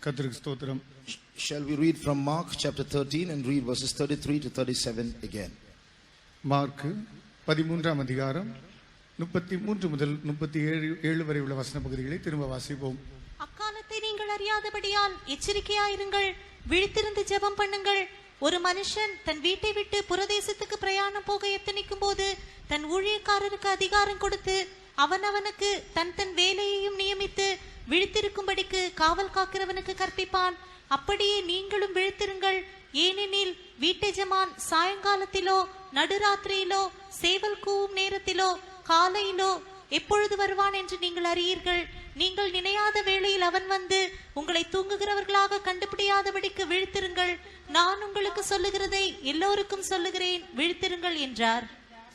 கர்த்தருக்கு ஸ்தோத்திரம். Shall we read from Mark chapter 13 and read verses 33 to 37 again? Mark 13ஆம் அதிகாரம் 33 முதல் 37 வரை உள்ள வசன பகுதிகளை திரும்ப வாசிப்போம். அக்காலத்தை நீங்கள் அறியாதபடியால் எச்சரிக்கையாயிருங்கள், விழித்திருந்து ஜெபம் பண்ணுங்கள். ஒரு மனுஷன் தன் வீட்டை விட்டு புரதேசத்துக்கு பிரயாணம் போக எத்தனிக்கும் போது தன் ஊழியக்காரருக்கு அதிகாரம் கொடுத்து அவனவனுக்கு தன் வேலையையும் நியமித்து விழித்திருக்கும்படிக்கு காவல் காக்கிறவனுக்கு கற்பிப்பான். அப்படியே நீங்களும் விழித்திருங்கள். ஏனெனில் வீட்டெஜமான் சாயங்காலத்திலோ நடுராத்திரியிலோ சேவல் கூவும் நேரத்திலோ காலையிலோ எப்பொழுது வருவான் என்று நீங்கள் அறியீர்கள். நீங்கள் நினையாத வேளையில் அவன் வந்து உங்களை தூங்குகிறவர்களாக கண்டுபிடியாதபடிக்கு விழித்திருங்கள். நான் உங்களுக்கு சொல்லுகிறதை எல்லோருக்கும் சொல்லுகிறேன், விழித்திருங்கள் என்றார்.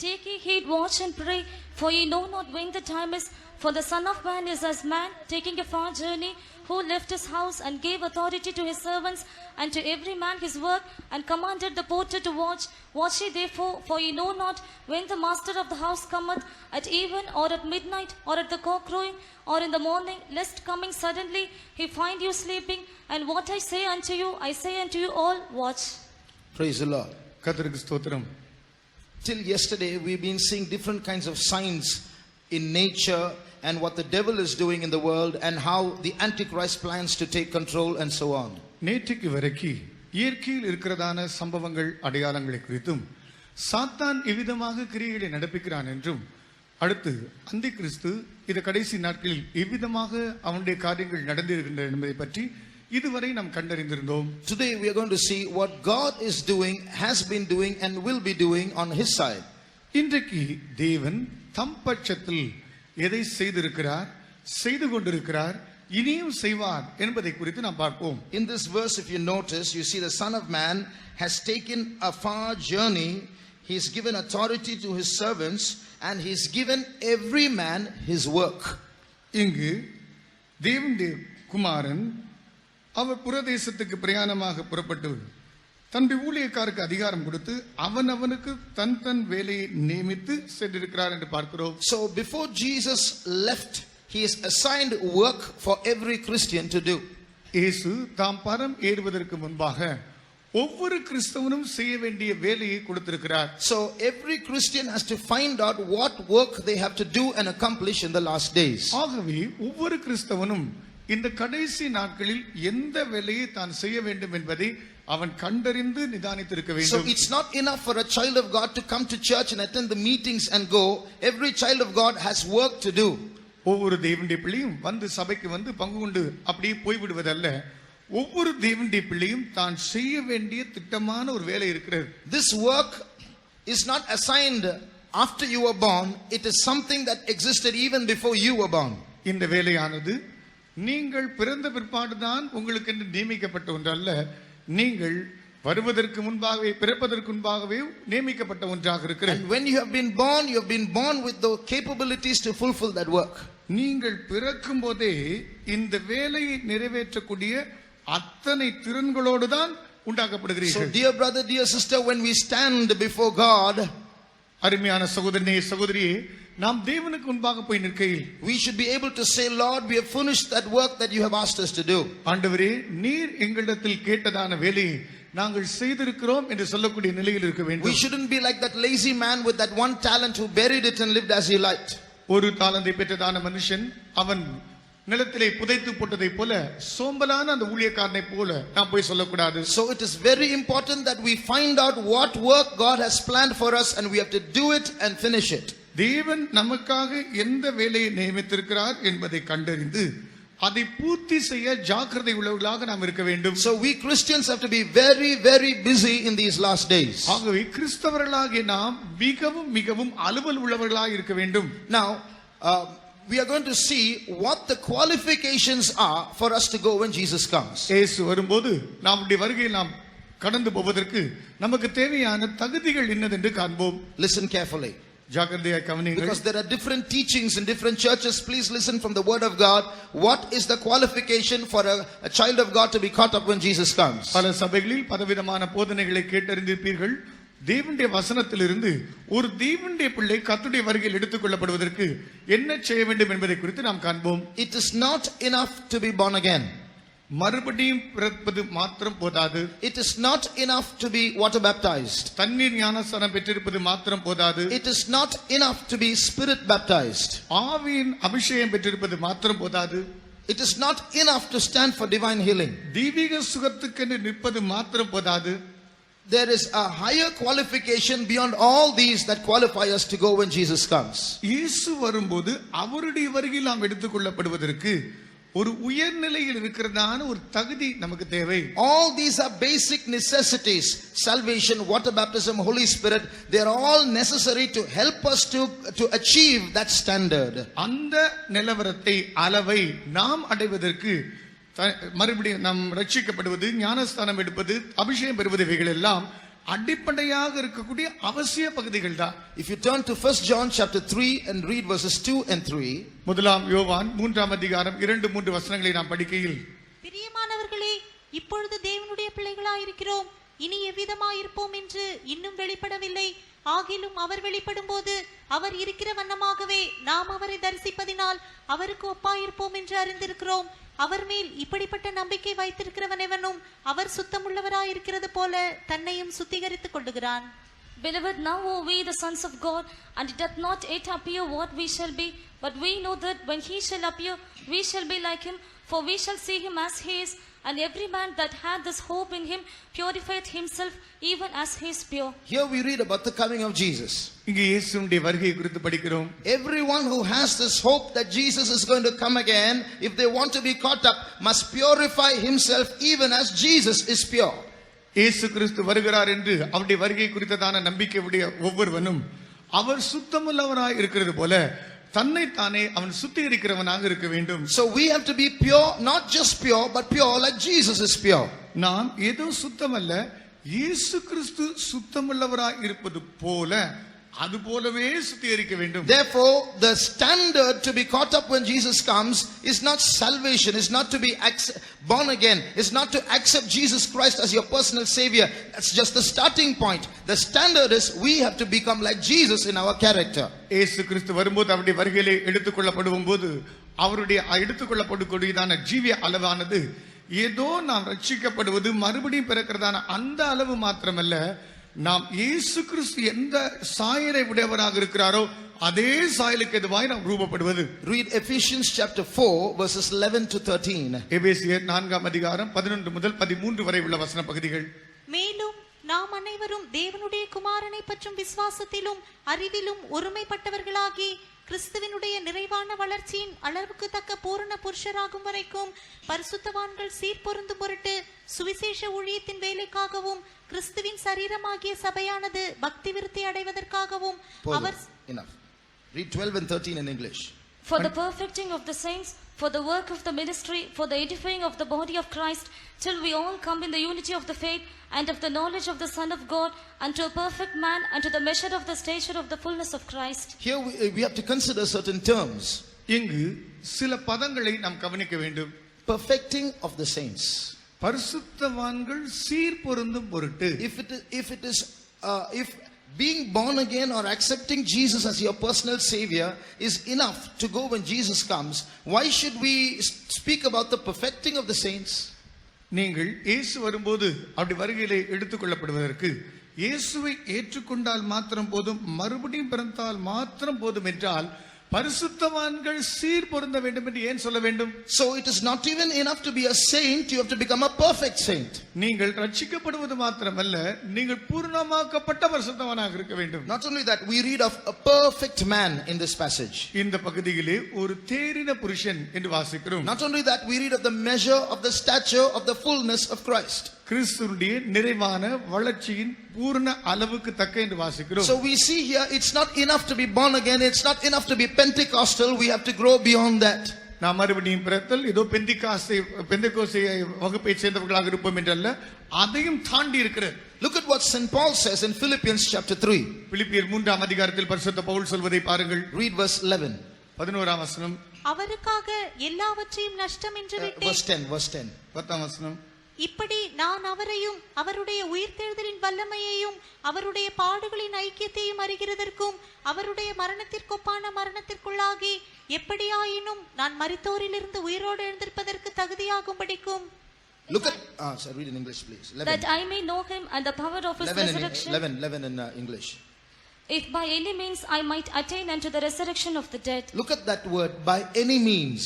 Take ye heed, watch and pray, for ye know not when the time is. For the Son of Man is as man taking a far journey, who left his house and gave authority to his servants, and to every man his work, and commanded the porter to watch. Watch ye therefore, for ye know not when the master of the house cometh, at even, or at midnight, or at the cock crowing, or in the morning, lest coming suddenly he find you sleeping. And what I say unto you, I say unto you all, watch. Praise the Lord. கர்த்தருக்கு ஸ்தோத்திரம். Till yesterday we've been seeing different kinds of signs in nature and what the devil is doing in the world and how the Antichrist plans to take control and so on. நேற்றுக்கு வரைக்கும் இயற்கையில் இருக்கிறதான சம்பவங்கள் அடையாளங்களை குறித்தும் சாத்தான் எவ்விதமாக கிரியைகளை நடப்பிக்கிறான் என்றும் அடுத்து அந்தி கிறிஸ்து இந்த கடைசி நாட்களில் எவ்விதமாக அவனுடைய காரியங்கள் நடந்திருக்கின்றன என்பதை பற்றி இதுவரை நாம் கண்டறிந்திருந்தோம். Today we are going to see what God is doing, has been doing and will be doing on his side. இன்றைக்கு தேவன் தம் பட்சத்தில் எதை செய்திருக்கிறார், செய்து கொண்டிருக்கிறார், இனியும் செய்வார் என்பதை குறித்து நாம் பார்ப்போம். In this verse, if you notice, you see the Son of Man has taken a far journey. He's given authority to his servants and he's given every man his work. இங்கு தேவனுடைய குமாரன் அவர் புரதேசத்துக்கு பிரயாணமாக புறப்பட்டு தன்னுடைய ஊழியக்காரருக்கு அதிகாரம் கொடுத்து அவனவனுக்கு தன் வேலையை நியமித்து சென்றிருக்கிறார் என்று பார்க்கிறோம். So before Jesus left, he is assigned work for every Christian to do. இயேசு தாம் பரம் ஏறுவதற்கு முன்பாக ஒவ்வொரு கிறிஸ்தவனும் செய்ய வேண்டிய வேலையை கொடுத்திருக்கிறார். So every Christian has to find out what work they have to do and accomplish in the last days. ஆகவே ஒவ்வொரு கிறிஸ்தவனும் இந்த கடைசி நாட்களில் எந்த வேலையை தான் செய்ய வேண்டும் என்பதை அவன் கண்டறிந்து நிதானித்திருக்க வேண்டும். So it's not enough for a child of God to come to church and attend the meetings and go. Every child of God has work to do. ஒவ்வொரு தேவனுடைய பிள்ளையும் வந்து சபைக்கு வந்து பங்கு கொண்டு அப்படியே போய்விடுவதல்ல, ஒவ்வொரு தேவனுடைய பிள்ளையும் தான் செய்ய வேண்டிய திட்டமான ஒரு வேலை இருக்கிறது. This work is not assigned after you were born. It is something that existed even before you were born. இந்த வேலையானது நீங்கள் பிறந்த பிற்பாடுதான் உங்களுக்கு என்று நியமிக்கப்பட்ட ஒன்றல்ல, நீங்கள் வருவதற்கு முன்பாகவே பிறப்பதற்கு முன்பாகவே நியமிக்கப்பட்ட ஒன்றாக இருக்கிறது. And when you have been born with the capabilities to fulfill that work. நீங்கள் பிறக்கும் போதே இந்த வேலையை நிறைவேற்றக்கூடிய அத்தனை திறன்களோடு தான் உண்டாக்கப்படுகிறீர்கள். So dear brother, dear sister, when we stand before God, அருமையான சகோதரனே சகோதரியே, நாம் தேவனுக்கு முன்பாக போய் நிற்கையில் we should be able to say, Lord, we have finished that work that you have asked us to do. ஆண்டவரே, நீர் எங்களிடத்தில் கேட்டதான வேலையை நாங்கள் செய்திருக்கிறோம் என்று சொல்லக்கூடிய நிலையில் இருக்க வேண்டும். We shouldn't be like that lazy man with that one talent who buried it and lived as he liked. ஒரு தாளந்தை பெற்றதான மனுஷன் அவன் நிலத்திலே புதைத்து போட்டதை போல சோம்பலான அந்த ஊழியக்காரனை போல நாம் போய் சொல்லக்கூடாது. So it is very important that we find out what work God has planned for us and we have to do it and finish it. தேவன் நமக்காக எந்த வேலையை நியமித்திருக்கிறார் என்பதை கண்டறிந்து அதை பூர்த்தி செய்ய ஜாக்கிரதை உள்ளவர்களாக நாம் இருக்க வேண்டும். So we Christians have to be very very busy in these last days. ஆகவே கிறிஸ்தவர்களாகிய நாம் மிகவும் மிகவும் அலுவல் உள்ளவர்களாக இருக்க வேண்டும். Now we are going to see what the qualifications are for us to go when Jesus comes. இயேசு வரும்போது நம்முடைய வருகையில் நாம் கடந்து போவதற்கு நமக்கு தேவையான தகுதிகள் என்னதென்று காண்போம். Listen carefully. ஜாக்கிரதையாக கவனியுங்கள். Because there are different teachings in different churches. Please listen from the word of God. What is the qualification for a child of God to be caught up when Jesus comes? பல சபைகளில் பலவிதமான போதனைகளை கேட்டறிந்திருப்பீர்கள். தேவனுடைய வசனத்திலிருந்து ஒரு தேவனுடைய பிள்ளை கர்த்தருடைய வருகையில் எடுத்துக் கொள்ளப்படுவதற்கு என்ன செய்ய வேண்டும் என்பதை குறித்து நாம் காண்போம். It is not enough to be born again. மறுபடியும் பிறப்பது மாத்திரம் போதாது. It is not enough to be water baptized. தண்ணீர் ஞானஸ்நானம் பெற்றிருப்பது மாத்திரம் போதாது. It is not enough to be spirit baptized. ஆவியின் அபிஷேகம் பெற்றிருப்பது மாத்திரம் போதாது. It is not enough to stand for divine healing. தெய்வீக சுகத்துக்கென்று நிற்பது மாத்திரம் போதாது. There is a higher qualification beyond all these that qualify us to go when Jesus comes. இயேசு வரும்போது அவருடைய வருகையில் நாம் எடுத்துக்கொள்ளப்படுவதற்கு ஒரு உயர்நிலையில் இருக்கிறதான ஒரு தகுதி நமக்கு தேவை. All these are basic necessities: salvation, water baptism, Holy Spirit. They are all necessary to help us to achieve that standard. அந்த நிலவரத்தை அளவை நாம் அடைவதற்கு மறுபடியும் நாம் ரட்சிக்கப்படுவது, ஞானஸ்தானம் எடுப்பது, அபிஷேகம் பெறுவது, இவைகள் எல்லாம் அடிப்படையாக இருக்கக்கூடிய அவசிய பகுதிகள் தான். If you turn to 1 John chapter 3 and read verses 2 and 3. முதலாம் யோவான் 3ஆம் அதிகாரம் 2-3 வசனங்களை நாம் படிக்கையில், பிரியமானவர்களே, இப்பொழுது தேவனுடைய பிள்ளைகளாய் இருக்கிறோம், இனி எவ்விதமாயிருப்போம் என்று இன்னும் வெளிப்படவில்லை. ஆகிலும் அவர் வெளிப்படும் போது அவர் இருக்கிற வண்ணமாகவே நாம் அவரை தரிசிப்பதினால் அவருக்கு ஒப்பாயிருப்போம் என்று அறிந்திருக்கிறோம். அவர் மேல் இப்படிப்பட்ட நம்பிக்கை வைத்திருக்கிறவன் எவனும் அவர் சுத்தமுள்ளவராயிருக்கிறது போல தன்னையும் சுத்திகரித்துக் கொள்ளுகிறான். Beloved, now are we the sons of God, and it doth not yet appear what we shall be, but we know that when he shall appear, we shall be like him, for we shall see him as he is. And every man that hath this hope in him purifieth himself even as he is pure. Here we read about the coming of Jesus. இங்கே இயேசுவின் வருகை குறித்து படிக்கிறோம். Everyone who has this hope that Jesus is going to come again, if they want to be caught up, must purify himself even as Jesus is pure. இயேசு கிறிஸ்து வருகிறார் என்று அவருடைய வருகை குறித்ததான நம்பிக்கையுடைய ஒவ்வொருவனும் அவர் சுத்தமுள்ளவராய் இருக்கிறது போல தன்னைத்தானே அவன் சுத்திகரிக்கிறவனாக இருக்க வேண்டும். So we have to be pure, not just pure, but pure like Jesus is pure. நாம் ஏதோ சுத்தமல்ல, இயேசு கிறிஸ்து சுத்தமுள்ளவராய் இருப்பது போல அது போலவே சுத்திகரிக்க வேண்டும். Therefore, the standard to be caught up when Jesus comes is not salvation, is not to be born again, is not to accept Jesus Christ as your personal savior. That's just the starting point. The standard is we have to become like Jesus in our character. இயேசு கிறிஸ்து வரும்போது அவருடைய வருகையிலே எடுத்துக்கொள்ளப்படும் போது அவருடைய எடுத்துக்கொள்ளப்படக்கூடியதான ஜீவிய அளவானது ஏதோ நாம் ரட்சிக்கப்படுவது மறுபடியும் பிறக்கிறதான அந்த அளவு மாத்திரமல்ல, நாம் இயேசு கிறிஸ்து எந்த சாயலை உடையவராக இருக்கிறாரோ அதே சாயலுக்கு எதுவாய் நாம் ரூபப்படுவது. Read Ephesians chapter 4 verses 11 to 13. எபேசியர் 4ஆம் அதிகாரம் 11 முதல் 13 வரை உள்ள வசன பகுதிகள். மேலும் நாம் அனைவரும் தேவனுடைய குமாரனை பற்றும் விசுவாசத்திலும் அறிவிலும் ஒருமைப்பட்டவர்களாகி கிறிஸ்துவினுடைய நிறைவான வளர்ச்சியின் அளவுக்கு தக்க பூரண புருஷராகும் வரைக்கும் பரிசுத்தவான்கள் சீர்பொருந்தும் பொருட்டு சுவிசேஷ ஊழியத்தின் வேலைக்காகவும் கிறிஸ்துவின் சரீரமாகிய சபையானது பக்தி விருத்தி அடைவதற்காகவும் அவர் enough. Read 12 and 13 in English. For the perfecting of the saints, for the work of the ministry, for the edifying of the body of Christ, till we all come in the unity of the faith and of the knowledge of the Son of God, unto a perfect man, unto the measure of the stature of the fullness of Christ. Here we have to consider certain terms. இங்கு சில பதங்களை நாம் கவனிக்க வேண்டும். Perfecting of the saints. பரிசுத்தவான்கள் சீர்பொருந்தும் பொருட்டு. If being born again or accepting Jesus as your personal savior is enough to go when Jesus comes, why should we speak about the perfecting of the saints? நீங்கள் இயேசு வரும்போது அப்படி வருகையிலே எடுத்துக்கொள்ளப்படுவதற்கு இயேசுவை ஏற்றுக்கொண்டால் மாத்திரம் போதும், மறுபடியும் பிறந்தால் மாத்திரம் போதும் என்றால் பரிசுத்தவான்கள் சீர் பொருந்த வேண்டும் என்று ஏன் சொல்ல வேண்டும்? So it is not even enough to be a saint, you have to become a perfect saint. நீங்கள் ரட்சிக்கப்படுவது மாத்திரமல்ல, நீங்கள் பூர்ணமாக்கப்பட்ட பரிசுத்தவானாக இருக்க வேண்டும். Not only that, we read of a perfect man in this passage. இந்த பகுதியிலே ஒரு தேறின புருஷன் என்று வாசிக்கிறோம். Not only that, we read of the measure of the stature of the fullness of Christ. கிறிஸ்துவுடைய நிறைவான வளர்ச்சியின் பூரண அளவுக்கு தக்க என்று வாசிக்கிறோம். So we see here, it's not enough to be born again, it's not enough to be Pentecostal, we have to grow beyond that. நாம் மறுபடியும் பிறத்தல் ஏதோ பெந்தெகோஸ்தே வகுப்பை சேர்ந்தவர்களாக இருப்போம் என்றல்ல, அதையும் தாண்டி இருக்கிறது. Look at what St. Paul says in Philippians chapter 3. பிலிப்பியர் 3ஆம் அதிகாரத்தில் பரிசுத்த பவுல் சொல்வதை பாருங்கள். Read verse 11. 11ஆம் வசனம். அவருக்காக எல்லாவற்றையும் நஷ்டம் என்று விட்டேன். verse 10. 10ஆம் வசனம். இப்படி நான் அவரையும் அவருடைய உயிர்த்தெழுதலின் வல்லமையையும் அவருடைய பாடுகளின் ஐக்கியத்தையும் அறிகிறதற்கும் அவருடைய மரணத்திற்கொப்பான மரணத்திற்குள்ளாகி எப்படியாயினும் நான் மரித்தோரிலிருந்து உயிரோடு எழுந்திருப்பதற்கு தகுதியாகும்படிக்கும். Look at, sir, read in English please. 11. That I may know him and the power of his 11 resurrection. 11 in English. If by any means I might attain unto the resurrection of the dead. Look at that word, by any means.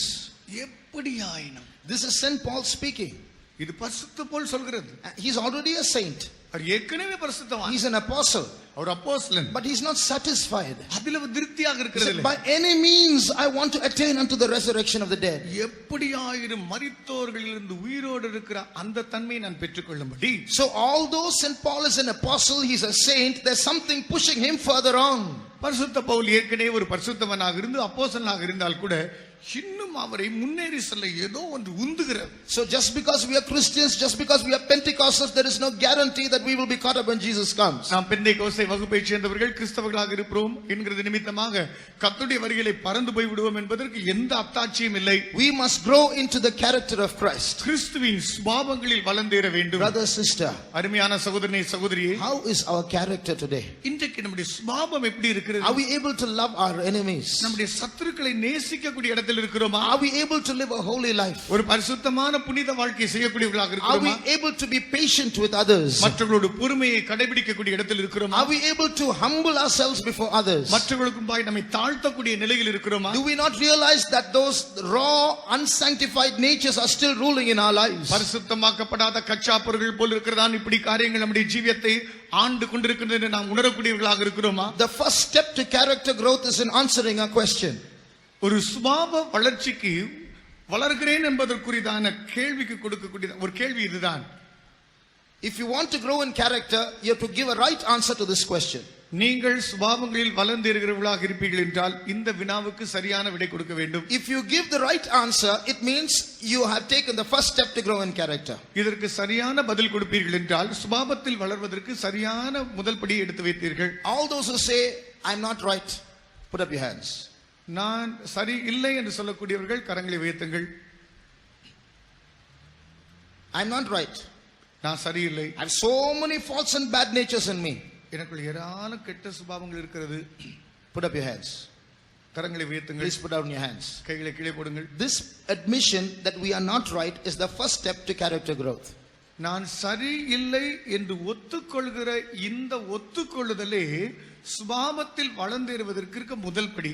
எப்படியாயினும். This is Saint Paul speaking. இது பரிசுத்த பவுல் சொல்கிறது. He's already a saint. அவர் ஏற்கனவே பரிசுத்தவான். He's an apostle. அவர் அப்போஸ்தலன். But he's not satisfied. அதில திருப்தியாக He இருக்கிறது said, இல்லை. by any means I want to attain unto the resurrection of the dead. எப்படியாயிரும் மரித்தோர்களிலிருந்து உயிரோடு இருக்கிற அந்த தன்மையை நான் பெற்றுக்கொள்ளும்படி. So although Saint Paul is an apostle, he's a saint, there's something pushing him further on. பரிசுத்த பவுல் ஏற்கனவே ஒரு பரிசுத்தவனாக இருந்து அப்போஸ்தலனாக இருந்தால் கூட இன்னும் அவரை முன்னேறி செல்ல ஏதோ ஒன்று உந்துகிறது. So just because we are Christians, just because we are Pentecostals, there is no guarantee that we will be caught up when Jesus comes. நாம் பெந்தேகோஸ்தே வகுப்பைச் சேர்ந்தவர்கள் கிறிஸ்தவர்களாக இருப்போம் என்கிறது நிமித்தமாக கர்த்தருடைய வருகையிலே பறந்து போய் விடுவோம் என்பதற்கு எந்த அத்தாட்சியும் இல்லை. We must grow into the character of Christ. கிறிஸ்துவின் சுபாவங்களில் வளர்ந்தேற வேண்டும். Brother, sister, அருமையான சகோதரனே சகோதரியே, how is our character today? இன்றைக்கு நம்முடைய சுபாவம் எப்படி இருக்கிறது? Are we able to love our enemies? நம்முடைய சத்துருக்களை நேசிக்கக்கூடிய இடத்தில் இருக்கிறோமா? Are we able to live a holy life? ஒரு பரிசுத்தமான புனித வாழ்க்கை செய்யக்கூடியவர்களாக Are இருக்கிறோமா? we able to be patient with others? மற்றவர்களோடு பொறுமையை கடைபிடிக்கக்கூடிய இடத்தில் இருக்கிறோமா? Are we able to humble ourselves before others? மற்றவர்களுக்கு முன்பாக நம்மை தாழ்த்தக்கூடிய நிலையில் இருக்கிறோமா? Do we not realize that those raw, unsanctified natures are still ruling in our lives? பரிசுத்தமாக்கப்படாத கச்சாப்பர்கள் போல் இருக்கிறதான் இப்படி காரியங்கள் நம்முடைய ஜீவியத்தை ஆண்டு கொண்டிருக்கிறது என்று நாம் உணரக்கூடியவர்களாக இருக்கிறோமா? The first step to character growth is in answering a question. ஒரு சுபாவ வளர்ச்சிக்கு வளர்கிறேன் என்பதற்குரியதான கேள்விக்கு கொடுக்கக்கூடிய ஒரு கேள்வி இதுதான். If you want to grow in character, you have to give a right answer to this question. நீங்கள் சுபாவங்களில் வளர்ந்திருக்கிறவர்களாக இருப்பீர்கள் என்றால் இந்த வினாவுக்கு சரியான விடை கொடுக்க வேண்டும். If you give the right answer, it means you have taken the first step to grow in character. இதற்கு சரியான பதில் கொடுப்பீர்கள் என்றால் சுபாவத்தில் வளர்வதற்கு சரியான முதல் படியை எடுத்து வைத்தீர்கள். All those who say, I'm not right, put up your hands. நான் சரி இல்லை என்று சொல்லக்கூடியவர்கள் கரங்களை உயர்த்துங்கள். I'm not right. நான் சரியில்லை. I have so many faults and bad natures in me. எனக்குள்ள ஏராளமான கெட்ட சுபாவங்கள் இருக்கிறது. Put up your hands. கரங்களை உயர்த்துங்கள். Please put down your hands. கைகளை கீழே போடுங்கள். This admission that we are not right is the first step to character growth. நான் சரி இல்லை என்று ஒத்துக்கொள்கிற இந்த ஒத்துக்கொள்ளுதலே சுபாவத்தில் வளர்ந்தேறுவதற்கு இருக்க முதல் படி.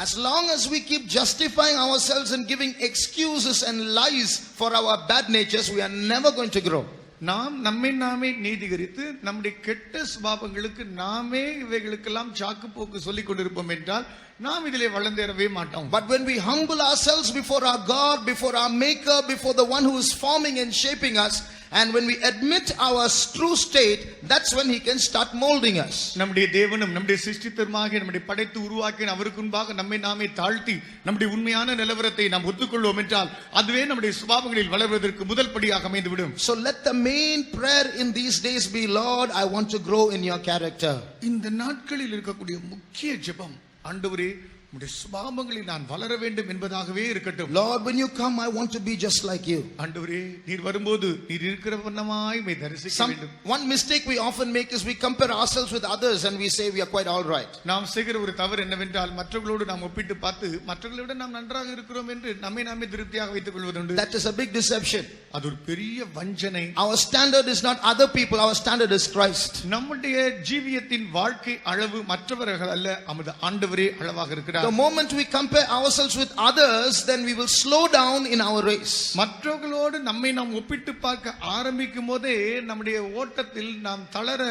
As long as we keep justifying ourselves and giving excuses and lies for our bad natures, we are never going to grow. நாம் நம்மை நாமே நீதிகரித்து நம்முடைய கெட்ட சுபாவங்களுக்கு நாமே இவைகளுக்கெல்லாம் சாக்கு போக்கு சொல்லிக் கொண்டிருப்போம் என்றால் நாம் இதிலே வளர்ந்தேறவே மாட்டோம். But when we humble ourselves before our God, before our Maker, before the one who is forming and shaping us, and when we admit our true state, that's when he can start molding us. நம்முடைய தேவனும் நம்முடைய சிருஷ்டித்தருமாகிய நம்முடைய படைத்து உருவாக்கின அவருக்கு முன்பாக நம்மை நாமே தாழ்த்தி நம்முடைய உண்மையான நிலவரத்தை நாம் ஒத்துக்கொள்வோம் என்றால் அதுவே நம்முடைய சுபாவங்களில் வளர்வதற்கு முதல் படியாக அமைந்துவிடும். So let the main prayer in these days be, Lord, I want to grow in your character. இந்த நாட்களில் இருக்கக்கூடிய முக்கிய ஜெபம், ஆண்டவரே உம்முடைய சுபாவங்களில் நான் வளர வேண்டும் என்பதாகவே இருக்கட்டும். Lord, when you come, I want to be just like you. ஆண்டவரே நீர் வரும்போது நீர் இருக்கிற வண்ணமாய் மை தரிசிக்க வேண்டும். One mistake we often make is we compare ourselves with others and we say we are quite all right. நாம் செய்கிற ஒரு தவறு என்னவென்றால் மற்றவர்களோடு நாம் ஒப்பிட்டு பார்த்து மற்றவர்களை விட நாம் நன்றாக இருக்கிறோம் என்று நம்மை நாமே திருப்தியாக வைத்துக் கொள்வதுண்டு. That is a big deception. அது ஒரு பெரிய வஞ்சனை. Our standard is not other people, our standard is Christ. நம்முடைய ஜீவியத்தின் வாழ்க்கை அளவு மற்றவர்கள் அல்ல, நமது ஆண்டவரே அளவாக இருக்கிறார். The moment we compare ourselves with others, then we will slow down in our race. மற்றவர்களோடு நம்மை நாம் ஒப்பிட்டு பார்க்க ஆரம்பிக்கும் போதே நம்முடைய ஓட்டத்தில் நாம் தளர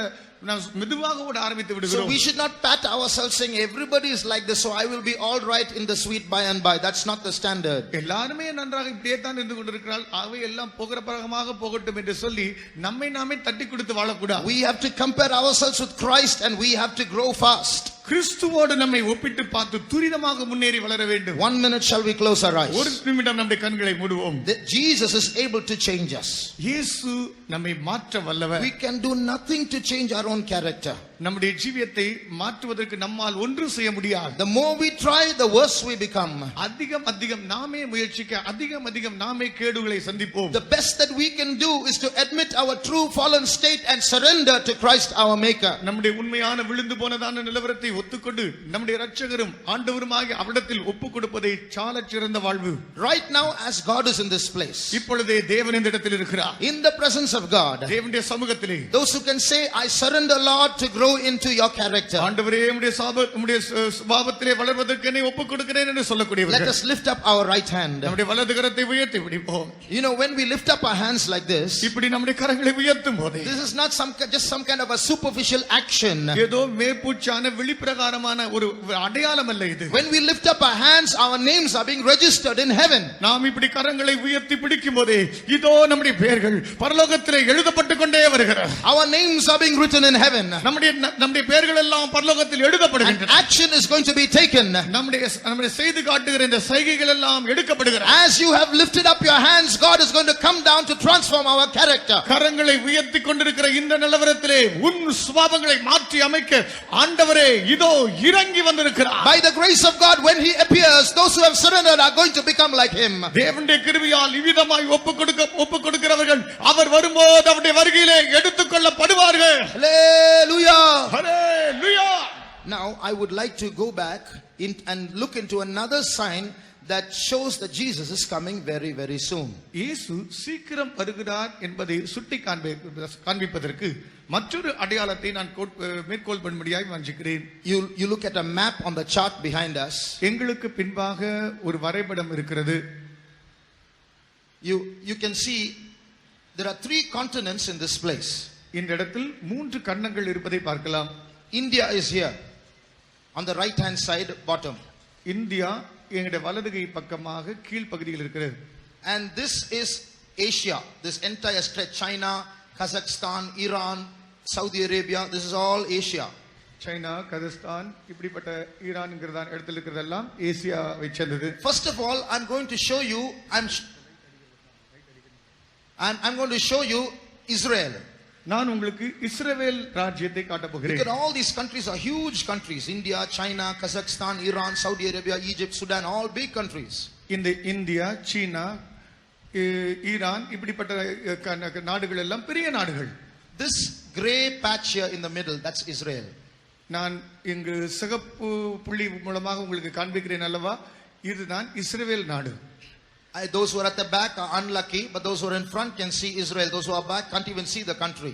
நாம் மெதுவாக ஓட ஆரம்பித்து விடுகிறோம். So we should not pat ourselves saying everybody is like this, so I will be all right in the sweet by and by. That's not the standard. எல்லாருமே நன்றாக இப்படியே தான் இருந்து கொண்டிருக்கிறாள், அவை எல்லாம் போகிற பிரகமாக போகட்டும் என்று சொல்லி நம்மை நாமே தட்டி கொடுத்து வாழக்கூடாது. We have to compare ourselves with Christ and we have to grow fast. கிறிஸ்துவோடு நம்மை ஒப்பிட்டு பார்த்து துரிதமாக முன்னேறி வளர வேண்டும். 1 minute shall we close our eyes? ஒரு நிமிடம் நம்முடைய கண்களை மூடுவோம். Jesus is able to change us. இயேசு நம்மை மாற்ற வல்லவர். We can do nothing to change our own character. நம்முடைய ஜீவியத்தை மாற்றுவதற்கு நம்மால் ஒன்றும் செய்ய முடியாது. The more we try, the worse we become. அதிகம் நாமே முயற்சிக்க அதிகம் நாமே கேடுகளை சந்திப்போம். The best that we can do is to admit our true fallen state and surrender to Christ our maker. நம்முடைய உண்மையான விழுந்து போனதான நிலவரத்தை ஒத்துக்கொண்டு நம்முடைய இரட்சகரும் ஆண்டவருமாகிய அவரிடத்தில் ஒப்புக் கொடுப்பதே சாலச் சிறந்த வாழ்வு. Right now as God is in this place, இப்பொழுதே தேவன் இந்த இடத்தில் இருக்கிறார். in the presence of God, தேவனுடைய சமூகத்திலே those who can say, I surrender Lord to grow into your character. ஆண்டவரே உம்முடைய சுபாவத்திலே வளர்வதற்கு என்னை ஒப்புக் கொடுக்கிறேன் என்று சொல்லக்கூடியவர்கள். Let us lift up our right hand. நம்முடைய வலது கரத்தை உயர்த்தி பிடிப்போம். You know, when we lift up our hands like this, இப்படி நம்முடைய கரங்களை உயர்த்தும் போது this is not just some kind of a superficial action. ஏதோ மேற்பூச்சான வெளிப்பிரகாரமான ஒரு அடையாளம் அல்ல இது. When we lift up our hands, our names are being registered in heaven. நாம் இப்படி கரங்களை உயர்த்தி பிடிக்கும் போதே இதோ நம்முடைய பெயர்கள் பரலோகத்திலே எழுதப்பட்டு கொண்டே வருகிறது. Our names are being written in heaven. நம்முடைய பெயர்கள் எல்லாம் பரலோகத்தில் எழுதப்படுகின்றன. Action is going to be taken. நம்முடைய செய்து காட்டுகிற இந்த சைகைகள் எல்லாம் எடுக்கப்படுகிறது. As you have lifted up your hands, God is going to come down to transform our character. கரங்களை உயர்த்தி கொண்டிருக்கிற இந்த நிலவரத்திலே உன் சுபாவங்களை மாற்றி அமைக்க ஆண்டவரே இதோ இறங்கி வந்திருக்கிறார். By the grace of God, when he appears, those who have surrendered are going to become like him. தேவனுடைய கிருபையால் இவ்விதமாய் ஒப்புக் கொடுக்கிறவர்கள் அவர் வரும்போது அவருடைய வருகையிலே எடுத்துக்கொள்ளப்படுவார்கள். Hallelujah. Hallelujah. Now I would like to go back and look into another sign that shows that Jesus is coming very, very soon. இயேசு சீக்கிரம் வருகிறார் என்பதை சுட்டி காண்பிப்பதற்கு மற்றொரு அடையாளத்தை நான் மேற்கோள் பண்ணும்படியாய் வாஞ்சிக்கிறேன். You look at a map on the chart behind us. எங்களுக்கு பின்பாக ஒரு வரைபடம் இருக்கிறது. You can see there are 3 continents in this place. இந்த இடத்தில் 3 கண்டங்கள் இருப்பதை பார்க்கலாம். India is here on the right hand side bottom. India எங்களுடைய வலதுகை பக்கமாக கீழ் பகுதியில் இருக்கிறது. And this is Asia, this entire stretch, China, Kazakhstan, Iran, Saudi Arabia, this is all Asia. China, Kazakhstan, இப்படிப்பட்ட ஈரான்ங்கிறதான இடத்துல இருக்கிறதெல்லாம் ஏசியாவை சேர்ந்தது. First of all, I'm going to show you I'm going to show you Israel. நான் உங்களுக்கு இஸ்ரவேல் ராஜ்யத்தை காட்ட போகிறேன். Look at all these countries are huge countries. India, China, Kazakhstan, Iran, Saudi Arabia, Egypt, Sudan, all big countries. இந்த India, சீனா, Iran இப்படிப்பட்ட நாடுகள் எல்லாம் பெரிய நாடுகள். This gray patch here in the middle, that's Israel. நான் இங்கு சிகப்பு புள்ளி மூலமாக உங்களுக்கு காண்பிக்கிறேன் அல்லவா, இதுதான் இஸ்ரவேல் நாடு. Those who are at the back are unlucky, but those who are in front can see Israel. Those who are back can't even see the country.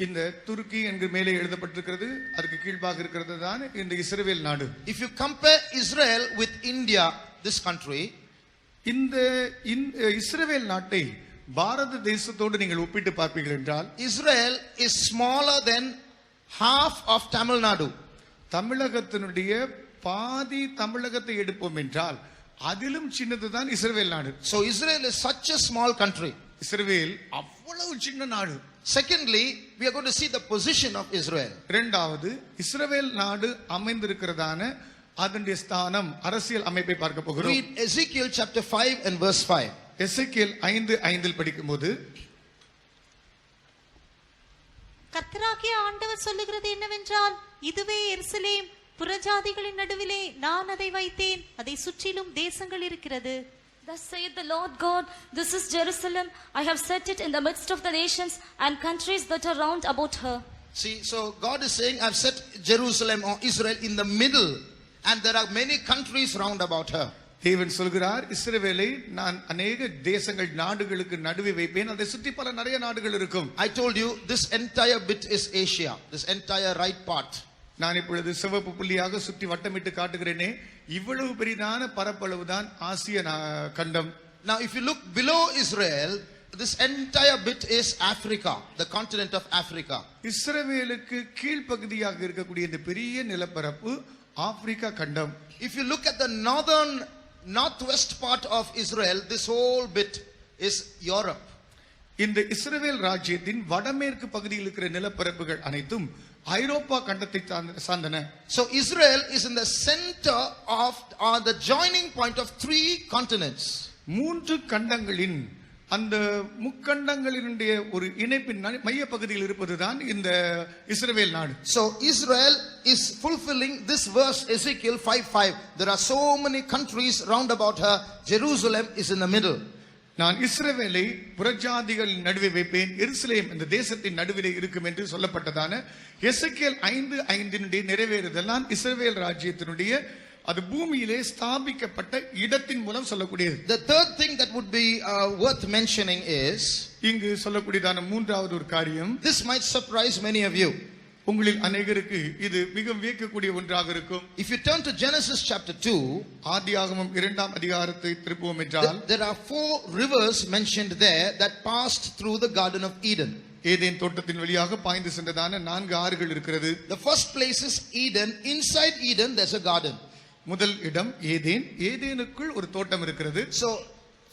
இந்த துருக்கி என்று மேலே எழுதப்பட்டிருக்கிறது, அதுக்கு கீழ்பாக இருக்கிறது தான் இந்த இஸ்ரவேல் நாடு. If you compare Israel with India, this country, இந்த இஸ்ரவேல் நாட்டை பாரத தேசத்தோடு நீங்கள் ஒப்பிட்டு பார்ப்பீர்கள் என்றால் Israel is smaller than half of Tamil Nadu. தமிழகத்தினுடைய பாதி தமிழகத்தை எடுப்போம் என்றால் அதிலும் சின்னதுதான் இஸ்ரவேல் நாடு. So Israel is such a small country. இஸ்ரவேல் அவ்வளவு சின்ன நாடு. Secondly, we are going to see the position of Israel. இரண்டாவது, இஸ்ரவேல் நாடு அமைந்திருக்கிறதான அதனுடைய ஸ்தானம், அரசியல் அமைப்பை பார்க்க போகிறோம். Read Ezekiel chapter 5 and verse 5. எசேக்கியேல் 5:5 படிக்கும்போது, கர்த்தராகிய ஆண்டவர் சொல்லுகிறது என்னவென்றால், இதுவே எருசலேம், புறஜாதிகளின் நடுவிலே நான் அதை வைத்தேன், அதை சுற்றிலும் தேசங்கள் இருக்கிறது. Thus saith the Lord God, this is Jerusalem, I have set it in the midst of the nations and countries that are round about her. See, so God is saying, I've set Jerusalem or Israel in the middle, and there are many countries round about her. தேவன் சொல்கிறார், இஸ்ரவேலை நான் अनेक தேசங்கள் நாடுகளுக்கு நடுவே வைப்பேன், அதை சுற்றி பல நிறைய நாடுகள் இருக்கும். I told you this entire bit is Asia, this entire right part. நான் இப்பொழுது சிவப்பு புள்ளியாக சுற்றி வட்டமிட்டு காட்டுகிறேனே, இவ்வளவு பெரிதான பரப்பளவு தான் ஆசிய கண்டம். Now if you look below Israel, this entire bit is Africa, the continent of Africa. இஸ்ரவேலுக்கு கீழ் பகுதியாக இருக்கக்கூடிய இந்த பெரிய நிலப்பரப்பு ஆப்பிரிக்கா கண்டம். If you look at the northwest part of Israel, this whole bit is Europe. இந்த இஸ்ரவேல் ராஜ்யத்தின் வடமேற்கு பகுதியில் இருக்கிற நிலப்பரப்புகள் அனைத்தும் ஐரோப்பா கண்டத்தை சார்ந்தன. So Israel is in the center of, or the joining point of 3 continents. 3 கண்டங்களின் அந்த முக்கண்டங்களினுடைய ஒரு இணைப்பின் மைய பகுதியில் இருப்பதுதான் இந்த இஸ்ரவேல் நாடு. So Israel is fulfilling this verse Ezekiel 5:5. There are so many countries round about her. Jerusalem is in the middle. நான் இஸ்ரவேலை புறஜாதிகளின் நடுவே வைப்பேன், எருசலேம் இந்த தேசத்தின் நடுவிலே இருக்கும் என்று சொல்லப்பட்டதான எசேக்கியேல் 5:5 நிறைவேறுதெல்லாம் இஸ்ரவேல் ராஜ்யத்தினுடைய அது பூமியிலே ஸ்தாபிக்கப்பட்ட இடத்தின் மூலம் சொல்லக்கூடியது. The third thing that would be worth mentioning is, இங்கு சொல்லக்கூடியதான மூன்றாவது ஒரு காரியம், this might surprise many of you. உங்களில் அநேகருக்கு இது மிக வியக்கக்கூடிய ஒன்றாக இருக்கும். If you turn to Genesis chapter 2, ஆதியாகமம் 2ஆம் அதிகாரத்தை திருப்புவோம் என்றால், there are 4 rivers mentioned there that passed through the Garden of Eden. Eden தோட்டத்தின் வழியாக பாய்ந்து சென்றதான 4 ஆறுகள் இருக்கிறது. The first place is Eden. Inside Eden there's a garden. முதல் இடம் ஏதேன், ஏதேனுக்குள் ஒரு தோட்டம் இருக்கிறது. So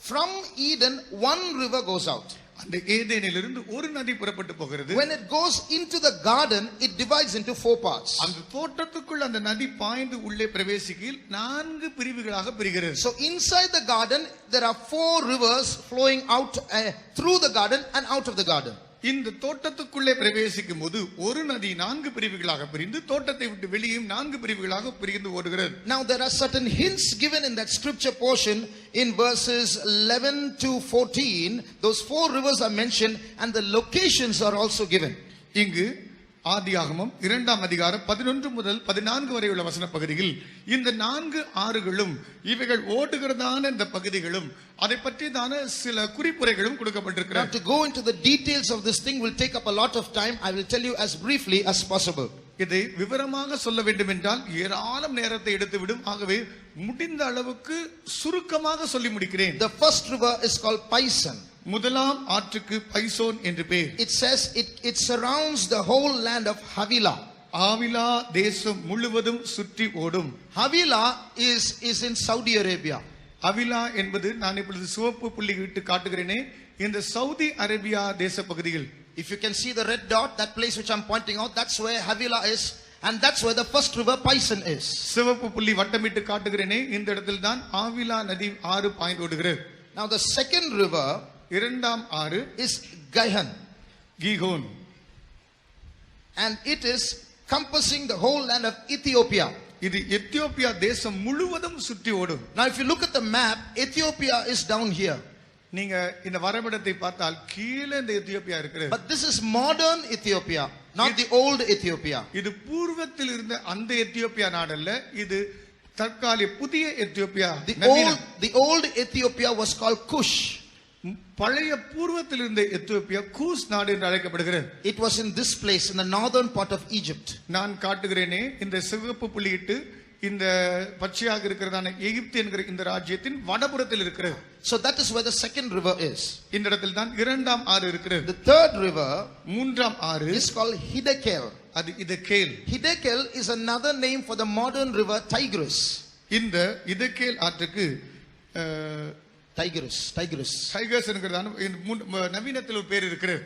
from Eden one river goes out. அந்த ஏதேனிலிருந்து ஒரு நதி புறப்பட்டு போகிறது. When it goes into the garden, it divides into 4 parts. அந்த தோட்டத்துக்குள் அந்த நதி பாய்ந்து உள்ளே பிரவேசிக்கையில் 4 பிரிவுகளாக பிரிகிறது. So inside the garden there are 4 rivers flowing out through the garden and out of the garden. இந்த தோட்டத்துக்குள்ளே பிரவேசிக்கும் போது ஒரு நதி 4 பிரிவுகளாக பிரிந்து தோட்டத்தை விட்டு வெளியும் 4 பிரிவுகளாக பிரிந்து ஓடுகிறது. Now there are certain hints given in that scripture portion in verses 11 to 14. Those 4 rivers are mentioned and the locations are also given. இங்கு ஆதியாகமம் 2ஆம் அதிகாரம் 11 முதல் 14 வரை உள்ள வசன பகுதியில் இந்த 4 ஆறுகளும் இவைகள் ஓடுகிறதான இந்த பகுதிகளும் அதை பற்றிதான சில குறிப்புரைகளும் கொடுக்கப்பட்டிருக்கிறது. To go into the details of this thing will take up a lot of time. I will tell you as briefly as possible. இதை விவரமாக சொல்ல வேண்டும் என்றால் ஏராளம் நேரத்தை எடுத்துவிடும். ஆகவே முடிந்த அளவுக்கு சுருக்கமாக சொல்லி முடிக்கிறேன். The first river is called Pison. முதலாம் ஆற்றுக்கு பைசோன் என்று பெயர். It says it surrounds the whole land of Havilah. Avila தேசம் முழுவதும் சுற்றி ஓடும். Havilah is in Saudi Arabia. Avila என்பது நான் இப்பொழுது சிவப்பு புள்ளி இட்டு காட்டுகிறேனே இந்த சவுதி அரேபியா தேச பகுதியில். If you can see the red dot, that place which I'm pointing out, that's where Havilah is, and that's where the first river Pison is. சிவப்பு புள்ளி வட்டமிட்டு காட்டுகிறேனே இந்த இடத்தில் தான் ஆவிலா நதி ஆறு பாய்ந்து ஓடுகிறது. Now the second river, இரண்டாம் ஆறு is Gihon, கீகோன், and it is compassing the whole land of Ethiopia. இது எத்தியோப்பியா தேசம் முழுவதும் சுற்றி ஓடும். Now if you look at the map, Ethiopia is down here. நீங்க இந்த வரைபடத்தை பார்த்தால் கீழே இந்த எத்தியோப்பியா இருக்கிறது. But this is modern Ethiopia, not the old Ethiopia. இது பூர்வத்தில் இருந்த அந்த எத்தியோப்பியா நாடல்ல, இது தற்காலிக புதிய Ethiopia. The old Ethiopia was called Cush. பழைய பூர்வத்தில் இருந்த எத்தியோப்பியா கூஸ் நாடு என்று அழைக்கப்படுகிறது. It was in this place in the northern part of Egypt. நான் காட்டுகிறேனே இந்த சிவப்பு புள்ளியிட்டு இந்த பச்சையாக இருக்கிறதான எகிப்து என்கிற இந்த ராஜ்யத்தின் வடபுறத்தில் இருக்கிறது. So that is where the second river is. இந்த இடத்தில் தான் இரண்டாம் ஆறு இருக்கிறது. The third river, மூன்றாம் ஆறு, is called Hiddekel. அது இதக்கேல். Hiddekel is another name for the modern river Tigris. இந்த இதக்கேல் ஆற்றுக்கு Tigris. டைகர்ஸ் என்கிறதான நவீனத்தில் ஒரு பேர் இருக்கிறது.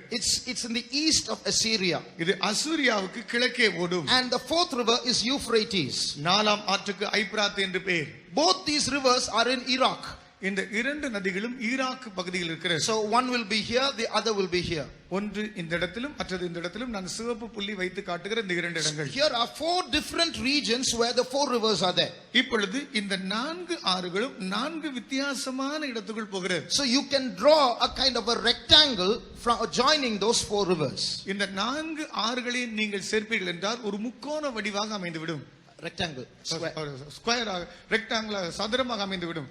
It's in the east of Assyria. இது அசூரியாவுக்கு கிழக்கே ஓடும். And the fourth river is Euphrates. நாலாம் ஆற்றுக்கு ஐப்ராத் என்று பெயர். Both these rivers are in Iraq. இந்த இரண்டு நதிகளும் ஈராக் பகுதியில் இருக்கிறது. So one will be here, the other will be here. ஒன்று இந்த இடத்திலும் மற்றது இந்த இடத்திலும் நான் சிவப்பு புள்ளி வைத்து காட்டுகிற இந்த இரண்டு இடங்கள். Here are 4 different regions where the 4 rivers are there. இப்பொழுது இந்த 4 ஆறுகளும் 4 வித்தியாசமான இடத்துக்குள் போகிறது. So you can draw a kind of a rectangle from joining those 4 rivers. இந்த 4 ஆறுகளையும் நீங்கள் சேர்ப்பீர்கள் என்றால் ஒரு முக்கோண வடிவாக அமைந்துவிடும். Rectangle, ஸ்கொயர் ரெக்டாங்கிள் சதுரமாக அமைந்துவிடும்,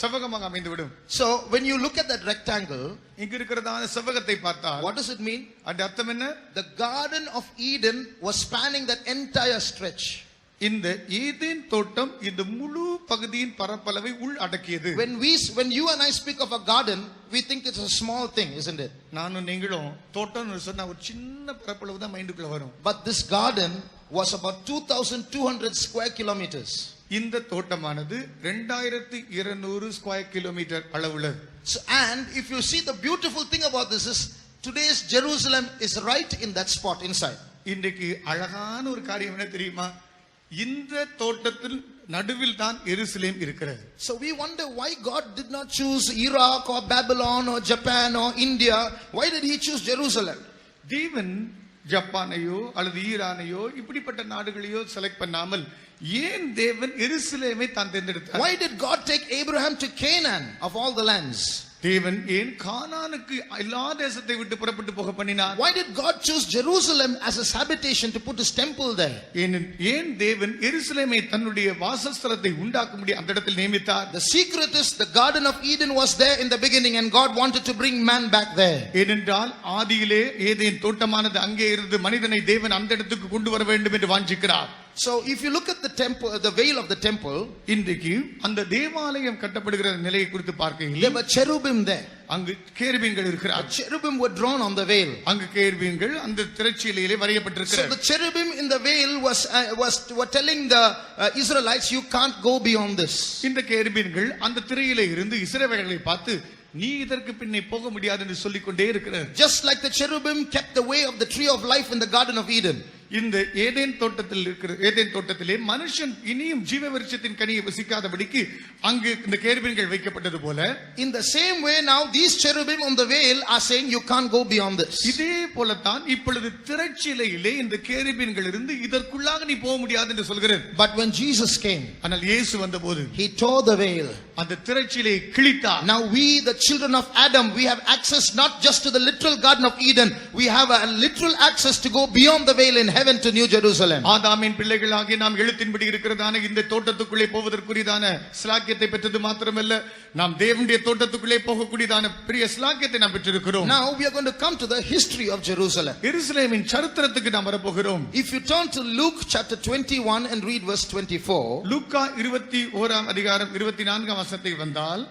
செவ்வகமாக அமைந்துவிடும். So when you look at that rectangle, இங்க இருக்கிறதான செவ்வகத்தை பார்த்தால் what does it mean? அது அர்த்தம் என்ன? The Garden of Eden was spanning that entire stretch. இந்த ஏதேன் தோட்டம் இந்த முழு பகுதியின் பரப்பளவை உள் அடக்கியது. When you and I speak of a garden, we think it's a small thing, isn't it? நானும் நீங்களும் தோட்டம்னு சொன்னா ஒரு சின்ன பரப்பளவு தான் மைண்டுக்குள்ள வரும். But this garden was about 2200 square kilometers. இந்த தோட்டமானது 2200 ஸ்கொயர் கிலோமீட்டர் அளவுள்ளது. So, and if you see, the beautiful thing about this is today's Jerusalem is right in that spot inside. இன்றைக்கு அழகான ஒரு காரியம் என்ன தெரியுமா? இந்த தோட்டத்தில் நடுவில் தான் எருசலேம் இருக்கிறது. So we wonder why God did not choose Iraq or Babylon or Japan or India. Why did he choose Jerusalem? தேவன் ஜப்பானையோ அல்லது ஈரானையோ இப்படிப்பட்ட நாடுகளையோ செலக்ட் பண்ணாமல் ஏன் தேவன் எருசலேமை தான் தேர்ந்தெடுத்தார்? Why did God take Abraham to Canaan of all the lands? தேவன் ஏன் கானானுக்கு எல்லா தேசத்தை விட்டு புறப்பட்டு போக பண்ணினார்? Why did God choose Jerusalem as his habitation to put his temple there? ஏன் தேவன் எருசலேமை தன்னுடைய வாசஸ்தலத்தை உண்டாக்கும்படி அந்த இடத்தில் நியமித்தார்? The secret is the Garden of Eden was there in the beginning and God wanted to bring man back there. ஏனென்றால் ஆதியிலே Eden தோட்டமானது அங்கே இருந்து மனிதனை தேவன் அந்த இடத்துக்கு கொண்டு வர வேண்டும் என்று வாஞ்சிக்கிறார். So if you look at the temple, the veil of the temple, இன்றைக்கு அந்த தேவாலயம் கட்டப்படுகிற நிலையை குறித்து பார்க்கையில் there were cherubim there. அங்கு கேருபீன்கள் இருக்கிறார். Cherubim were drawn on the veil. அங்கு கேருபீன்கள் அந்த திரைச்சீலையிலே So வரையப்பட்டிருக்கிறது. the cherubim in the veil were telling the Israelites, you can't go beyond this. இந்த கேருபீன்கள் அந்த திரையிலே இருந்து இஸ்ரவேலர்களை பார்த்து நீ இதற்கு பின்னே போக முடியாது என்று சொல்லிக்கொண்டே இருக்கிறார். Just like the cherubim kept the way of the tree of life in the Garden of Eden. இந்த ஏதேன் தோட்டத்திலே மனுஷன் இனியும் ஜீவ விருட்சத்தின் கனியை வசிக்காதபடிக்கு அங்கு இந்த கேருபீன்கள் வைக்கப்பட்டது போல In the same way now these cherubim on the veil are saying you can't go beyond this. இதே போலத்தான் இப்பொழுது திரைச்சீலையிலே இந்த கேருபீன்கள் இருந்து இதற்குள்ளாக நீ போக முடியாது என்று சொல்கிறார். But when Jesus came, ஆனால் இயேசு வந்தபோது he tore the veil. அந்த திரைச்சீலையை கிழித்தார். Now we, the children of Adam, we have access not just to the literal Garden of Eden, we have a literal access to go beyond the veil in heaven to New Jerusalem. ஆதாமின் பிள்ளைகளாகிய நாம் எழுத்தின்படி இருக்கிறதான இந்த தோட்டத்துக்குள்ளே போவதற்குரியதான ஸ்லாக்கியத்தை பெற்றது மாத்திரமல்ல, நாம் தேவனுடைய தோட்டத்துக்குள்ளே போகக்கூடியதான பெரிய ஸ்லாக்கியத்தை நாம் பெற்றிருக்கிறோம். Now we are going to come to the history of Jerusalem. எருசலேமின் சரித்திரத்துக்கு நாம் வரப்போகிறோம். If you turn to Luke chapter 21 and read verse 24. லூக்கா 21 அதிகாரம் 24 வசனத்துக்கு வந்தால்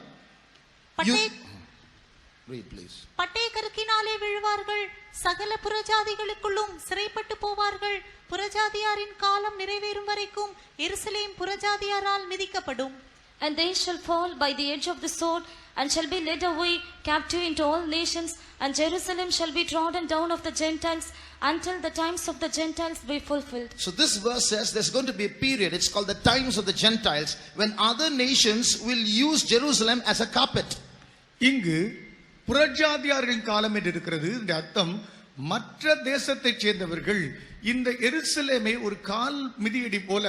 Read please. பட்டயக்கருக்கினாலே விழுவார்கள், சகல புறஜாதிகளுக்குள்ளும் சிறைப்பட்டு போவார்கள். புறஜாதியாரின் காலம் நிறைவேறும் வரைக்கும் எருசலேம் புறஜாதியாரால் மிதிக்கப்படும். And they shall fall by the edge of the sword, and shall be led away captive into all nations, and Jerusalem shall be trodden down of the Gentiles, until the times of the Gentiles be fulfilled. So this verse says there's going to be a period, it's called the times of the Gentiles, when other nations will use Jerusalem as a carpet. இங்கு புறஜாதியாரின் காலம் என்று இருக்கிறது. இந்த அர்த்தம் மற்ற தேசத்தைச் சேர்ந்தவர்கள் இந்த எருசலேமை ஒரு கால் மிதியடி போல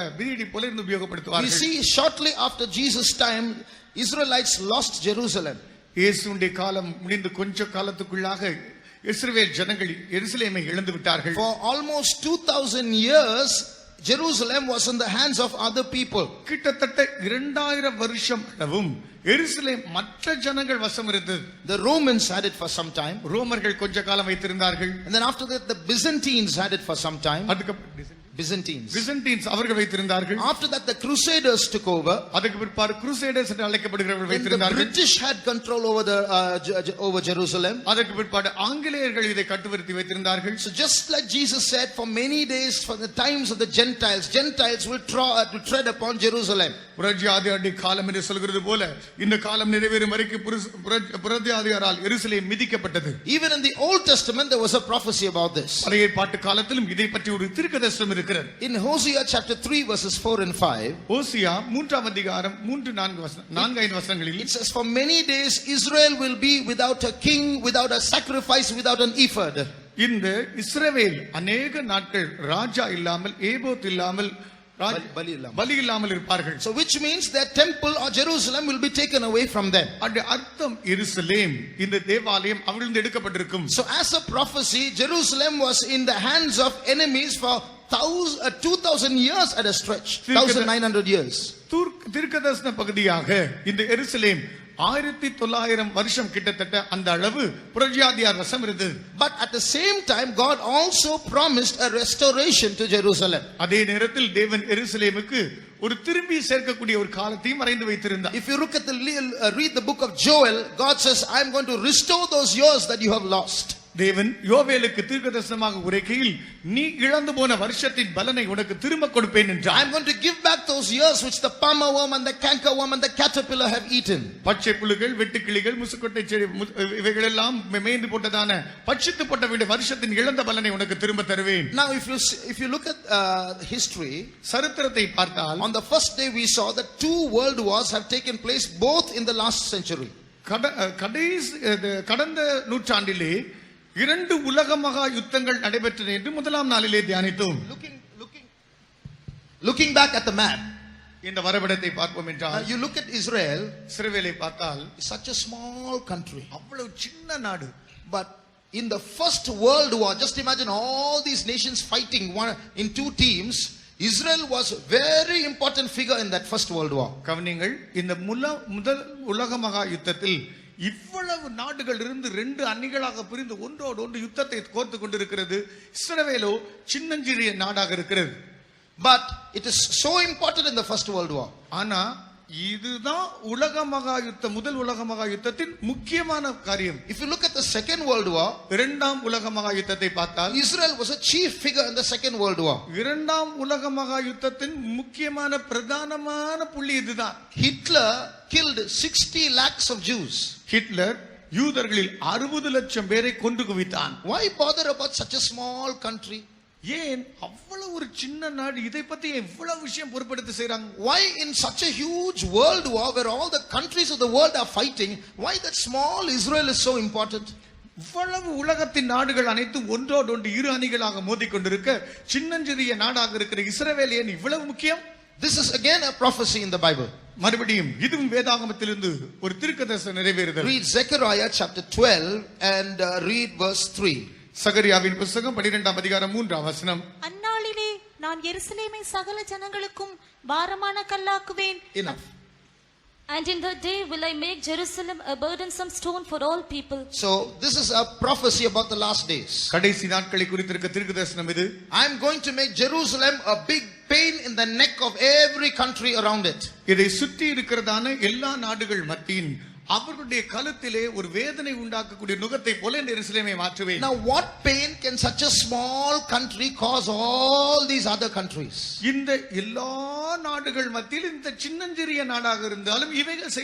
இருந்து We உபயோகப்படுத்துவார்கள். see shortly after Jesus' time, Israelites lost Jerusalem. இயேசுவின் காலம் முடிந்து கொஞ்ச காலத்துக்குள்ளாக இஸ்ரவேல் ஜனங்கள் எருசலேமை இழந்து விட்டார்கள். For almost 2000 years, Jerusalem was in the hands of other people. கிட்டத்தட்ட 2000 வருஷம் அளவும் எருசலேம் மற்ற ஜனங்கள் வசம் இருந்தது. The Romans had it for some time. ரோமர்கள் கொஞ்ச காலம் வைத்திருந்தார்கள். And then after that, the Byzantines had it for some time. அதுக்கு Byzantines அவர்கள் வைத்திருந்தார்கள். After that, the Crusaders took over. அதுக்கு பிற்பாடு Crusaders என்று அழைக்கப்படுகிறவர்கள் Then the வைத்திருந்தார்கள். British had control over Jerusalem. அதுக்கு பிற்பாடு ஆங்கிலேயர்கள் இதை கட்டுப்படுத்தி வைத்திருந்தார்கள். So just like Jesus said, for many days, for the times of the Gentiles will tread upon Jerusalem. புறஜாதியாருடைய காலம் என்று சொல்கிறது போல இந்த காலம் நிறைவேறும் வரைக்கும் புறஜாதியாரால் எருசலேம் மிதிக்கப்பட்டது. Even in the Old Testament there was a prophecy about this. பழைய ஏற்பாட்டு காலத்திலும் இதை பற்றி ஒரு தீர்க்கதரிசனம் இருக்கிறது. In Hosea chapter 3 verses 4 and 5, ஓசியா 3 அதிகாரம் 4-5 வசனங்களில் it says, for many days Israel will be without a king, without a sacrifice, without an ephod. இந்த இஸ்ரவேல் அநேக நாட்கள் ராஜா இல்லாமல் ஏபோத் இல்லாமல் பலி இல்லாமல் இருப்பார்கள். So which means that temple or Jerusalem will be taken away from them. அந்த அர்த்தம் எருசலேம் இந்த தேவாலயம் அவர்களிருந்து எடுக்கப்பட்டிருக்கும். So as a prophecy, Jerusalem was in the hands of enemies for 2000 years at a stretch, 1900 years. தீர்க்கதரிசன பகுதியாக இந்த எருசலேம் 1900 வருஷம் கிட்டத்தட்ட அந்த அளவு புறஜாதியார் வசம் இருந்தது. But at the same time, God also promised a restoration to Jerusalem. அதே நேரத்தில் தேவன் எருசலேமுக்கு ஒரு திரும்பி சேர்க்கக்கூடிய ஒரு காலத்தையும் வரைந்து வைத்திருந்தார். If you look at read the book of Joel, God says, I am going to restore those years that you have lost. தேவன் யோவேலுக்கு தீர்க்கதரிசனமாக உரைக்கையில் நீ இழந்து போன வருஷத்தின் பலனை உனக்கு திரும்ப கொடுப்பேன் என்றார். I'm going to give back those years which the palmer worm and the canker worm and the caterpillar have eaten. பச்சை புழுகள், வெட்டுக்கிளிகள், முசுக்கொட்டை செடி இவைகள் எல்லாம் மேய்ந்து போட்டதான பட்சித்து போட்ட வேண்டிய வருஷத்தின் இழந்த பலனை உனக்கு திரும்ப தருவேன். Now if you look at history, சரித்திரத்தை பார்த்தால் on the first day we saw that 2 world wars have taken place both in the last century. கடந்த நூற்றாண்டிலே 2 உலக மகா யுத்தங்கள் நடைபெற்றன என்று முதலாம் நாளிலே தியானித்தோம். Looking back at the map, இந்த வரைபடத்தை பார்ப்போம் என்றால் you look at Israel, இஸ்ரவேலை பார்த்தால் such a small country, அவ்வளவு சின்ன நாடு. but in the first world war, just imagine all these nations fighting in 2 teams. Israel was a very important figure in that first world war. கவனிங்கள், இந்த முதல் உலக மகா யுத்தத்தில் இவ்வளவு நாடுகள் இருந்து 2 அணிகளாக பிரிந்து ஒன்றோடு ஒன்று யுத்தத்தை கோர்த்து கொண்டிருக்கிறது. இஸ்ரவேலோ சின்னஞ்சிறிய நாடாக இருக்கிறது. But it is so important in the first world war. ஆனா இதுதான் உலக மகா யுத்தம், முதல் உலக மகா யுத்தத்தின் முக்கியமான காரியம். If you look at the second world war, இரண்டாம் உலக மகா யுத்தத்தை பார்த்தால் Israel was a chief figure in the second world war. இரண்டாம் உலக மகா யுத்தத்தின் முக்கியமான பிரதானமான புள்ளி இதுதான். Hitler killed 60 lakhs of Jews. Hitler யூதர்களில் 60 லட்சம் பேரை கொன்று குவித்தான். Why bother about such a small country? ஏன் அவ்வளவு ஒரு சின்ன நாடு இதை பத்தி எவ்வளவு விஷயம் பொறுப்பெடுத்து செய்றாங்க? Why in such a huge world war where all the countries of the world are fighting, why that small Israel is so important? இவ்வளவு உலகத்தின் நாடுகள் அனைத்தும் ஒன்றோடு ஒன்று 2 அணிகளாக மோதிக்கொண்டிருக்க சின்னஞ்சிறிய நாடாக இருக்கிற இஸ்ரவேல் ஏன் இவ்வளவு முக்கியம்? This is again a prophecy in the Bible. மறுபடியும் இதுவும் வேதாகமத்திலிருந்து ஒரு தீர்க்கதரிசனம் நிறைவேறுதல். Read Zechariah chapter 12 and read verse 3. சகரியாவின் புத்தகம் 12ஆம் அதிகாரம் 3ஆம் வசனம். அந்நாளிலே நான் எருசலேமை சகல ஜனங்களுக்கும் பாரமான கல்லாக்குவேன். Enough. And in that day will I make Jerusalem a burdensome stone for all people. So this is a prophecy about the last days. கடைசி நாட்களை குறித்திருக்க தீர்க்கதரிசனம் இது. I am going to make Jerusalem a big pain in the neck of every country around it. இதை சுற்றி இருக்கிறதான எல்லா நாடுகள் மத்தியின் அவர்களுடைய கழுத்திலே ஒரு வேதனை உண்டாக்கக்கூடிய நுகத்தை போல இந்த எருசலேமை மாற்றுவேன். Now what pain can such a small country cause all these other countries? இந்த எல்லா நாடுகள் மத்தியில் இந்த சின்னஞ்சிறிய நாடாக இருந்தாலும் இவைகள்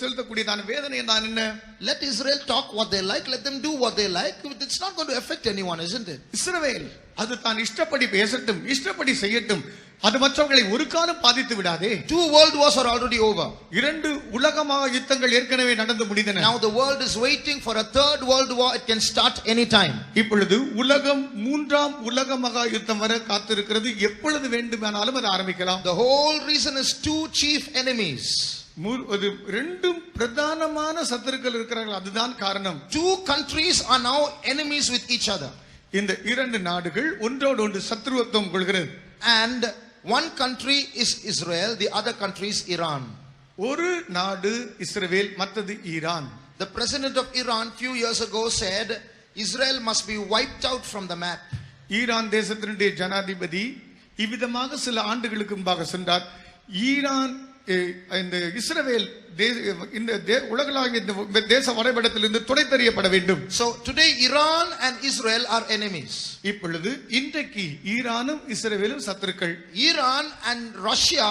செலுத்தக்கூடியதான வேதனை தான் என்ன? Let Israel talk what they like, let them do what they like. It's not going to affect anyone, isn't it? இஸ்ரவேல் அது தான் இஷ்டப்படி பேசட்டும், இஷ்டப்படி செய்யட்டும், அது மற்றவர்களை ஒரு காலம் பாதித்து விடாதே. 2 world wars are already over. 2 உலகமாக யுத்தங்கள் ஏற்கனவே நடந்து முடிந்தன. Now the world is waiting for a 3rd world war. It can start anytime. இப்பொழுது உலகம் 3ஆம் உலக மகா யுத்தம் வர காத்திருக்கிறது. எப்பொழுது வேண்டுமானாலும் அது ஆரம்பிக்கலாம். The whole reason is 2 chief enemies. 2 பிரதானமான சத்துருக்கள் இருக்கிறார்கள், அதுதான் காரணம். 2 countries are now enemies with each other. இந்த 2 நாடுகள் ஒன்றோடு ஒன்று சத்ருவத்துவம் கொள்கிறது. And one country is Israel, the other country is Iran. ஒரு நாடு இஸ்ரவேல், மற்றது Iran. The president of Iran few years ago said Israel must be wiped out from the map. Iran தேசத்தினுடைய ஜனாதிபதி இவ்விதமாக சில ஆண்டுகளுக்கு முன்பாக சொன்னார், ஈரான் இந்த இஸ்ரவேல் இந்த உலகளாவிய இந்த தேச வரைபடத்திலிருந்து துடைத்தெறியப்பட வேண்டும். So today Iran and Israel are enemies. இப்பொழுது இன்றைக்கு ஈரானும் இஸ்ரவேலும் சத்துருக்கள். Iran and Russia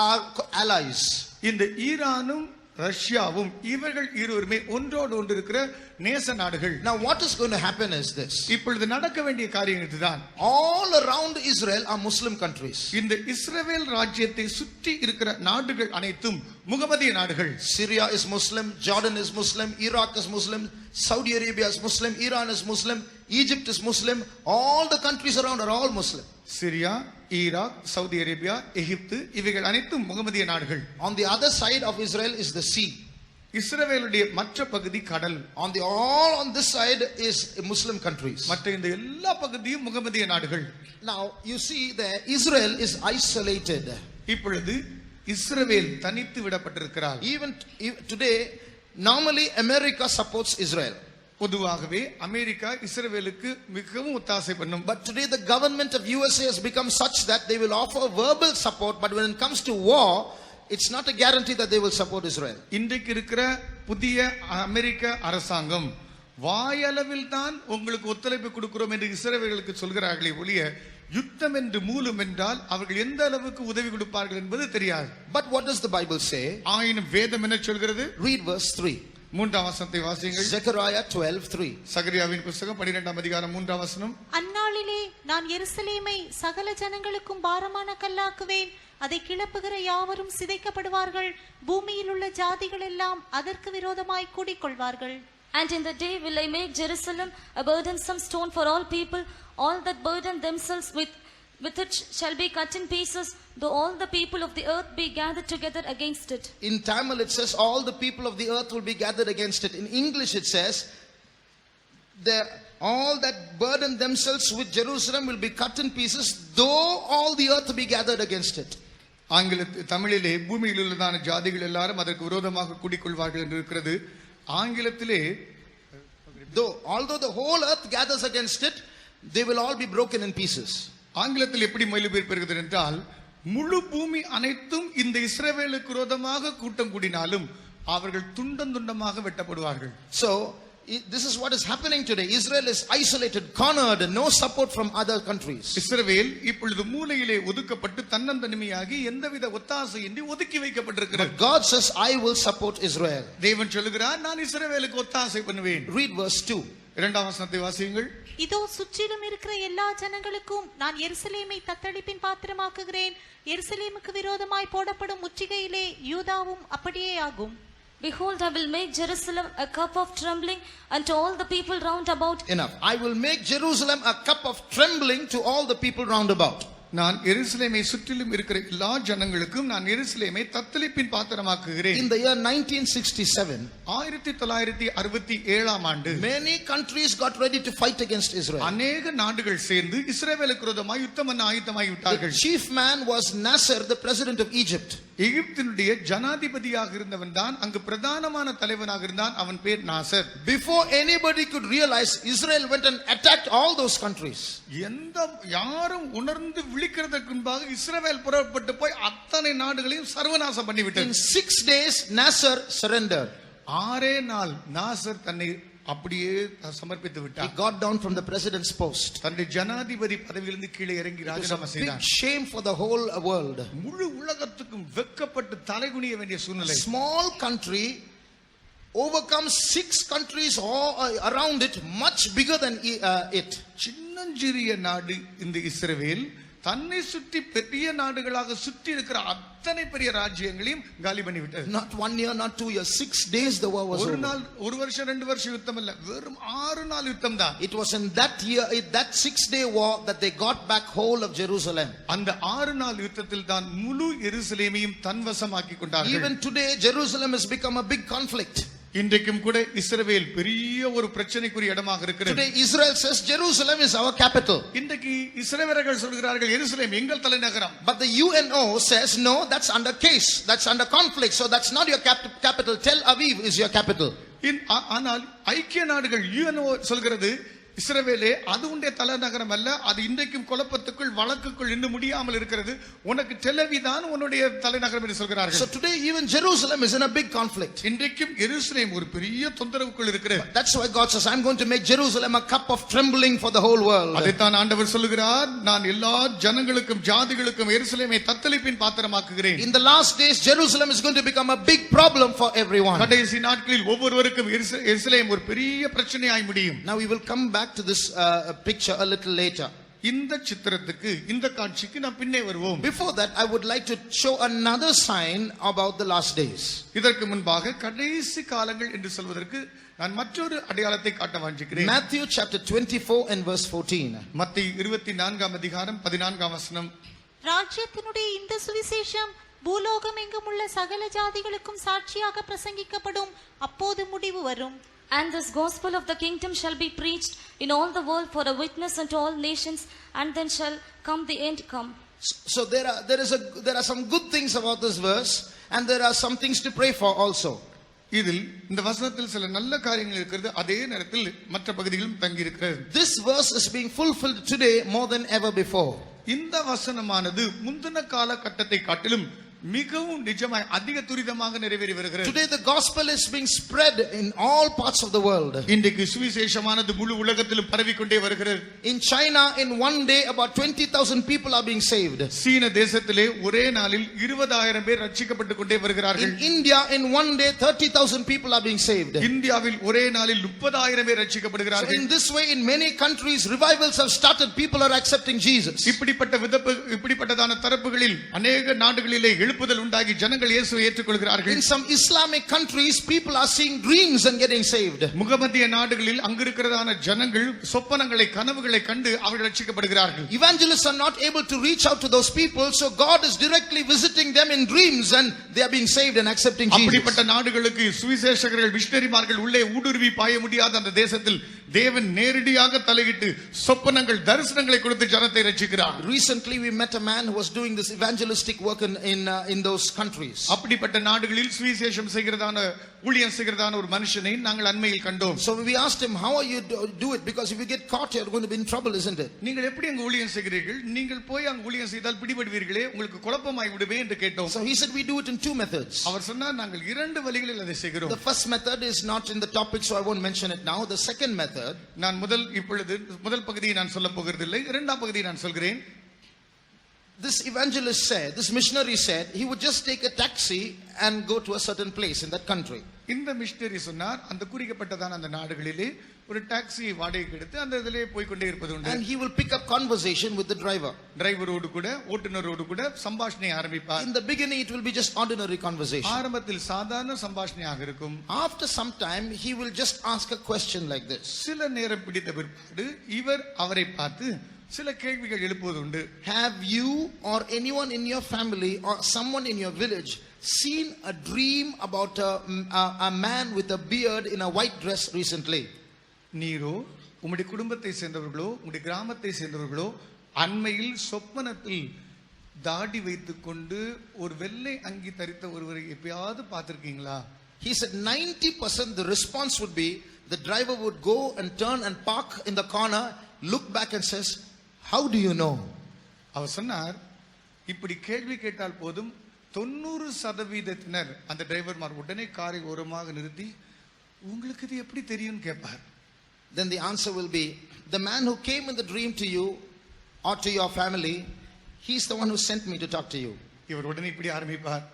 are allies. இந்த ஈரானும் ரஷ்யாவும் இவர்கள் இருவருமே ஒன்றோடு ஒன்று இருக்கிற நேச நாடுகள். Now what is going to happen is this. இப்பொழுது நடக்க வேண்டிய காரியம் இதுதான். All around Israel are Muslim countries. இந்த இஸ்ரவேல் ராஜ்யத்தை சுற்றி இருக்கிற நாடுகள் அனைத்தும் முகமதிய நாடுகள். Syria is Muslim, Jordan is Muslim, Iraq is Muslim, Saudi Arabia is Muslim, Iran is Muslim, Egypt is Muslim. All the countries around are all Muslim. Syria, Iraq, Saudi Arabia, Egypt இவைகள் அனைத்தும் முகமதிய நாடுகள். On the other side of Israel is the sea. இஸ்ரவேலுடைய மற்ற பகுதி கடல். On this side is Muslim countries. மற்ற இந்த எல்லா பகுதியும் முகமதிய நாடுகள். Now you see that Israel is isolated. இப்பொழுது இஸ்ரவேல் தனித்து விடப்பட்டிருக்கிறார். Even today normally America supports Israel. பொதுவாகவே அமெரிக்கா இஸ்ரவேலுக்கு மிகவும் ஒத்தாசை பண்ணும். But today the government of USA has become such that they will offer verbal support, but when it comes to war, it's not a guarantee that they will support Israel. இன்றைக்கு இருக்கிற புதிய அமெரிக்க அரசாங்கம் வாயளவில் தான் உங்களுக்கு ஒத்துழைப்பு கொடுக்கிறோம் என்று இஸ்ரவேலுக்கு சொல்கிறார்களே ஒழிய யுத்தம் என்று மூலம் என்றால் அவர்கள் எந்த அளவுக்கு உதவி கொடுப்பார்கள் என்பது தெரியாது. But what does the Bible say? ஆயினும் வேதம் என்ன சொல்கிறது? Read verse 3. மூன்றாம் வசனத்தை வாசியுங்கள். Zechariah 12:3. சகரியாவின் புத்தகம் 12ஆம் அதிகாரம் 3ஆம் வசனம். அந்நாளிலே நான் எருசலேமை சகல ஜனங்களுக்கும் பாரமான கல்லாக்குவேன், அதை கிளப்புகிற யாவரும் சிதைக்கப்படுவார்கள், பூமியில் உள்ள ஜாதிகள் எல்லாம் அதற்கு விரோதமாய் கூடிக்கொள்வார்கள். And in the day will I make Jerusalem a burdensome stone for all people. All that burden themselves with it shall be cut in pieces, though all the people of the earth be gathered together against it. In Tamil it says all the people of the earth will be gathered against it. In English it says all that burden themselves with Jerusalem will be cut in pieces, though all the earth be gathered against it. தமிழிலே பூமியில் உள்ளதான ஜாதிகள் எல்லாரும் அதற்கு விரோதமாக கூடிக்கொள்வார்கள் என்று இருக்கிறது. ஆங்கிலத்திலே although the whole earth gathers against it, they will all be broken in pieces. ஆங்கிலத்தில் எப்படி மொழிபெயர்க்கிறது என்றால், முழு பூமி அனைத்தும் இந்த இஸ்ரவேலுக்கு விரோதமாக கூட்டம் கூடினாலும் அவர்கள் துண்டம் துண்டமாக வெட்டப்படுவார்கள். So this is what is happening today. Israel is isolated, cornered, and no support from other countries. இஸ்ரவேல் இப்பொழுது மூலையிலே ஒதுக்கப்பட்டு தன்னந்தனிமையாகி எந்தவித ஒத்தாசையின்றி ஒதுக்கி வைக்கப்பட்டிருக்கிறது. But God says, I will support Israel. தேவன் சொல்லுகிறார், நான் இஸ்ரவேலுக்கு ஒத்தாசை பண்ணுவேன். Read verse 2. இரண்டாம் வசனத்தை வாசியுங்கள். இதோ சுற்றிலும் இருக்கிற எல்லா ஜனங்களுக்கும் நான் எருசலேமை தத்தளிப்பின் பாத்திரமாக்குகிறேன், எருசலேமுக்கு விரோதமாய் போடப்படும் முற்றுகையிலே யூதாவும் அப்படியே ஆகும். Behold, I will make Jerusalem a cup of trembling unto all the people round about. Enough. I will make Jerusalem a cup of trembling to all the people round about. நான் எருசலேமை சுற்றிலும் இருக்கிற எல்லா ஜனங்களுக்கும் நான் எருசலேமை தத்தளிப்பின் பாத்திரமாக்குகிறேன். In the year 1967, 1967ஆம் ஆண்டு many countries got ready to fight against Israel. அநேக நாடுகள் சேர்ந்து இஸ்ரவேலுக்கு விரோதமாய் யுத்தம் பண்ண ஆயத்தமாகி விட்டார்கள். The chief man was Nasser, the president of Egypt. எகிப்தினுடைய ஜனாதிபதியாக இருந்தவன் தான், அங்கு பிரதானமான தலைவனாக இருந்தான், அவன் பேர் Nassar. Before anybody could realize, Israel went and attacked all those countries. யாரும் உணர்ந்து விழிக்கிறதுக்கு முன்பாக இஸ்ரவேல் புறப்பட்டு போய் அத்தனை நாடுகளையும் சர்வநாசம் பண்ணிவிட்டது. In 6 days, Nasser surrendered. 6 நாள் நாசர் தன்னை அப்படியே சமர்ப்பித்து விட்டார். He got down from the president's post. தன்னுடைய ஜனாதிபதி பதவியிலிருந்து கீழே இறங்கி ராஜினாமா செய்தார். Big shame for the whole world. முழு உலகத்துக்கும் வெட்கப்பட்டு தலைகுனிய வேண்டிய சூழ்நிலை. Small country overcomes 6 countries all around it, much bigger than it. சின்னஞ்சிறிய நாடு இந்த இஸ்ரவேல் தன்னை சுற்றி பெரிய நாடுகளாக சுற்றி இருக்கிற அத்தனை பெரிய ராஜ்யங்களையும் காலி பண்ணி விட்டது. Not 1 year, not 2 years, 6 days the war was over. ஒரு நாள், ஒரு வருஷம், 2 வருஷம் யுத்தம் இல்ல, வெறும் 6 நாள் யுத்தம் தான். It was in that year, that 6-day war, that they got back whole of Jerusalem. அந்த 6 நாள் யுத்தத்தில் தான் முழு எருசலேமையும் தன்வசமாக்கி கொண்டார்கள். Even today, Jerusalem has become a big conflict. இன்றைக்கும் கூட இஸ்ரவேல் பெரிய ஒரு பிரச்சனைக்குரிய இடமாக இருக்கிறது. Today Israel says Jerusalem is our capital. இன்றைக்கு இஸ்ரவேலர்கள் சொல்கிறார்கள் எருசலேம் எங்கள் தலைநகரம். But the UNO says no, that's under case, that's under conflict, so that's not your capital. Tel Aviv is your capital. ஆனால் ஐக்கிய நாடுகள் UNO சொல்கிறது இஸ்ரவேலே அது உன்னுடைய தலைநகரம் அல்ல, அது இன்றைக்கும் குழப்பத்துக்குள் வழக்குக்குள் இன்னும் முடியாமல் இருக்கிறது, உனக்கு டெல் அவீவ் தான் உன்னுடைய தலைநகரம் என்று சொல்கிறார்கள். So today even Jerusalem is in a big conflict. இன்றைக்கும் எருசலேம் ஒரு பெரிய தொந்தரவுக்குள் இருக்கிறது. That's why God says I'm going to make Jerusalem a cup of trembling for the whole world. அதைத்தான் ஆண்டவர் சொல்கிறார், நான் எல்லா ஜனங்களுக்கும் ஜாதிகளுக்கும் எருசலேமை தத்தளிப்பின் பாத்திரமாக்குகிறேன். In the last days Jerusalem is going to become a big problem for everyone. கடைசி நாட்களில் ஒவ்வொருவருக்கும் எருசலேம் ஒரு பெரிய பிரச்சனையாய் முடியும். Now we will come back to this picture a little later. இந்த சித்திரத்துக்கு, இந்த காட்சிக்கு நாம் பின்னே வருவோம். Before that I would like to show another sign about the last days. இதற்கு முன்பாக கடைசி காலங்கள் என்று சொல்வதற்கு நான் மற்றொரு அடையாளத்தை காட்ட வாஞ்சிக்கிறேன். Matthew chapter 24 and verse 14. மத்தேயு 24ஆம் அதிகாரம் 14ஆம் வசனம். ராஜ்யத்தினுடைய இந்த சுவிசேஷம் பூலோகம் எங்கும் உள்ள சகல ஜாதிகளுக்கும் சாட்சியாக பிரசங்கிக்கப்படும், அப்போது முடிவு வரும். And this gospel of the kingdom shall be preached in all the world for a witness unto all nations, and then shall come the end come. So there are some good things about this verse, and there are some things to pray for also. இதில் இந்த வசனத்தில் சில நல்ல காரியங்கள் இருக்கிறது, அதே நேரத்தில் மற்ற பகுதிகளும் தங்கி இருக்கிறது. This verse is being fulfilled today more than ever before. இந்த வசனமானது முந்தின கால கட்டத்தை காட்டிலும் மிகவும் நிஜமாய் அதிக துரிதமாக நிறைவேறி வருகிறது. Today the gospel is being spread in all parts of the world. இன்றைக்கு சுவிசேஷமானது முழு உலகத்திலும் பரவிக்கொண்டே வருகிறது. In China, in one day, about 20,000 people are being saved. சீன தேசத்திலே ஒரே நாளில் 20,000 பேர் ரட்சிக்கப்பட்டுக் கொண்டே வருகிறார்கள். In India, in one day, 30,000 people are being saved. இந்தியாவில் ஒரே நாளில் 30,000 பேர் So ரட்சிக்கப்படுகிறார்கள். in this way, in many countries, revivals have started. People are accepting Jesus. இப்படிப்பட்டதான தரப்புகளில் அநேக நாடுகளிலே எழுப்புதல் உண்டாகி ஜனங்கள் இயேசுவை ஏற்றுக்கொள்கிறார்கள். In some Islamic countries, people are seeing dreams and getting saved. முகமதிய நாடுகளில் அங்கிருக்கிறதான ஜனங்கள் சொப்பனங்களை கனவுகளை கண்டு அவர்கள் ரட்சிக்கப்படுகிறார்கள். Evangelists are not able to reach out to those people, so God is directly visiting them in dreams and they are being saved and accepting Jesus. அப்படிப்பட்ட நாடுகளுக்கு சுவிசேஷகர்கள் மிஷனரிமார்கள் உள்ளே ஊடுருவி பாய முடியாத அந்த தேசத்தில் தேவன் நேரடியாக தலையிட்டு சொப்பனங்கள் தரிசனங்களை கொடுத்து ஜனத்தை ரட்சிக்கிறார். Recently we met a man who was doing this evangelistic work in those countries. அப்படிப்பட்ட நாடுகளில் சுவிசேஷம் செய்கிறதான ஊழியம் செய்கிறதான ஒரு மனுஷனை நாங்கள் அண்மையில் கண்டோம். So we asked him, how are you do it, because if you get caught you're going to be in trouble, isn't it? நீங்கள் எப்படி அங்க ஊழியம் செய்கிறீர்கள்? நீங்கள் போய் அங்க ஊழியம் செய்தால் பிடிபடுவீர்களே, உங்களுக்கு குழப்பமாய் விடுமே என்று கேட்டோம். So he said we do it in two methods. அவர் சொன்னார் நாங்கள் இரண்டு வழிகளில் அதை செய்கிறோம். The first method is not in the topic, so I won't mention it now. The second method, நான் முதல் பகுதியை நான் சொல்ல போகிறதில்லை, இரண்டாம் பகுதியை நான் சொல்கிறேன். this evangelist said, this missionary said, he would just take a taxi and go to a certain place in that country. இந்த மிஷனரி சொன்னார் அந்த குறிக்கப்பட்டதான அந்த நாடுகளிலே ஒரு டாக்ஸியை வாடகைக்கு எடுத்து அந்த இதிலே போய் கொண்டே இருப்பது உண்டு. And he will pick up conversation with the driver. டிரைவரோடு கூட ஓட்டுநரோடு கூட சம்பாஷணை ஆரம்பிப்பார். In the beginning it will be just ordinary conversation. ஆரம்பத்தில் சாதாரண சம்பாஷணையாக இருக்கும். After some time he will just ask a question like this. சில நேரம் பிடித்த பிற்பாடு இவர் அவரை பார்த்து சில கேள்விகள் எழுப்புவது உண்டு. Have you or anyone in your family or someone in your village seen a dream about a man with a beard in a white dress recently? நீரோ உம்முடைய குடும்பத்தை சேர்ந்தவர்களோ உம்முடைய கிராமத்தை சேர்ந்தவர்களோ அண்மையில் சொப்பனத்தில் தாடி வைத்துக் கொண்டு ஒரு வெள்ளை அங்கி தரித்த ஒருவரை எப்பயாவது பார்த்திருக்கீங்களா? He said 90% the response would be the driver would go and turn and park in the corner, look back and says, how do you know? அவர் சொன்னார் இப்படி கேள்வி கேட்டால் போதும் 90% அந்த டிரைவர்மார் உடனே காரை ஓரமாக நிறுத்தி உங்களுக்கு இது எப்படி தெரியும் கேட்பார். Then the answer will be, the man who came in the dream to you or to your family, he's the one who sent me to talk to you. இவர் உடனே இப்படி ஆரம்பிப்பார்,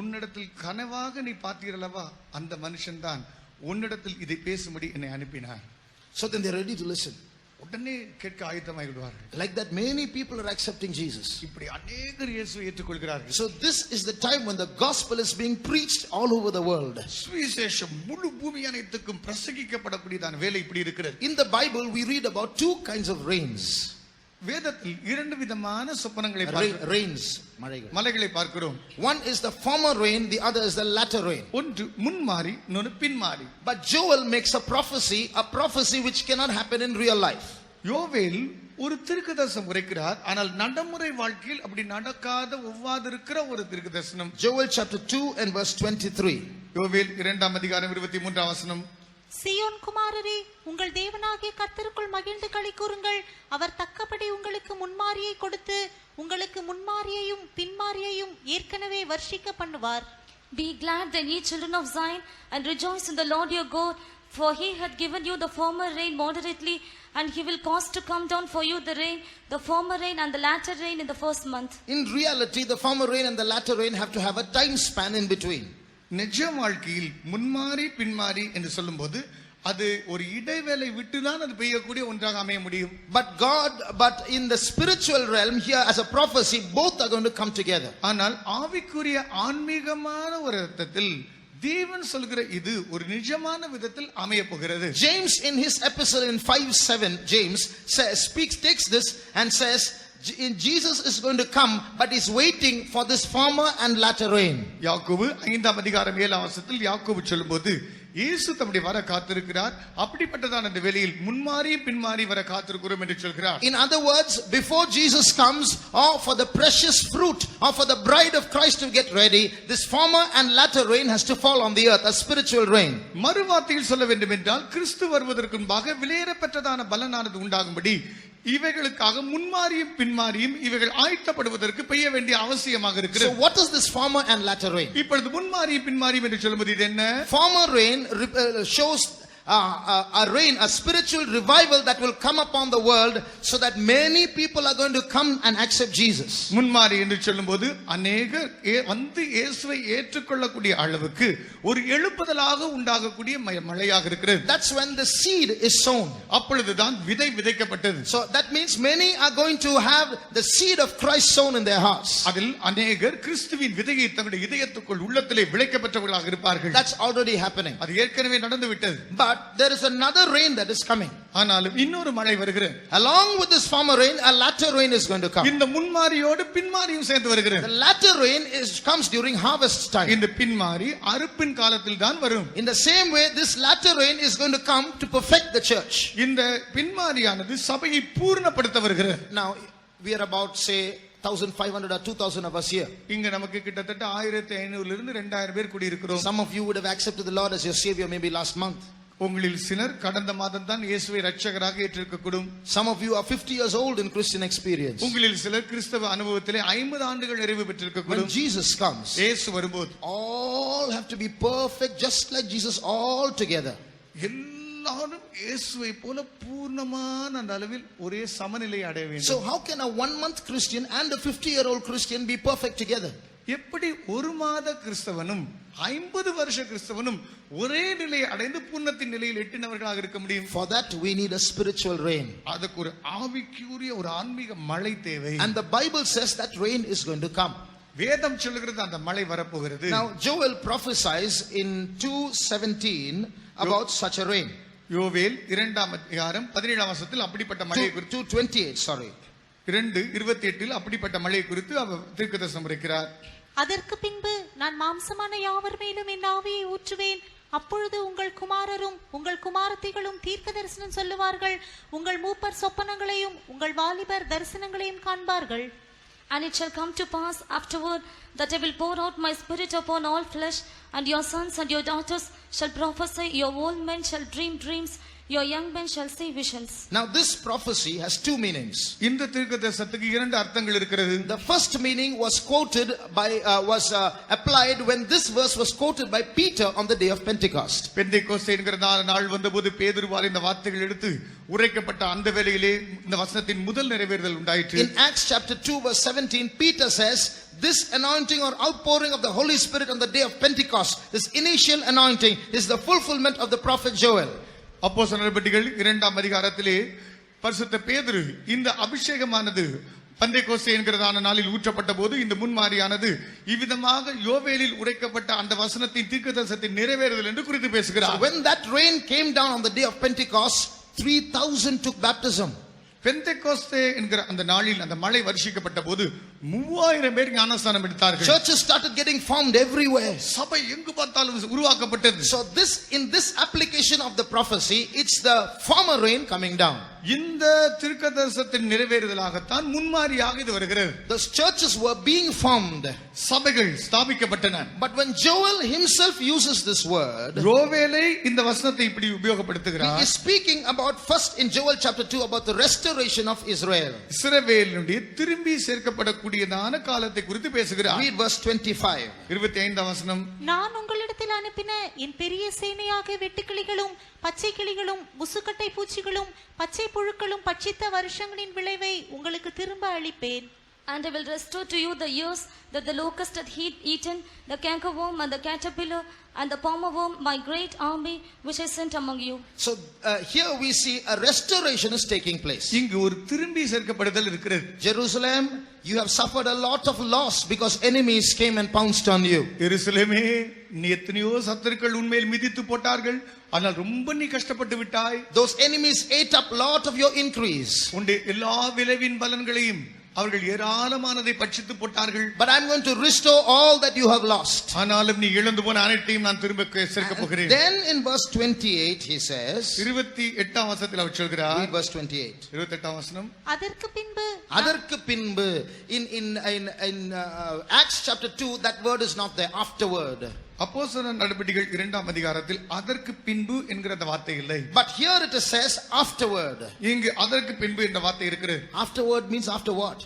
உன்னிடத்தில் கனவாக நீ பார்த்தீரல்லவா அந்த மனுஷன் தான் உன்னிடத்தில் இதை பேசும்படி என்னை அனுப்பினார். So then they're ready to listen. உடனே கேட்க ஆயத்தமாகி விடுவார்கள். Like that many people are accepting Jesus. இப்படி அநேகர் இயேசுவை ஏற்றுக்கொள்கிறார்கள். So this is the time when the gospel is being preached all over the world. சுவிசேஷம் முழு பூமி அனைத்துக்கும் பிரசங்கிக்கப்படக்கூடியதான வேலை இப்படி இருக்கிறது. In the Bible we read about two kinds of rains. வேதத்தில் இரண்டு விதமான சொப்பனங்களை rains மலைகளை பார்க்கிறோம். One is the former rain, the other is the latter rain. ஒன்று முன்மாறி இன்னொன்று பின்மாறி. But Joel makes a prophecy which cannot happen in real life. யோவேல் ஒரு தீர்க்கதரிசனம் உரைக்கிறார், ஆனால் நடைமுறை வாழ்க்கையில் அப்படி நடக்காத ஒவ்வாதிருக்கிற ஒரு தீர்க்கதரிசனம். Joel chapter 2 and verse 23. யோவேல் 2ஆம் அதிகாரம் 23ஆம் வசனம். சீயோன் குமாரரே, உங்கள் தேவனாகிய கர்த்தருக்குள் மகிழ்ந்து களி கூறுங்கள். அவர் தக்கபடி உங்களுக்கு முன்மாரியை கொடுத்து உங்களுக்கு முன்மாரியையும் பின்மாரியையும் ஏற்கனவே வர்ஷிக்க பண்ணுவார். Be glad then, ye children of Zion, and rejoice in the Lord your God, for he hath given you the former rain moderately, and he will cause to come down for you the former rain and the latter rain in the first month. In reality, the former rain and the latter rain have to have a time span in between. நிஜ வாழ்க்கையில் முன்மாறி பின்மாறி என்று சொல்லும்போது அது ஒரு இடைவேளை விட்டுதான் அது பெய்யக்கூடிய ஒன்றாக அமைய முடியும். But in the spiritual realm here as a prophecy, both are going to come together. ஆனால் ஆவிக்குரிய ஆன்மீகமான ஒரு அர்த்தத்தில் தேவன் சொல்கிற இது ஒரு நிஜமான விதத்தில் அமைய போகிறது. James in his epistle in 5:7, James takes this and says, Jesus is going to come, but he's waiting for this former and latter rain. யாக்கோபு 5ஆம் அதிகாரம் 7ஆம் வசனத்தில் யாக்கோபு சொல்லும்போது இயேசு தம்முடைய வர காத்திருக்கிறார், அப்படிப்பட்டதான அந்த வேளையில் முன்மாறி பின்மாறி வர காத்திருக்கிறோம் என்று சொல்கிறார். In other words, before Jesus comes, or for the precious fruit or for the bride of Christ to get ready, this former and latter rain has to fall on the earth, a spiritual rain. மறுவார்த்தையில் சொல்ல வேண்டும் என்றால் கிறிஸ்து வருவதற்கு முன்பாக விலையேறப்பட்டதான பலனானது உண்டாகும்படி இவைகளுக்காக முன்மாரியும் பின்மாரியும் இவைகள் ஆயத்தப்படுவதற்கு பெய்ய வேண்டிய அவசியமாக So இருக்கிறது. what is this former and latter rain? இப்பொழுது முன்மாரியும் பின்மாரியும் என்று சொல்லும்போது இது என்ன? Former rain shows a rain, a spiritual revival that will come upon the world so that many people are going to come and accept Jesus. முன்மாரி என்று சொல்லும்போது அநேகர் வந்து இயேசுவை ஏற்றுக்கொள்ளக்கூடிய அளவுக்கு ஒரு எழுப்புதலாக உண்டாகக்கூடிய மழையாக இருக்கிறது. That's when the seed is sown. அப்பொழுதுதான் விதை விதைக்கப்பட்டது. So that means many are going to have the seed of Christ sown in their hearts. அதில் அநேகர் கிறிஸ்துவின் விதையை தங்களுடைய இதயத்துக்குள் உள்ளத்திலே விளைக்கப்பட்டவர்களாக இருப்பார்கள். That's already happening. அது ஏற்கனவே நடந்து விட்டது. But there is another rain that is coming. ஆனாலும் இன்னொரு மழை வருகிறது. Along with this former rain, a latter rain is going to come. இந்த முன்மாரியோடு பின்மாரியும் சேர்ந்து வருகிறது. The latter rain comes during harvest time. இந்த பின்மாரி அறுப்பின் காலத்தில் தான் வரும். In the same way, this latter rain is going to come to perfect the church. இந்த பின்மாரியானது சபையை பூர்ணப்படுத்த வருகிறது. Now we are about say 1500 or 2000 of us here. இங்க நமக்கு கிட்டத்தட்ட 1500 இருந்து 2000 பேர் கூடி இருக்கிறோம். Some of you would have accepted the Lord as your savior maybe last month. உங்களில் சிலர் கடந்த மாதம் தான் இயேசுவை இரட்சகராக ஏற்றுக்கொள்ளக்கூடும். Some of you are 50 years old in Christian experience. உங்களில் சிலர் கிறிஸ்தவ அனுபவத்திலே 50 ஆண்டுகள் நிறைவு பெற்றிருக்கக்கூடும். When Jesus comes, இயேசு வரும்போது all have to be perfect just like Jesus all together. எல்லாரும் இயேசுவை போல பூர்ணமான அந்த அளவில் ஒரே சமநிலை அடைய வேண்டும். So how can a 1 month Christian and a 50-year-old Christian be perfect together? எப்படி ஒரு மாத கிறிஸ்தவனும் 50 வருஷ கிறிஸ்தவனும் ஒரே நிலையை அடைந்து பூர்ணத்தின் நிலையில் எட்டினவர்களாக இருக்க முடியும்? For that we need a spiritual rain. அதுக்கு ஒரு ஆவிக்குரிய ஒரு ஆன்மீக மழை தேவை. And the Bible says that rain is going to come. வேதம் சொல்லுகிறது அந்த மழை வரப்போகிறது. Now Joel prophesies in 2:17 about such a rain. யோவேல் 2ஆம் அதிகாரம் 17ஆம் வசனத்தில் அப்படிப்பட்ட மழையை குறித்து 2:28 sorry. 2:28 அப்படிப்பட்ட மழையை குறித்து அவர் தீர்க்கதரிசனம் உரைக்கிறார். அதற்கு பின்பு நான் மாம்சமான யாவர் மேலும் என் ஆவியை ஊற்றுவேன். அப்பொழுது உங்கள் குமாரரும் உங்கள் குமாரத்திகளும் தீர்க்க தரிசனம் சொல்லுவார்கள். உங்கள் மூப்பர் சொப்பனங்களையும் உங்கள் வாலிபர் தரிசனங்களையும் காண்பார்கள். And it shall come to pass afterward that I will pour out my spirit upon all flesh, and your sons and your daughters shall prophesy, your old men shall dream dreams, your young men shall see visions. Now this prophecy has two meanings. இந்த தீர்க்கதரிசனத்துக்கு இரண்டு அர்த்தங்கள் இருக்கிறது. The first meaning was quoted by applied when this verse was quoted by Peter on the day of Pentecost. Pentecost என்கிற நாள் வந்தபோது பேதுருவால் இந்த வார்த்தைகள் எடுத்து உரைக்கப்பட்ட அந்த வேளையிலே இந்த வசனத்தின் முதல் நிறைவேறுதல் உண்டாயிற்று. In Acts chapter 2 verse 17, Peter says this anointing or outpouring of the Holy Spirit on the day of Pentecost, this initial anointing is the fulfillment of the prophet Joel. அப்போஸ்தலர் நடபடிகள் 2ஆம் அதிகாரத்திலே பரிசுத்த பேதுரு இந்த அபிஷேகமானது பெந்தேகோஸ்தே என்கிறதான நாளில் ஊற்றப்பட்ட போது இந்த முன்மாரியானது இவ்விதமாக யோவேலில் உரைக்கப்பட்ட அந்த வசனத்தின் தீர்க்கதரிசனத்தின் நிறைவேறுதல் என்று குறித்து பேசுகிறார். So when that rain came down on the day of Pentecost, 3000 took baptism. Pentecost என்கிற அந்த நாளில் அந்த மழை வருஷிக்கப்பட்ட போது 3000 பேர் ஞானஸ்நானம் எடுத்தார்கள். Churches started getting formed everywhere. சபை எங்கு பார்த்தாலும் உருவாக்கப்பட்டது. So in this application of the prophecy, it's the former rain coming down. இந்த தீர்க்கதரிசனத்தின் நிறைவேறுதலாகத்தான் முன்மாரியாக இது வருகிறது. Those churches were being formed. சபைகள் ஸ்தாபிக்கப்பட்டன. But when Joel himself uses this word, யோவேலை இந்த வசனத்தை இப்படி உபயோகப்படுத்துகிறார். he is speaking about first in Joel chapter 2 about the restoration of Israel. இஸ்ரவேலுடைய திரும்பி சேர்க்கப்படக்கூடியதான காலத்தை குறித்து பேசுகிறார். Read verse 25. 25ஆம் வசனம். நான் உங்களிடத்தில் அனுப்பின என் பெரிய சேனையாக வெட்டுக்கிளிகளும் பச்சை கிளிகளும் முசுக்கட்டை பூச்சிகளும் பச்சை புழுக்களும் பட்சித்த வருஷங்களின் விளைவை உங்களுக்கு திரும்ப அளிப்பேன். And I will restore to you the years that the locust hath eaten, the cankerworm and the caterpillar and the palmer worm, my great army which I sent among you. So here we see a restoration is taking place. இங்கு ஒரு திரும்பி சேர்க்கப்படுதல் இருக்கிறது. Jerusalem, you have suffered a lot of loss because enemies came and pounced on you. எருசலேமே, நீ எத்தனையோ சத்துருக்கள் உன்மேல் மிதித்து போட்டார்கள், ஆனால் ரொம்ப நீ கஷ்டப்பட்டு விட்டாய். Those enemies ate up lot of your increase. உன்னுடைய எல்லா விளைவின் பலன்களையும் அவர்கள் ஏராளமானதை பட்சித்து போட்டார்கள். But I'm going to restore all that you have lost. ஆனாலும் நீ இழந்து போன அனைத்தையும் நான் திரும்ப சேர்க்க போகிறேன். Then in verse 28 he says, 28ஆம் வசனத்தில் அவர் சொல்கிறார். read verse 28. 28ஆம் வசனம். அதற்கு பின்பு in Acts chapter 2 that word is not there, afterward. அப்போஸ்தலர் நடபடிகள் 2ஆம் அதிகாரத்தில் அதற்கு பின்பு என்கிற அந்த வார்த்தை இல்லை. But here it says afterward. இங்கு அதற்கு பின்பு என்ற வார்த்தை இருக்கிறது. Afterward means after what?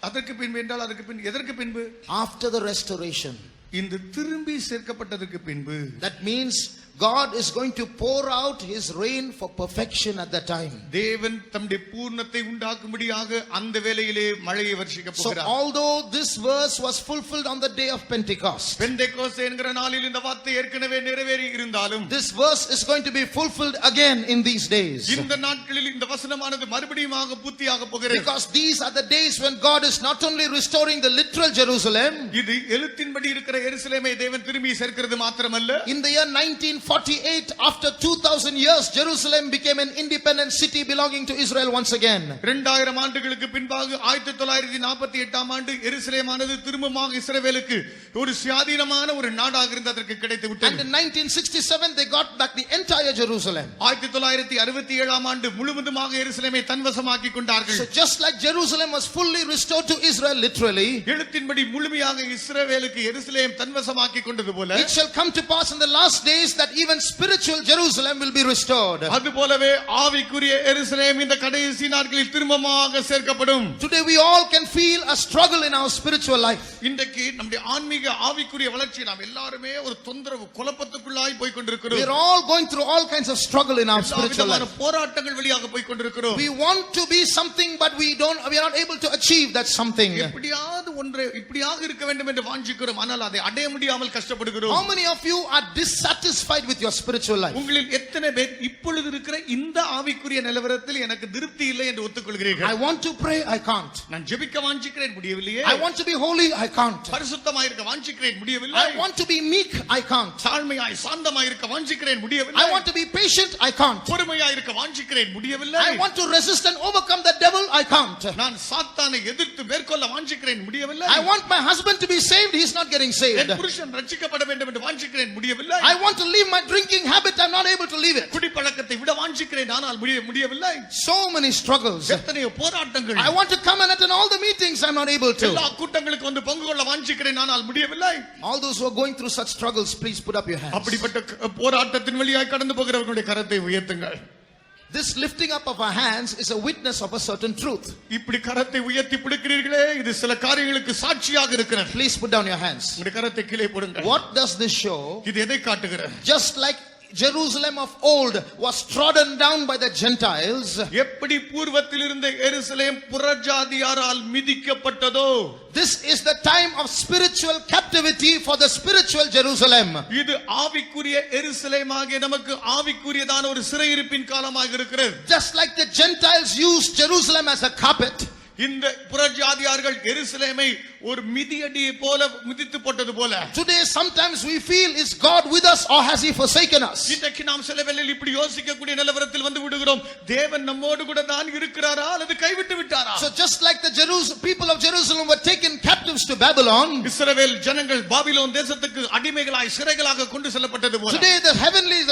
அதற்கு பின்பு என்றால் அதற்கு பின்பு எதற்கு பின்பு? After the restoration. இந்த திரும்பி சேர்க்கப்பட்டதற்கு பின்பு. That means God is going to pour out his rain for perfection at that time. தேவன் தம்முடைய பூர்ணத்தை உண்டாக்கும்படியாக அந்த வேளையிலே மழையை வர்ஷிக்க So போகிறார். although this verse was fulfilled on the day of Pentecost, பெந்தெகோஸ்தே என்கிற நாளில் இந்த வார்த்தை ஏற்கனவே நிறைவேறி இருந்தாலும் this verse is going to be fulfilled again in these days. இந்த நாட்களில் இந்த வசனமானது மறுபடியுமாக பூர்த்தியாக போகிறது. Because these are the days when God is not only restoring the literal Jerusalem. இது எழுத்தின்படி இருக்கிற எருசலேமை தேவன் திரும்பி சேர்க்கிறது மாத்திரமல்ல. In the year 1948, after 2000 years, Jerusalem became an independent city belonging to Israel once again. 2000 ஆண்டுகளுக்கு பின்பாக 1948ஆம் ஆண்டு எருசலேமானது திரும்பமாக இஸ்ரவேலுக்கு ஒரு சுயாதீனமான ஒரு நாடாக இருந்ததற்கு கிடைத்து And விட்டது. in 1967 they got back the entire Jerusalem. 1967ஆம் ஆண்டு முழுவதுமாக எருசலேமை தன்வசமாக்கிக் கொண்டார்கள். So just like Jerusalem was fully restored to Israel literally, எழுத்தின்படி முழுமையாக இஸ்ரவேலுக்கு எருசலேம் தன்வசமாக்கிக் கொண்டது போல it shall come to pass in the last days that even spiritual Jerusalem will be restored. அதுபோலவே ஆவிக்குரிய எருசலேம் இந்த கடைசி நாட்களில் திரும்பமாக சேர்க்கப்படும். Today we all can feel a struggle in our spiritual life. இன்றைக்கு நம்முடைய ஆன்மீக ஆவிக்குரிய வளர்ச்சி நாம் எல்லாருமே ஒரு தொந்தரவு குழப்பத்துக்குள்ளாய் போய் கொண்டிருக்கிறோம். We are all going through all kinds of struggle in our spiritual எல்லாவிதமான life. போராட்டங்கள் வழியாக போய் கொண்டிருக்கிறோம். We want to be something but we are not able to achieve that something. எப்படியாவது ஒன்று இப்படியாக இருக்க வேண்டும் என்று வாஞ்சிக்கிறோம், ஆனால் அதை அடைய முடியாமல் கஷ்டப்படுகிறோம். How many of you are dissatisfied with your spiritual life? உங்களில் எத்தனை பேர் இப்பொழுது இருக்கிற இந்த ஆவிக்குரிய நிலவரத்தில் எனக்கு திருப்தி இல்லை என்று ஒத்துக்கொள்கிறீர்கள்? I want to pray, I can't. நான் ஜெபிக்க வாஞ்சிக்கிறேன், முடியவில்லையே. I want to be holy, I can't. பரிசுத்தமாய் இருக்க வாஞ்சிக்கிறேன், முடியவில்லை. I want to be meek, I can't. தாழ்மையாய் சாந்தமாய் இருக்க வாஞ்சிக்கிறேன், முடியவில்லை. I want to be patient, I can't. பொறுமையாய் இருக்க வாஞ்சிக்கிறேன், முடியவில்லை. I want to resist and overcome the devil, I can't. நான் சாத்தானை எதிர்த்து மேற்கொள்ள வாஞ்சிக்கிறேன், முடியவில்லை. I want my husband to be saved, he's not getting saved. என் புருஷன் ரட்சிக்கப்பட வேண்டும் என்று வாஞ்சிக்கிறேன், முடியவில்லை. I want to leave my drinking habit, I'm not able to leave it. குடிப்பழக்கத்தை விட வாஞ்சிக்கிறேன், ஆனால் முடியவில்லை. So many struggles. எத்தனையோ போராட்டங்கள். I want to come and attend all the meetings, I'm not able to. எல்லா கூட்டங்களுக்கு வந்து பங்கு கொள்ள வாஞ்சிக்கிறேன், ஆனால் முடியவில்லை. All those who are going through such struggles, please put up your hands. அப்படிப்பட்ட போராட்டத்தின் வழியாய் கடந்து போகிறவர்களுடைய கரத்தை உயர்த்துங்கள். This lifting up of our hands is a witness of a certain truth. இப்படி கரத்தை உயர்த்தி பிடிக்கிறீர்களே, இது சில காரியங்களுக்கு சாட்சியாக இருக்கிறது. Please put down your hands. உங்களுடைய கரத்தை கீழே போடுங்கள். What does this show? இது எதை காட்டுகிறது? Just like Jerusalem of old was trodden down by the Gentiles, எப்படி பூர்வத்தில் இருந்த எருசலேம் புறஜாதியாரால் மிதிக்கப்பட்டதோ, this is the time of spiritual captivity for the spiritual Jerusalem. இது ஆவிக்குரிய எருசலேமாகிய நமக்கு ஆவிக்குரியதான ஒரு சிறையிருப்பின் காலமாக இருக்கிறது. Just like the Gentiles used Jerusalem as a carpet, இந்த புறஜாதியார்கள் எருசலேமை ஒரு மிதியடியை போல மிதித்து போட்டது போல, today sometimes we feel, is God with us or has he forsaken us? இன்றைக்கு நாம் சில வேளையில் இப்படி யோசிக்கக்கூடிய நிலவரத்தில் வந்து விடுகிறோம். தேவன் நம்மோடு கூட தான் இருக்கிறாரா அல்லது கைவிட்டு விட்டாரா? So just like the people of Jerusalem were taken captives to Babylon, இஸ்ரவேல் ஜனங்கள் பாபிலோன் தேசத்துக்கு அடிமைகளாய் சிறைகளாக கொண்டு செல்லப்பட்டது போல, today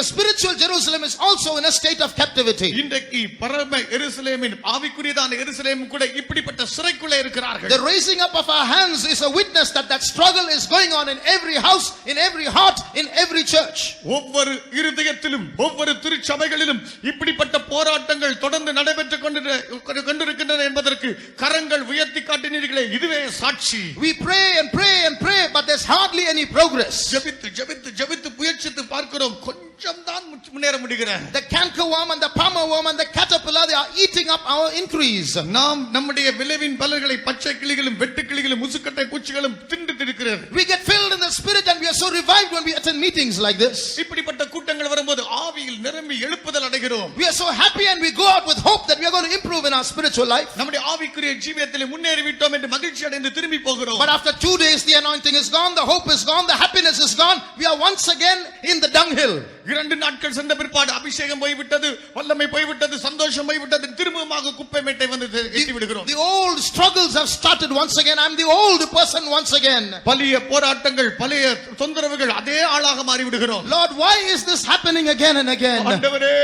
the spiritual Jerusalem is also in a state of captivity. இன்றைக்கு பரம எருசலேமின் ஆவிக்குரியதான எருசலேம் கூட இப்படிப்பட்ட சிறைக்குள்ளே இருக்கிறார்கள். The raising up of our hands is a witness that struggle is going on in every house, in every heart, in every church. ஒவ்வொரு இருதயத்திலும் ஒவ்வொரு திருச்சபைகளிலும் இப்படிப்பட்ட போராட்டங்கள் தொடர்ந்து நடைபெற்றுக் கொண்டிருக்கின்றன என்பதற்கு கரங்கள் உயர்த்தி காட்டினீர்களே, இதுவே சாட்சி. We pray and pray and pray, but there's hardly any progress. ஜெபித்து முயற்சித்து பார்க்கிறோம், கொஞ்சம் தான் முன்னேற முடிகிறது. The cankerworm and the palmer worm and the caterpillar, they are eating up our increase. நாம் நம்முடைய விளைவின் பலர்களை பச்சை கிளிகளும் வெட்டு கிளிகளும் முசுக்கட்டை பூச்சிகளும் தின்று இருக்கிறது. We get filled in the spirit and we are so revived when we attend meetings like this. இப்படிப்பட்ட கூட்டங்கள் வரும்போது ஆவியில் நிரம்பி எழுப்புதல் அடைகிறோம். We are so happy and we go out with hope that we are going to improve in our spiritual life. நம்முடைய ஆவிக்குரிய ஜீவியத்திலே முன்னேறி விட்டோம் என்று மகிழ்ச்சி அடைந்து திரும்பி போகிறோம். But after 2 days the anointing is gone, the hope is gone, the happiness is gone. We are once again in the dunghill. 2 நாட்கள் சென்ற பிற்பாடு அபிஷேகம் போய்விட்டது, வல்லமை போய்விட்டது, சந்தோஷம் போய்விட்டது, திரும்பமாக குப்பை மேட்டை வந்து எட்டி விடுகிறோம். The old struggles have started once again. I'm the old person once again. பழைய போராட்டங்கள், பழைய தொந்தரவுகள், அதே ஆளாக மாறி விடுகிறோம். Lord, why is this happening again and again? ஆண்டவரே,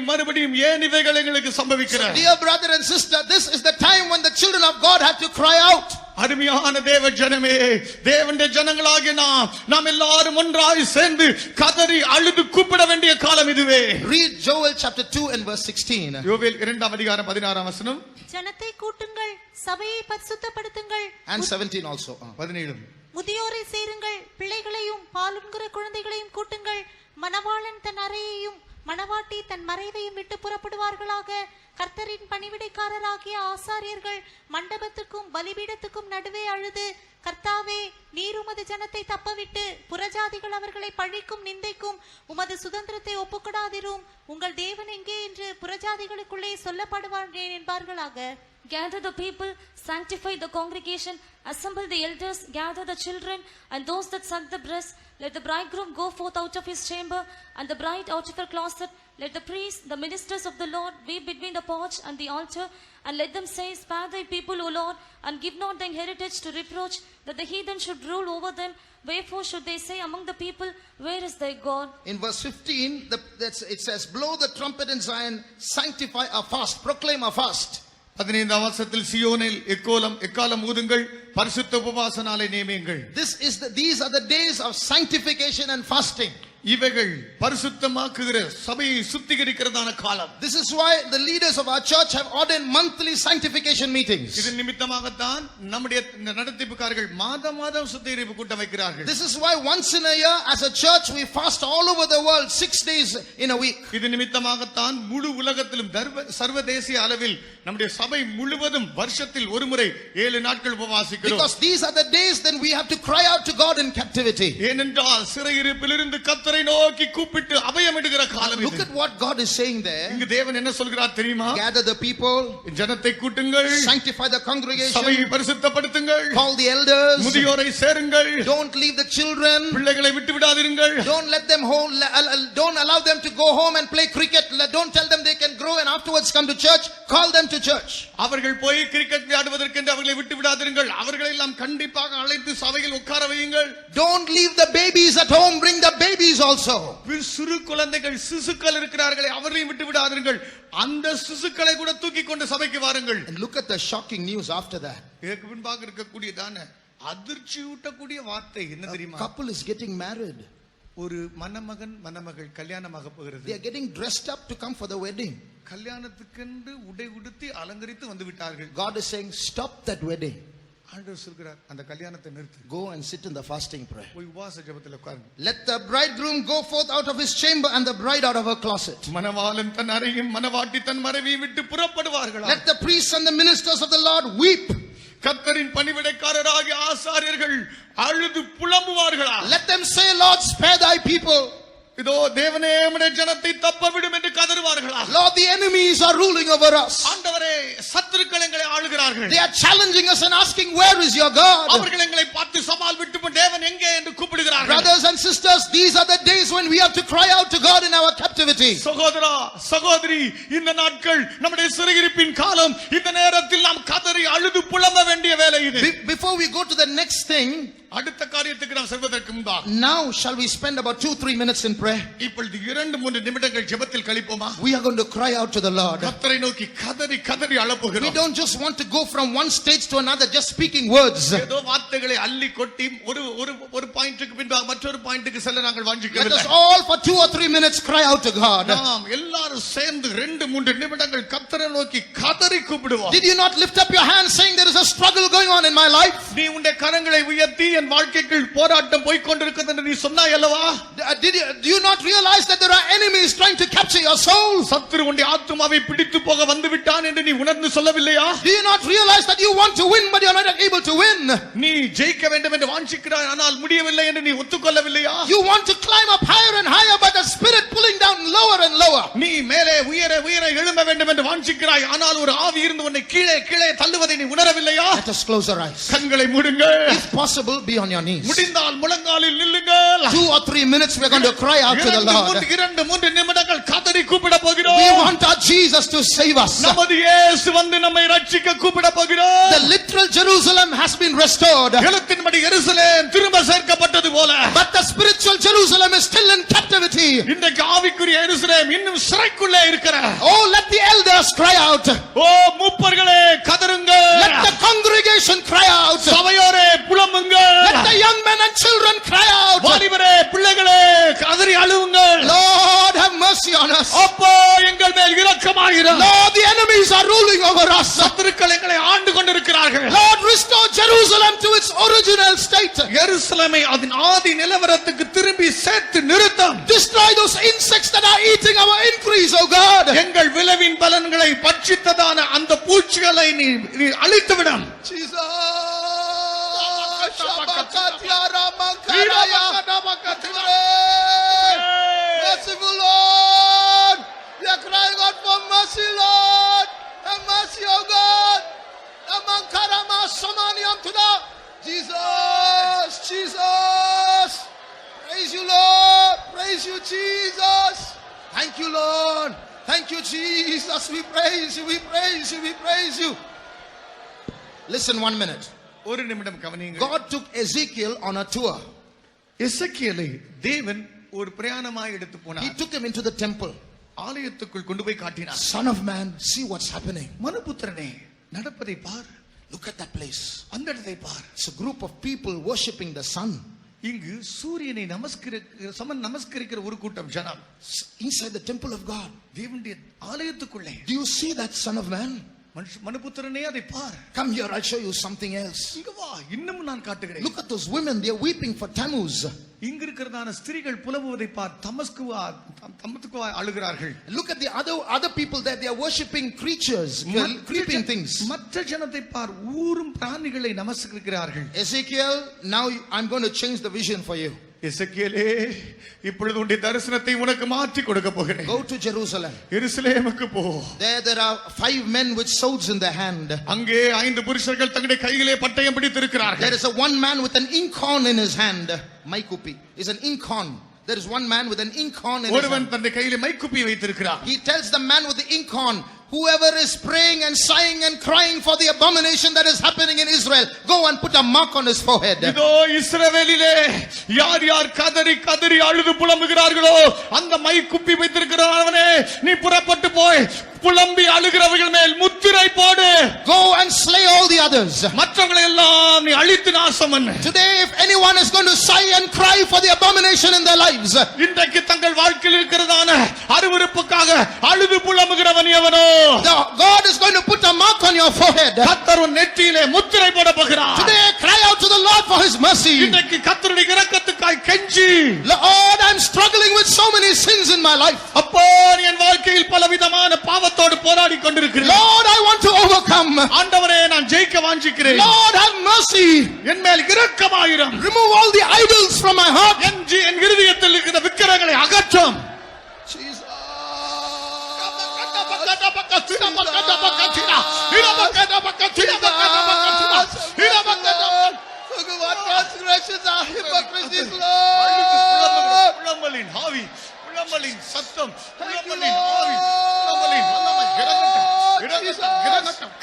மறுபடியும் ஏன் இவைகள் எங்களுக்கு சம்பவிக்கிறது? Dear brother and sister, this is the time when the children of God have to cry out. அருமையான தேவ ஜனமே, தேவனுடைய ஜனங்களாகிய நாம் எல்லாரும் ஒன்றாய் சேர்ந்து கதறி அழுது கூப்பிட வேண்டிய காலம் இதுவே. Read Joel chapter 2 and verse 16. யோவேல் 2:16 ஜனத்தை கூட்டுங்கள், சபையை பரிசுத்தப்படுத்துங்கள், And 17 also. 17. முதியோரை சேருங்கள், பிள்ளைகளையும் பாலுண்கிற குழந்தைகளையும் கூட்டுங்கள். மணவாளன் தன் அறையையும் மணவாட்டி தன் மறைவையும் விட்டு புறப்படுவார்களாக. கர்த்தரின் பணிவிடைக்காரராகிய ஆசாரியர்கள் மண்டபத்துக்கும் பலிபீடத்துக்கும் நடுவே அழுது, கர்த்தாவே, நீர் உமது ஜனத்தை தப்பவிட்டு புறஜாதிகள் அவர்களை பழிக்கும் நிந்தைக்கும் உமது சுதந்திரத்தை ஒப்புக்கொடாதிரும். உங்கள் தேவன் எங்கே என்று புறஜாதிகளுக்குள்ளே சொல்லப்படுவார்கள் என்பார்களாக. Gather the people, sanctify the congregation, assemble the elders, gather the children and those that suck the breast. Let the bridegroom go forth out of his chamber and the bride out of her closet. Let the priests, the ministers of the Lord, weep between the porch and the altar, and let them say, spare thy people, O Lord, and give not thine heritage to reproach, that the heathen should rule over them. Wherefore should they say among the people, where is thy God? In verse 15, it says, blow the trumpet in Zion, sanctify a fast, proclaim a fast. 15ஆம் வசனத்தில் சியோனில் எக்காலம் ஊதுங்கள், பரிசுத்த உபவாச நாளை நியமியுங்கள். These are the days of sanctification and fasting. இவைகள் பரிசுத்தமாக்குகிற சபையை சுத்திகரிக்கிறதான காலம். This is why the leaders of our church have ordained monthly sanctification meetings. இது நிமித்தமாகத்தான் நம்முடைய நடத்திப்புக்காரர்கள் மாதம் சுத்திகரிப்பு கூட்டம் வைக்கிறார்கள். This is why once in a year as a church we fast all over the world 6 days in a week. இது நிமித்தமாகத்தான் முழு உலகத்திலும் சர்வதேசிய அளவில் நம்முடைய சபை முழுவதும் வருஷத்தில் ஒருமுறை 7 நாட்கள் உபவாசிக்கிறோம். Because these are the days then we have to cry out to God in captivity. ஏனென்றால் சிறையிருப்பிலிருந்து கர்த்தரை நோக்கி கூப்பிட்டு அபயமிடுகிற காலம் இது. Look at what God is saying there. இங்கு தேவன் என்ன சொல்கிறார் தெரியுமா? Gather the people, ஜனத்தை கூட்டுங்கள், sanctify the congregation, சபையை பரிசுத்தப்படுத்துங்கள், call the elders, முதியோரை சேருங்கள், don't leave the children, பிள்ளைகளை விட்டு விடாதீர்கள், don't let them don't allow them to go home and play cricket, don't tell them they can grow and afterwards come to church, call them to church. அவர்கள் போய் cricket விளையாடுவதற்கு அவர்களை விட்டு விடாதீர்கள், அவர்களை எல்லாம் கண்டிப்பாக அழைத்து சபையில் உட்கார வையுங்கள். Don't leave the babies at home, bring the babies also. சிறு குழந்தைகள் சிசுக்கள் இருக்கிறார்களே அவர்களையும் விட்டு விடாதீர்கள், அந்த சிசுக்களை கூட தூக்கி கொண்டு சபைக்கு வாருங்கள். And look at the shocking news after that. இதற்கு பின்பாக இருக்கக்கூடியதான அதிர்ச்சி ஊட்டக்கூடிய வார்த்தை என்ன தெரியுமா? Couple is getting married. ஒரு மணமகன் மணமகள் கல்யாணமாக போகிறது. They are getting dressed up to come for the wedding. கல்யாணத்துக்கென்று உடை உடுத்தி அலங்கரித்து வந்து விட்டார்கள். God is saying stop that wedding. ஆண்டவர் சொல்கிறார் அந்த கல்யாணத்தை நிறுத்து. Go and sit in the fasting prayer. போய் உபவாச ஜெபத்தில் உட்காருங்க. Let the bridegroom go forth out of his chamber and the bride out of her closet. மணவாளன் தன் அறையும் மணவாட்டி தன் மறைவையும் விட்டு புறப்படுவார்களா. Let the priests and the ministers of the Lord weep. கர்த்தரின் பணிவிடைக்காரராகிய ஆசாரியர்கள் அழுது புலம்புவார்களா. Let them say, Lord, spare thy people. இதோ தேவனே உம்முடைய ஜனத்தை தப்பவிடும் என்று கதறுவார்களா. Lord, the enemies are ruling over us. ஆண்டவரே சத்துருக்கள் எங்களை ஆளுகிறார்கள். They are challenging us and asking, where is your God? அவர்கள் எங்களை பார்த்து சவால் விட்டு தேவன் எங்கே என்று கூப்பிடுகிறார்கள். Brothers and sisters, these are the days when we have to cry out to God in our captivity. சகோதரா சகோதரி, இந்த நாட்கள் நம்முடைய சிறையிருப்பின் காலம். இந்த நேரத்தில் நாம் கதறி அழுது புலம்ப வேண்டிய வேலை இது. Before we go to the next thing, அடுத்த காரியத்துக்கு நாம் செல்வதற்கு முன்பாக now shall we spend about 2-3 minutes in prayer? இப்பொழுது 2-3 நிமிடங்கள் ஜெபத்தில் கழிப்போமா? We are going to cry out to the Lord. கர்த்தரை நோக்கி கதறி கதறி அழப்போகிறோம். We don't just want to go from one stage to another just speaking words. ஏதோ வார்த்தைகளை அள்ளி கொட்டி ஒரு பாயிண்ட்க்கு பின்பாக மற்றொரு பாயிண்ட்க்கு செல்ல நாங்கள் வாஞ்சிக்கவில்லை. Let us all for 2 or 3 minutes cry out to God. நாம் எல்லாரும் சேர்ந்து 2-3 நிமிடங்கள் கர்த்தரை நோக்கி கதறி கூப்பிடுவோம். Did you not lift up your hands saying there is a struggle going on in my life? நீ உன்னுடைய கரங்களை உயர்த்தி என் வாழ்க்கைக்குள் போராட்டம் போய் கொண்டிருக்கிறது என்று நீ சொன்னாய் அல்லவா? Do you not realize that there are enemies trying to capture your soul? சத்துரு உன்னுடைய ஆத்துமாவை பிடித்து போக வந்து விட்டான் என்று நீ உணர்ந்து சொல்லவில்லையா? Do you not realize that you want to win but you are not able to win? நீ ஜெயிக்க வேண்டும் என்று வாஞ்சிக்கிறாய் ஆனால் முடியவில்லை என்று நீ ஒத்துக்கொள்ளவில்லையா? You want to climb up higher and higher but the spirit pulling down lower and lower. நீ மேலே உயர உயர எழும்ப வேண்டும் என்று வாஞ்சிக்கிறாய் ஆனால் ஒரு ஆவி இருந்து உன்னை கீழே கீழே தள்ளுவதை நீ உணரவில்லையா? Let us close our eyes. கண்களை மூடுங்கள். If possible, be on your knees. முடிந்தால் முழங்காலில் நில்லுங்கள். 2 or 3 minutes we are going to cry out to the Lord. 2-3 நிமிடங்கள் கதறி கூப்பிட போகிறோம். We want our Jesus to save us. நமது இயேசு வந்து நம்மை ரட்சிக்க கூப்பிட போகிறார். The literal Jerusalem has been restored. எழுத்தின்படி எருசலேம் திரும்ப சேர்க்கப்பட்டது போல. But the spiritual Jerusalem is still in captivity. இன்றைக்கு ஆவிக்குரிய எருசலேம் இன்னும் சிறைக்குள்ளே இருக்கிறது. Oh, let the elders cry out. O மூப்பர்களே கதறுங்கள். Let the congregation cry out. on us. அப்போ எங்கள் மேல் இரக்கமாயிரும். Lord, the enemies are ruling over us. சத்துருக்கள் எங்களை ஆண்டு கொண்டிருக்கிறார்கள். Lord, restore Jerusalem to its original state. எருசலேமை அதன் ஆதி நிலவரத்துக்கு திரும்பி சேர்த்து நிறுத்தும். Destroy those insects that are eating our increase, oh God. எங்கள் விளைவின் பலன்களை பட்சித்ததான அந்த பூச்சிகளை நீ அழித்துவிடும். Jesus. Merciful Lord, we are crying out for mercy, Lord. Have mercy, oh God. Jesus, Jesus. Praise you, Lord. Praise you, Jesus. Thank you, Lord. Thank you, Jesus. We praise you, we praise you, we praise you. Listen 1 minute. ஒரு நிமிடம் கவனியுங்கள். God took Ezekiel on a tour. எசேக்கியேலை தேவன் ஒரு பிரயாணமாய் எடுத்து He போனார். took him into the temple. ஆலயத்துக்குள் கொண்டு போய் காட்டினார். Son of man, see what's happening. மனுபுத்திரனே, நடப்பதை பார். Look at that place. அந்த இடத்தை பார். It's a group of people worshipping the sun. இங்கு சூரியனை நமஸ்கரிக்கிற ஒரு கூட்டம் ஜனம் Inside the temple of God. தேவனுடைய ஆலயத்துக்குள்ளே. Do you see that, son of man? மனுபுத்திரனே, அதை பார். Come here, I'll show you something else. இங்க வா, இன்னும் நான் காட்டுகிறேன். Look at those women, they're weeping for Tammuz. இங்க இருக்கிறதான ஸ்திரீகள் புலம்புவதை பார். தமஸ்குவா அழுகிறார்கள். Look at the other people there, they are worshipping creatures, creeping things. மற்ற ஜனத்தை பார், ஊரும் பிராணிகளை நமஸ்கரிக்கிறார்கள். Ezekiel, now I'm going to change the vision for you. எசேக்கியேலே, இப்பொழுது உன்னுடைய தரிசனத்தை உனக்கு மாற்றி கொடுக்க போகிறேன். Go to Jerusalem. எருசலேமுக்கு போ. There are 5 men with swords in their hand. அங்கே 5 புருஷர்கள் தங்களுடைய கையிலே பட்டயம் பிடித்திருக்கிறார்கள். There is a one man with an inkhorn in his hand. Maikupi is an inkhorn. There is one man with an inkhorn in his ஒருவன் hand. தன்னுடைய கையிலே மைக்குப்பி வைத்திருக்கிறார். He tells the man with the inkhorn, whoever is praying and sighing and crying for the abomination that is happening in Israel, go and put a mark on his forehead. இதோ இஸ்ரவேலிலே யார் யார் கதறி கதறி அழுது புலம்புகிறார்களோ அந்த மைக்குப்பி வைத்திருக்கிறவனே, நீ புறப்பட்டு போய் புலம்பி அழுகிறவர்கள் மேல் முத்திரை போடு. Go and slay all the others. மற்றவங்களை எல்லாம் நீ அழித்து நாசம் பண்ணு. Today if anyone is going to sigh and cry for the abomination in their lives, இன்றைக்கு தங்கள் வாழ்க்கையில் இருக்கிறதான அருவருப்புக்காக அழுது புலம்புகிறவன் எவனோ, God is going to put a mark on your forehead. கர்த்தர் உன் நெற்றியிலே முத்திரை போட போகிறார். Today cry out to the Lord for his mercy. இன்றைக்கு கர்த்தருடைய இரக்கத்துக்காய் கெஞ்சி, Lord, I'm struggling with so many sins in my life. அப்போ என் வாழ்க்கையில் பலவிதமான பாவத்தோடு போராடி கொண்டிருக்கிறேன். Lord, I want to overcome. ஆண்டவரே, நான் ஜெயிக்க வாஞ்சிக்கிறேன். Lord, have mercy. என் மேல் இரக்கமாயிரும். Remove all the idols from my heart. என் இருதயத்தில் இருக்கிற விக்கிரகங்களை அகற்றும். Jesus. What transgressions are hypocrisies, Lord. புலம்பலின் ஆவி, புலம்பலின் சத்தம், புலம்பலின் you, ஆவி, புலம்பலின் Jesus.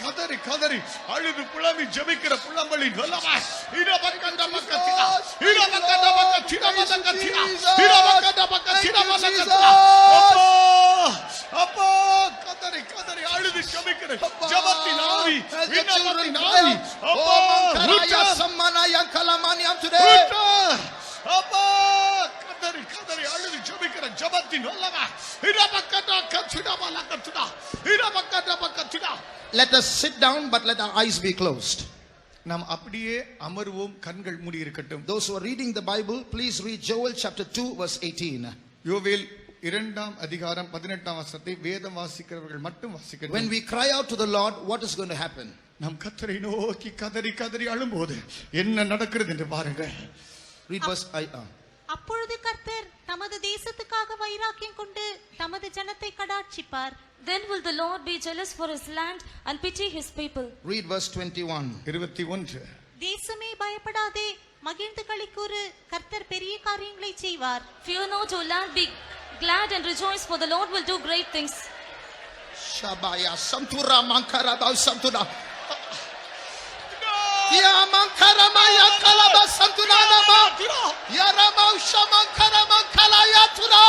கதறி கதறி அழுது புலம்பி ஜெபிக்கிற புலம்பலின் வல்லமை. அப்போ கதறி கதறி அழுது ஜெபிக்கிற ஜெபத்தின் ஆவி, விண்ணப்பத்தின் ஆவி. அப்போ அப்போ கதறி கதறி அழுது ஜெபிக்கிற ஜெபத்தின் வல்லமை. Let us sit down, but let our eyes be closed. நாம் அப்படியே அமர்வோம், கண்கள் மூடி இருக்கட்டும். Those who are reading the Bible, please read Joel chapter 2 verse 18. யோவேல் 2ஆம் அதிகாரம் 18ஆம் வசனத்தை வேதம் வாசிக்கிறவர்கள் மட்டும் வாசிக்கட்டும். When we cry out to the Lord, what is going to happen? நாம் கர்த்தரை நோக்கி கதறி கதறி அழும்போது என்ன நடக்கிறது என்று பாருங்கள். Read verse அப்பொழுது கர்த்தர் தமது தேசத்துக்காக வைராக்கியம் கொண்டு தமது ஜனத்தை கடாட்சிப்பார். Then will the Lord be jealous for his land and pity his people. Read verse 21. 21. தேசமே பயப்படாதே, மகிழ்ந்து களிக்கூறு, கர்த்தர் பெரிய காரியங்களை செய்வார். Fear not, O land, be glad and rejoice, for the Lord will do great things. Shabaya Samtura Mankaraba Samtuna. Ya Mankaramaya Kalaba Samtuna Nama. Ya Rama Shamankarama Kalaya Tuna.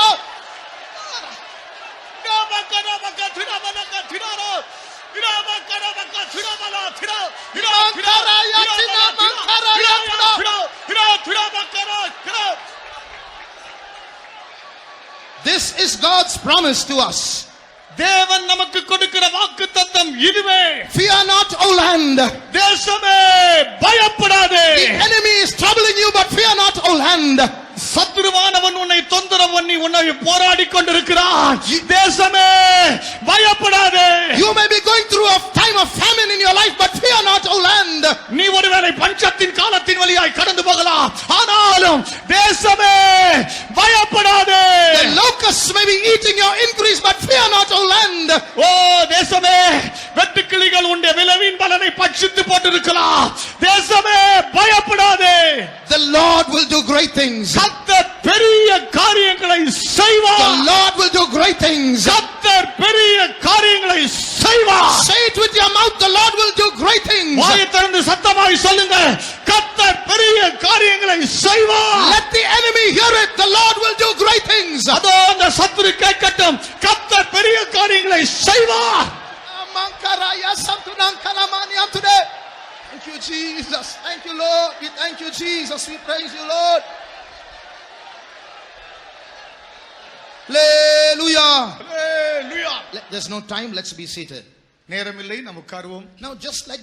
This is God's promise to us. தேவன் நமக்கு கொடுக்கிற வாக்குத்தத்தம் இதுவே. Fear not, O land. தேசமே பயப்படாதே. The enemy is troubling you, but fear not, O land. சத்துருவானவன் உன்னை தொந்தரவு பண்ணி உன்னை போராடி கொண்டிருக்கிறான். தேசமே பயப்படாதே. You may be going through a time of famine in your life, but fear not, O land. நீ ஒருவேளை பஞ்சத்தின் காலத்தின் வழியாய் கடந்து போகலாம். ஆனாலும் தேசமே பயப்படாதே. The locusts may be eating your increase, but fear not, O land. ஓ தேசமே, வெட்டுக்கிளிகள் உன்னுடைய விளைவின் பலனை பட்சித்து போட்டிருக்கலாம். தேசமே பயப்படாதே. The Lord will do great things. கர்த்தர் பெரிய காரியங்களை செய்வார். The Lord will do great things. கர்த்தர் பெரிய காரியங்களை செய்வார். Say it with your mouth, the Lord will do great things. வாயை திறந்து சத்தமாய் சொல்லுங்க, கர்த்தர் பெரிய காரியங்களை செய்வார். Let the enemy hear it, the Lord will do great things. அதோ அந்த சத்துரு கேட்கட்டும், கர்த்தர் பெரிய காரியங்களை செய்வார். Today. Thank you, Jesus. Thank you, Lord. We thank you, Jesus. We praise you, Lord. Hallelujah. Hallelujah. There's no time. Let's be seated. நேரமில்லை, நாம் உட்காருவோம். Now, just like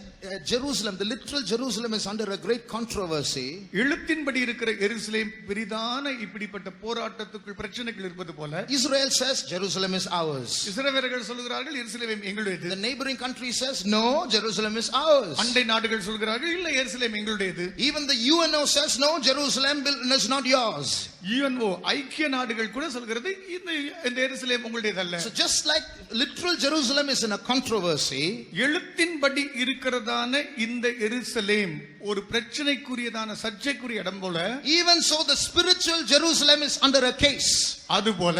Jerusalem, the literal Jerusalem is under a great controversy. எழுத்தின்படி இருக்கிற எருசலேம் பெரிதான இப்படிப்பட்ட போராட்டத்துக்குள் பிரச்சனைகள் இருப்பது போல, Israel says Jerusalem is ours. இஸ்ரவேலர்கள் சொல்கிறார்கள் எருசலேம் எங்களுடையது. The neighboring country says no, Jerusalem is ours. அண்டை நாடுகள் சொல்கிறார்கள் இல்லை, எருசலேம் எங்களுடையது. Even the UNO says no, Jerusalem is not yours. UNO ஐக்கிய நாடுகள் கூட சொல்கிறது இந்த எருசலேம் உங்களுடையதல்ல. So just like literal Jerusalem is in a controversy, எழுத்தின்படி இருக்கிறதான இந்த எருசலேம் ஒரு பிரச்சனைக்குரியதான சர்ச்சைக்குரிய இடம் போல, even so the spiritual Jerusalem is under a case. அதுபோல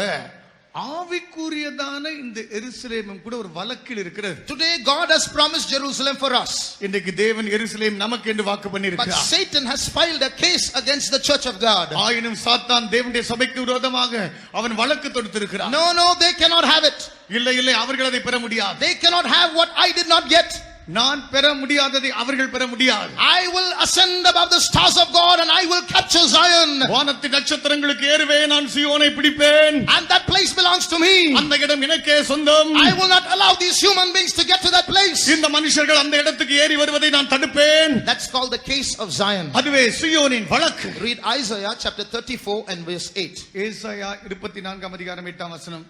ஆவிக்குரியதான இந்த எருசலேமும் கூட ஒரு வழக்கில் இருக்கிறது. Today God has promised Jerusalem for us. இன்றைக்கு தேவன் எருசலேம் நமக்கு என்று வாக்கு But பண்ணியிருக்கிறார். Satan has filed a case against the church of God. ஆயினும் சாத்தான் தேவனுடைய சபைக்கு விரோதமாக அவன் வழக்கு தொடுத்திருக்கிறான். No, they cannot have it. இல்லை இல்லை, அவர்கள் அதை பெற முடியாது. They cannot have what I did not get. நான் பெற முடியாததை அவர்கள் பெற முடியாது. I will ascend above the stars of God and I will capture Zion. வானத்தின் நட்சத்திரங்களுக்கு ஏறுவேன், நான் சீயோனை பிடிப்பேன். And that place belongs to me. அந்த இடம் எனக்கே சொந்தம். I will not allow these human beings to get to that place. இந்த மனுஷர்கள் அந்த இடத்துக்கு ஏறி வருவதை நான் தடுப்பேன். That's called the case of Zion. அதுவே சீயோனின் வழக்கு. Read Isaiah chapter 34 and verse 8. ஏசாயா 34 அதிகாரம் 8 வசனம்.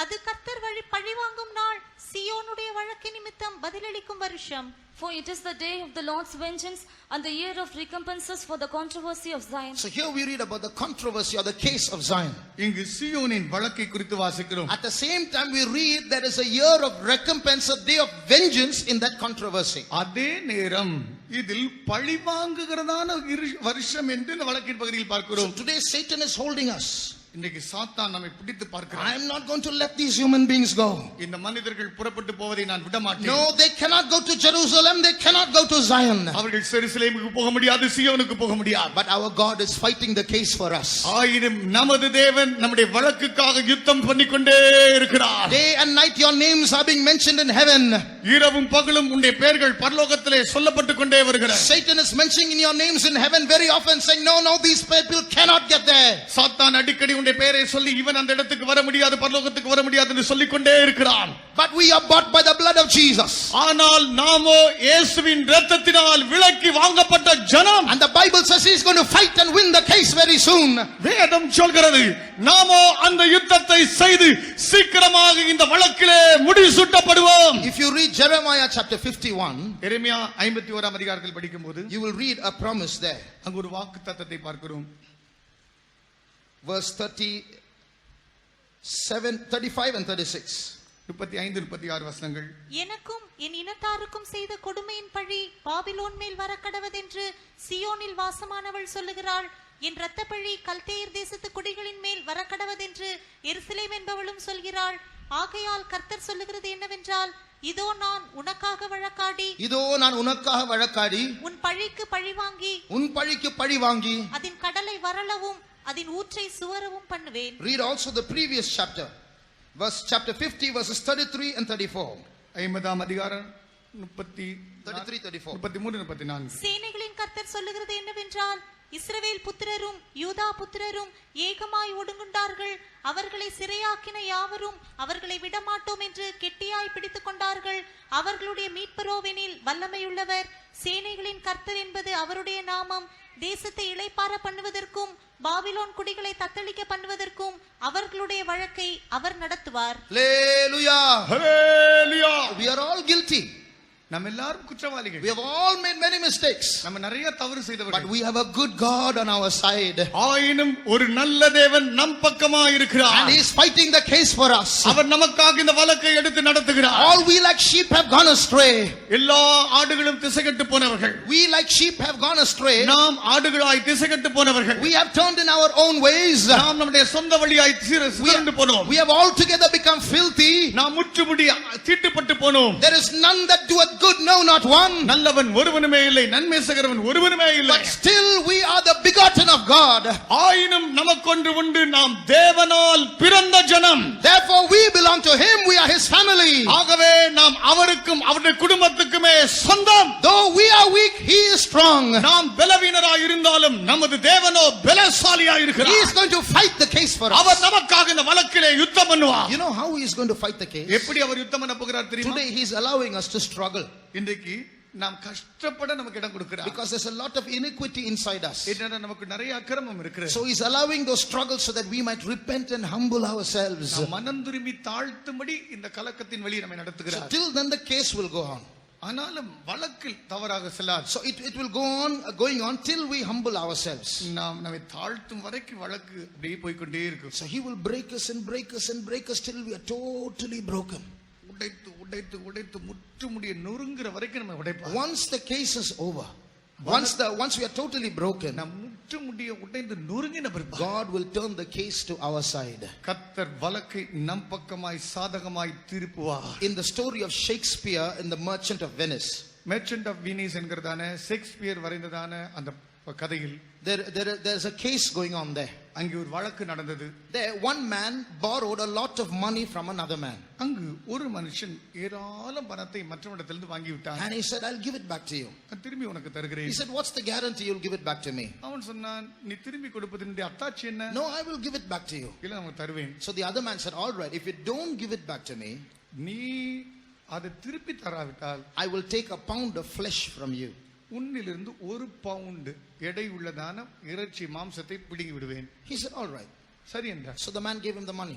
அது கர்த்தர் வழி பழிவாங்கும் நாள், சீயோனுடைய வழக்கு நிமித்தம் பதிலளிக்கும் வருஷம். For it is the day of the Lord's vengeance and the year of recompenses for the controversy of Zion. So here we read about the controversy or the case of Zion. இங்கு சீயோனின் வழக்கை குறித்து வாசிக்கிறோம். At the same time we read there is a year of recompense, a day of vengeance in that controversy. அதே நேரம் இதில் பழிவாங்குகிறதான வருஷம் என்று இந்த வழக்கின் பகுதியில் பார்க்கிறோம். So today Satan is holding us. இன்னைக்கு சாத்தான் நம்மை பிடித்து பார்க்கிறான். I am not going to let these human beings go. இந்த மனிதர்கள் புறப்பட்டு போவதை நான் விட மாட்டேன். No, they cannot go to Jerusalem, they cannot go to Zion. அவர்கள் எருசலேமுக்கு போக முடியாது, சீயோனுக்கு போக முடியாது. But our God is fighting the case for us. ஆயினும் நமது தேவன் நம்முடைய வழக்குக்காக யுத்தம் பண்ணிக்கொண்டே இருக்கிறார். Day and night your names are being mentioned in heaven. இரவும் பகலும் உன்னுடைய பெயர்கள் பரலோகத்திலே சொல்லப்பட்டு கொண்டே வருகிறது. Satan is mentioning your names in heaven very often, saying no, these people cannot get there. சாத்தான் அடிக்கடி உன்னுடைய பெயரை சொல்லி இவன் அந்த இடத்துக்கு வர முடியாது, பரலோகத்துக்கு வர முடியாது என்று சொல்லிக் கொண்டே இருக்கிறான். But we are bought by the blood of Jesus. ஆனால் நாமோ இயேசுவின் இரத்தத்தினால் விலைக்கு வாங்கப்பட்ட ஜனம். And the Bible says he is going to fight and win the case very soon. வேதம் சொல்கிறது நாமோ அந்த யுத்தத்தை செய்து சீக்கிரமாக இந்த வழக்கிலே முடிசூட்டப்படுவோம். If you read Jeremiah chapter 51, எரேமியா 51 அதிகாரத்தில் படிக்கும்போது you will read a promise there. அங்கு ஒரு வாக்குத்தத்தத்தை பார்க்கிறோம். Verse 37, 35 and 36. 35 36 வசனங்கள். எனக்கும் என் இனத்தாருக்கும் செய்த கொடுமையின் பழி பாபிலோன் மேல் வர கடவதென்று சீயோனில் வாசமானவள் சொல்லுகிறாள். என் இரத்த பழி கல்தேயர் தேசத்து குடிகளின் மேல் வர கடவதென்று எருசலேம் என்பவளும் சொல்கிறாள். ஆகையால் கர்த்தர் சொல்லுகிறது என்னவென்றால், இதோ நான் உனக்காக வழக்காடி உன் பழிக்கு பழி வாங்கி அதன் கடலை வரளவும் அதன் ஊற்றை சுவரவும் பண்ணுவேன். Read also the previous chapter, chapter 50 verses 33 and 34. 50 அதிகாரம் 33 34. 34. சேனைகளின் கர்த்தர் சொல்லுகிறது என்னவென்றால், இஸ்ரவேல் புத்திரரும் யூதா புத்திரரும் ஏகமாய் ஒடுங்குண்டார்கள். அவர்களை சிறையாக்கின யாவரும் அவர்களை விடமாட்டோம் என்று கெட்டியாய் பிடித்துக் கொண்டார்கள். அவர்களுடைய மீட்பரோவெனில் வல்லமையுள்ளவர், சேனைகளின் கர்த்தர் என்பது அவருடைய நாமம். தேசத்தை இளைப்பார பண்ணுவதற்கும் பாபிலோன் குடிகளை தத்தளிக்க பண்ணுவதற்கும் அவர்களுடைய வழக்கை அவர் நடத்துவார். Hallelujah. Hallelujah. We are all guilty. நம்ம எல்லாரும் குற்றவாளிகள். We have all made many mistakes. நம்ம நிறைய தவறு But செய்தவர்கள். we have a good God on our side. ஆயினும் ஒரு நல்ல தேவன் நம் பக்கமாக இருக்கிறார். And he is fighting the case for us. அவர் நமக்காக இந்த வழக்கை எடுத்து நடத்துகிறார். All we like sheep have gone astray. எல்லா ஆடுகளும் திசைகெட்டு போனவர்கள். We like sheep have gone astray. நாம் ஆடுகளாய் திசைகெட்டு போனவர்கள். We have turned in our own ways. நாம் நம்முடைய சொந்த வழியாய் சிறந்து போனோம். We have altogether become filthy. நாம் முற்றுமுடி தீட்டுப்பட்டு போனோம். There is none that doeth good, no, not one. நல்லவன் ஒருவனுமே இல்லை, நன்மை செய்கிறவன் ஒருவனுமே இல்லை. But still we are the begotten of God. ஆயினும் நமக்கொன்று உண்டு, நாம் தேவனால் பிறந்த ஜனம். Therefore we belong to him, we are his family. ஆகவே நாம் அவருக்கும் அவருடைய குடும்பத்துக்குமே சொந்தம். Though we are weak, he is strong. நாம் பலவீனராய் இருந்தாலும் நமது தேவனோ பலசாலியாய் He இருக்கிறார். is going to fight the case for our us. நமக்காக இந்த வழக்கிலே யுத்தம் பண்ணுவார். You know how he is going to fight the case? எப்படி அவர் யுத்தம் பண்ண போகிறார் தெரியுமா? Today he is allowing us to struggle இன்றைக்கு நாம் கஷ்டப்பட நமக்கு இடம் கொடுக்கிறார். because there's a lot of iniquity inside us. என்னன்னா நமக்கு நிறைய அக்கிரமம் இருக்கிறது. So he's allowing those struggles so that we might repent and humble ourselves. நாம் மனம் திரும்பி தாழ்த்தும்படி இந்த கலக்கத்தின் வழி நம்மை So நடத்துகிறார். till then the case will go on. ஆனாலும் வழக்கில் தவறாக செல்லாது. So it will go on going on till we humble ourselves. நாம் நம்மை தாழ்த்தும் வரைக்கும் வழக்கு அப்படியே போய்க்கொண்டே இருக்கும். So he will break us and break us and break us till we are totally broken. உடைத்து உடைத்து உடைத்து முற்றுமுடிய நொறுங்குற வரைக்கும் நம்ம உடைப்போம். Once the case is over, once we are totally broken, நாம் முற்றுமுடிய உடைந்து நொறுங்கின பிறகு God will turn the case to our side. கர்த்தர் வழக்கை நம் பக்கமாய் சாதகமாய் திருப்புவார். In the story of Shakespeare in The Merchant of Venice, Merchant of Venice என்கிறதான Shakespeare வரைந்ததான அந்த கதையில் there's a case going on there. அங்கே ஒரு வழக்கு நடந்தது. There one man borrowed a lot of money from another man. அங்கு ஒரு மனுஷன் ஏராளம் பணத்தை மற்றவரிடத்திலிருந்து வாங்கி விட்டான். And he said, I'll give it back to you. நான் திரும்பி உனக்கு தருகிறேன். He said, what's the guarantee you'll give it back to me? அவன் சொன்னான், நீ திரும்பி கொடுப்பதனுடைய அத்தாட்சி என்ன? No, I will give it back to you. இல்ல நான் தருவேன். So the other man said, all right, if you don't give it back to me, நீ அதை திருப்பி தராவிட்டால் I will take a pound of flesh from you. உன்னிலிருந்து ஒரு bound எடை உள்ளதான இறைச்சி மாம்சத்தை பிடுங்கி விடுவேன். He said, all right. சரி என்றார். So the man gave him the money.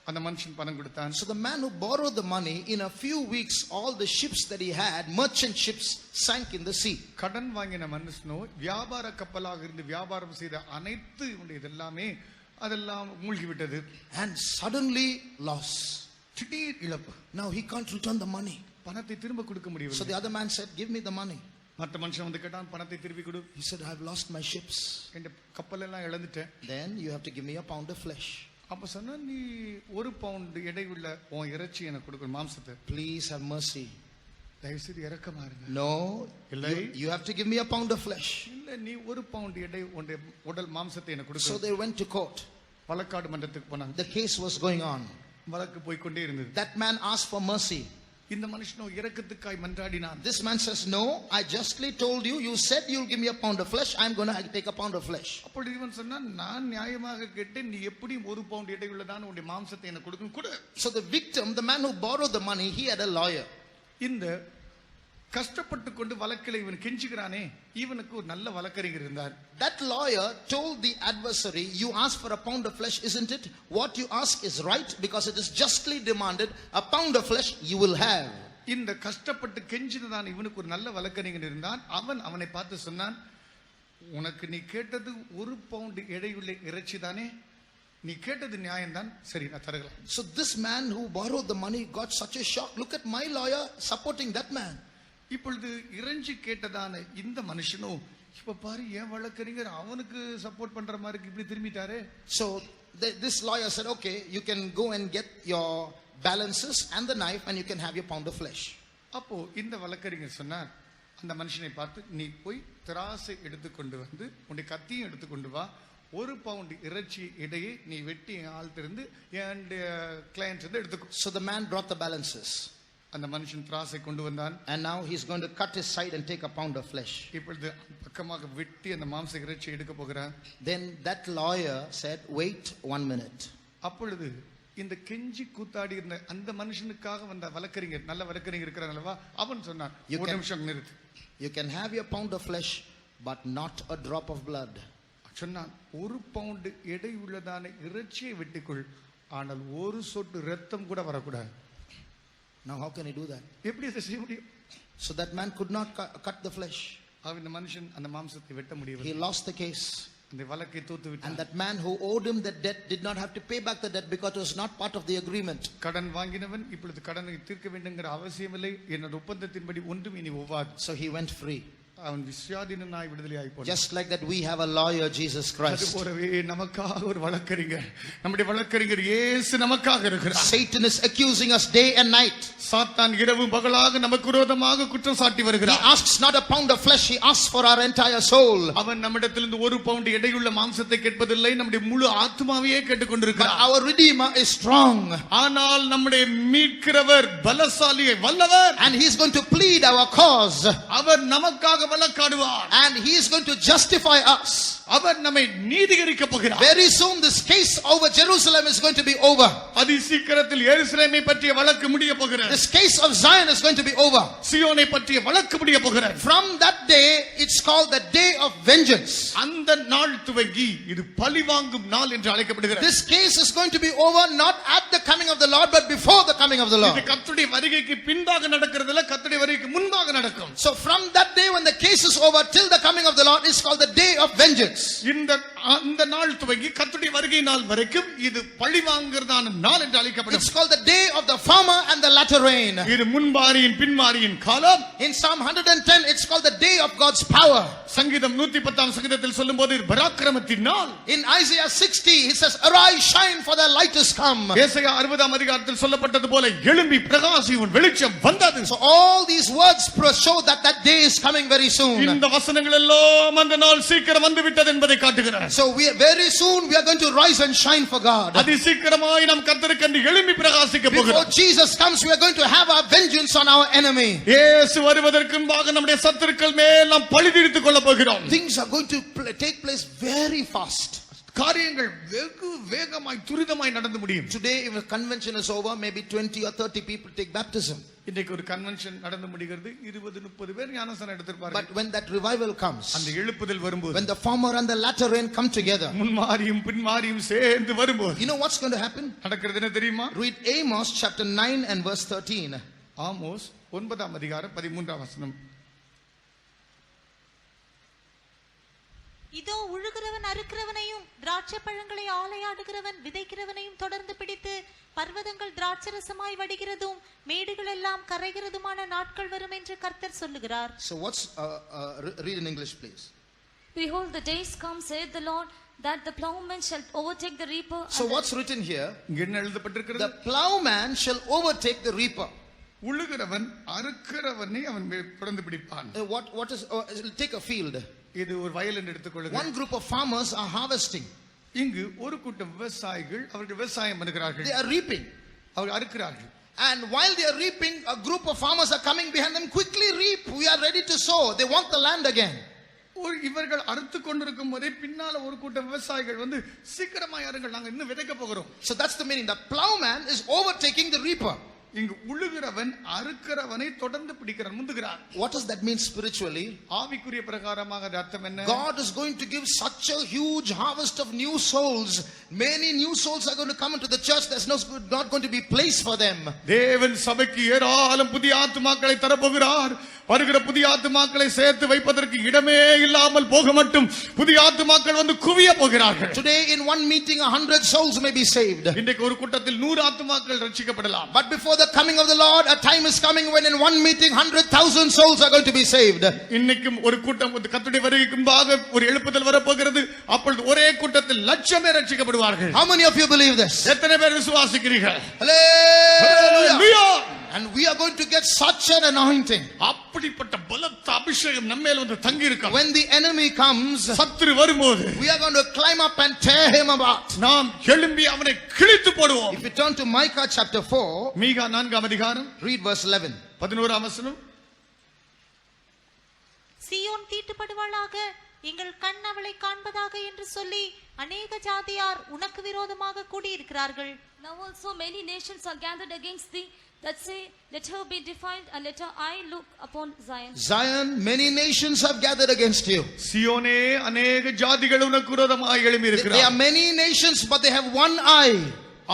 அந்த மனுஷன் பணம் கொடுத்தான். So the man who borrowed the money, in a few weeks, all the ships that he had, merchant ships, sank in the sea. கடன் வாங்கின மனுஷனோ வியாபார கப்பலாக இருந்து வியாபாரம் செய்த அனைத்து இவனுடைய இதெல்லாமே அதெல்லாம் மூழ்கி விட்டது. And suddenly loss. திடீர் இழப்பு. Now he can't return the money. பணத்தை திரும்ப கொடுக்க So முடியவில்லை. the other man said, give me the money. மற்ற மனுஷன் வந்து கேட்டான், பணத்தை திருப்பி கொடு. He said, I've lost my ships. என் கப்பல் எல்லாம் இழந்துட்டேன். Then you have to give me a pound of flesh. அப்ப சொன்னா, நீ ஒரு பவுண்ட் எடை உள்ள உன் இறைச்சி எனக்கு கொடுக்கணும், மாம்சத்தை. Please have mercy. தயவு செய்து இரக்கமா இருங்க. No, இல்லை. you have to give me a pound of flesh. இல்ல, நீ ஒரு பவுண்ட் எடை உன்னுடைய உடல் மாம்சத்தை எனக்கு So கொடுக்கணும். they went to court. வழக்காடு மன்றத்துக்கு போனாங்க. The case was going on. வழக்கு போய்க்கொண்டே இருந்தது. That man asked for mercy. இந்த மனுஷனோ இரக்கத்துக்காய் மன்றாடினான். This man says, no, I justly told you, you said you'll give me a pound of flesh, I'm going to take a pound of flesh. அப்பொழுது இவன் சொன்னான், நான் நியாயமாக கேட்டேன், நீ எப்படி ஒரு பவுண்ட் எடை உள்ளதான உன்னுடைய மாம்சத்தை எனக்கு கொடுக்கணும், கொடு. So the victim, the man who borrowed the money, he had a lawyer. இந்த கஷ்டப்பட்டு கொண்டு வழக்கில் இவன் கெஞ்சுகிறானே, இவனுக்கு ஒரு நல்ல வழக்கறிஞர் இருந்தார். That lawyer told the adversary, you asked for a pound of flesh, isn't it? What you ask is right because it is justly demanded. A pound of flesh you will have. இந்த கஷ்டப்பட்டு கெஞ்சினதான இவனுக்கு ஒரு நல்ல வழக்கறிஞர் இருந்தான். அவனை பார்த்து சொன்னான், உனக்கு நீ கேட்டது ஒரு பவுண்ட் எடையுள்ள இறைச்சி தானே, நீ கேட்டது நியாயம்தான், சரி நான் தருகிறேன். So this man who borrowed the money got such a shock. Look at my lawyer supporting that man. இப்பொழுது இறைஞ்சி கேட்டதான இந்த மனுஷனோ, இப்ப பாரு என் வழக்கறிஞர் அவனுக்கு சப்போர்ட் பண்ற மாதிரி இப்படி திரும்பிட்டாரு. So this lawyer said, okay, you can go and get your balances and the knife and you can have your pound of flesh. அப்போ இந்த வழக்கறிஞர் சொன்னார், அந்த மனுஷனை பார்த்து, நீ போய் திராசை எடுத்துக்கொண்டு வந்து உன்னுடைய கத்தியும் எடுத்துக்கொண்டு வா, ஒரு பவுண்ட் இறைச்சி இடையே நீ வெட்டி ஆழ்த்திருந்து என் கிளையன்ட் வந்து எடுத்துக்கோ. So the man brought the balances. அந்த மனுஷன் திராசை கொண்டு வந்தான். And now he's going to cut his side and take a pound of flesh. இப்பொழுது பக்கமாக வெட்டி வெட்டி அந்த மாம்ச இறைச்சி எடுக்க போகிறார். Then that lawyer said, wait 1 minute. அப்பொழுது இந்த கெஞ்சி கூத்தாடி இருந்த அந்த மனுஷனுக்காக வந்த வழக்கறிஞர், நல்ல வழக்கறிஞர் இருக்கிறான் அல்லவா, அவன் சொன்னான், ஒரு நிமிஷம் நிறுத்து. You can have your pound of flesh but not a drop of blood. சொன்னான், ஒரு பவுண்டு எடை உள்ளதான இறைச்சியை வெட்டிக்கொள், ஆனால் ஒரு சொட்டு ரத்தம் கூட வரக்கூடாது. Now how can he do that? எப்படி இதை செய்ய முடியும்? So that man could not cut the flesh. இந்த மனுஷன் அந்த மாம்சத்தை வெட்ட He முடியவில்லை. lost the case. அந்த வழக்கை தோத்து And விட்டான். that man who owed him the debt did not have to pay back the debt because it was not part of the agreement. கடன் வாங்கினவன் இப்பொழுது கடனை தீர்க்க வேண்டும்ங்கிற அவசியமில்லை, என்னோட ஒப்பந்தத்தின்படி ஒன்றும் இனி ஒவ்வாது. So he went free. அவன் விசுவாதீனனாய் விடுதலையாய் போனான். Just like that we have a lawyer, Jesus Christ. அதுபோலவே நமக்காக ஒரு வழக்கறிஞர், நம்முடைய வழக்கறிஞர் இயேசு நமக்காக இருக்கிறார். Satan is accusing us day and night. சாத்தான் இரவு பகலாக நமக்கு விரோதமாக குற்றம் சாட்டி He வருகிறார். asks not a pound of flesh, he asks for our entire soul. அவன் நம்மிடத்திலிருந்து ஒரு பவுண்டு எடையுள்ள மாம்சத்தை கேட்பதில்லை, நம்முடைய முழு ஆத்மாவையே But கேட்டுக்கொண்டிருக்கிறார். our Redeemer is strong. ஆனால் நம்முடைய மீட்கிறவர் பலசாலியை வல்லவர். And he is going to plead our cause. அவர் நமக்காக வழக்காடுவார். And he is going to justify us. அவர் நம்மை நீதிகரிக்க போகிறார். Very soon this case over Jerusalem is going to be over. அதி சீக்கிரத்தில் எருசலேமை பற்றிய வழக்கு முடிய போகிறது. This case of Zion is going to be over. சியோனை பற்றிய வழக்கு முடிய போகிறது. From that day, it's called the day of vengeance. அந்த நாள் துவங்கி இது பழிவாங்கும் நாள் என்று அழைக்கப்படுகிறது. This case is going to be over not at the coming of the Lord but before the coming of the இது Lord. கர்த்தருடைய வருகைக்கு பின்பாக நடக்கிறது இல்ல, கர்த்தருடைய வருகைக்கு முன்பாக நடக்கும். So from that day when the case is over till the coming of the Lord is called the day of vengeance. இந்த நாள் துவங்கி கர்த்தருடைய வருகை நாள் வரைக்கும் இது பழிவாங்குறதான நாள் என்று அழைக்கப்படும். It's called the day of the former and the latter rain. இது முன்பாரியின் பின்மாரியின் காலம். In Psalm 110 it's called the day of God's power. சங்கீதம் 110 சங்கீதத்தில் சொல்லும்போது பராக்கிரமத்தின் நாள். In Isaiah 60 he says, arise, shine, for the light has come. ஏசாயா 60 அதிகாரத்தில் சொல்லப்பட்டது போல எழும்பி பிரகாசி, உன் வெளிச்சம் வந்தது. So all these words show that that day is coming very soon. இந்த வசனங்கள் எல்லாம் அந்த நாள் சீக்கிரம் வந்து விட்டது என்பதை காட்டுகிறது. So very soon we are going to rise and shine for God. அதி சீக்கிரமாய் நாம் கர்த்தருக்கென்று எழும்பி பிரகாசிக்க Before போகிறோம். Jesus comes we are going to have our vengeance on our enemy. இயேசு வருவதற்கு முன்பாக நம்முடைய சத்துருக்கள் மேல் நாம் பழி தீர்த்துக் கொள்ள போகிறோம். Things are going to take place very fast. காரியங்கள் வெகு வேகமாய் துரிதமாய் நடந்து முடியும். Today if a convention is over, maybe 20 or 30 people take baptism. இன்னைக்கு ஒரு கன்வென்ஷன் நடந்து முடிகிறது, 20-30 பேர் ஞானஸ்நானம் எடுத்துப்பார்கள். But when that revival comes, அந்த எழுப்புதல் வரும்போது, when the former and the latter rain come together, முன்மாரியும் பின்மாரியும் சேர்ந்து வரும்போது you know what's going to happen? நடக்கிறது என்ன தெரியுமா? Read Amos chapter 9 and verse 13. Amos 9 அதிகாரம் 13 வசனம். இதோ உழுகிறவன் அறுக்கிறவனையும் திராட்சை பழங்களை ஆலையாடுகிறவன் விதைக்கிறவனையும் தொடர்ந்து பிடித்து பர்வதங்கள் திராட்சரசமாய் வடிகிறதும் மேடுகள் எல்லாம் கரைகிறதுமான நாட்கள் வரும் என்று கர்த்தர் சொல்லுகிறார். So what's read in English please. Behold, the days come, saith the Lord, that the plowman shall overtake the reaper. So what's written here? இங்க என்ன எழுதப்பட்டிருக்கிறது? The plowman shall overtake the reaper. உழுகிறவன் அறுக்கிறவனை அவன் தொடர்ந்து பிடிப்பான். What is take a field. இது ஒரு வயல் என்று எடுத்துக்கொள்ளுங்க. One group of farmers are harvesting. இங்கு ஒரு கூட்டம் விவசாயிகள் அவர்கள் விவசாயம் பண்ணுகிறார்கள். They are reaping. அவர்கள் அறுக்கிறார்கள். And while they are reaping, a group of farmers are coming behind them. Quickly reap. We are ready to sow. They want the land again. இவர்கள் அறுத்து கொண்டிருக்கும் போதே பின்னால ஒரு கூட்டம் விவசாயிகள் வந்து சீக்கிரமா யாருங்கள், நாங்க இன்னும் விதைக்க போகிறோம். So that's the meaning. The plowman is overtaking the reaper. இங்கு உழுகிறவன் அறுக்கிறவனை தொடர்ந்து பிடிக்கிறான், முந்துகிறான். What does that mean spiritually? ஆவிக்குரிய பிரகாரமாக அர்த்தம் என்ன? God is going to give such a huge harvest of new souls. Many new souls are going to come into the church. There's not going to be place for them. தேவன் சபைக்கு ஏராளம் புதிய ஆத்துமாக்களை தரப்போகிறார். வருகிற புதிய ஆத்துமாக்களை சேர்த்து வைப்பதற்கு இடமே இல்லாமல் போக மட்டும் புதிய ஆத்துமாக்கள் வந்து குவிய போகிறார்கள். Today in one meeting 100 souls may be saved. இன்றைக்கு ஒரு கூட்டத்தில் 100 ஆத்துமாக்கள் ரட்சிக்கப்படலாம். But before the coming of the Lord, a time is coming when in one meeting 100,000 souls are going to be saved. இன்னைக்கும் ஒரு கூட்டம் கர்த்தருடைய வருகைக்கு முன்பாக ஒரு எழுப்புதல் வரப்போகிறது. அப்பொழுது ஒரே கூட்டத்தில் லட்சமே ரட்சிக்கப்படுவார்கள். How many of you believe this? எத்தனை பேர் விசுவாசிக்கிறீர்கள்? Hallelujah! And we are going to get such an anointing. அப்படிப்பட்ட பலத்த அபிஷேகம் நம்ம மேல வந்து தங்கி இருக்கும். When the enemy comes, சத்துரு வரும்போது we are going to climb up and tear him apart. நாம் எழும்பி அவனை கிழித்து போடுவோம். If you turn to Micah chapter 4, மீகா 4 அதிகாரம் read verse 11. 11 வசனம். சீயோன் தீட்டுப்படுவாளாக, எங்கள் கண் அவளை காண்பதாக என்று சொல்லி அநேக ஜாதியார் உனக்கு விரோதமாக கூடியிருக்கிறார்கள். Now also many nations are gathered against thee, that say, let her be defiled, and let her eye look upon Zion. Zion, many nations have gathered against you. சியோனே அநேக ஜாதிகள் உனக்கு விரோதமாக எழும்பி There are இருக்கிறார்கள். many nations, but they have one eye.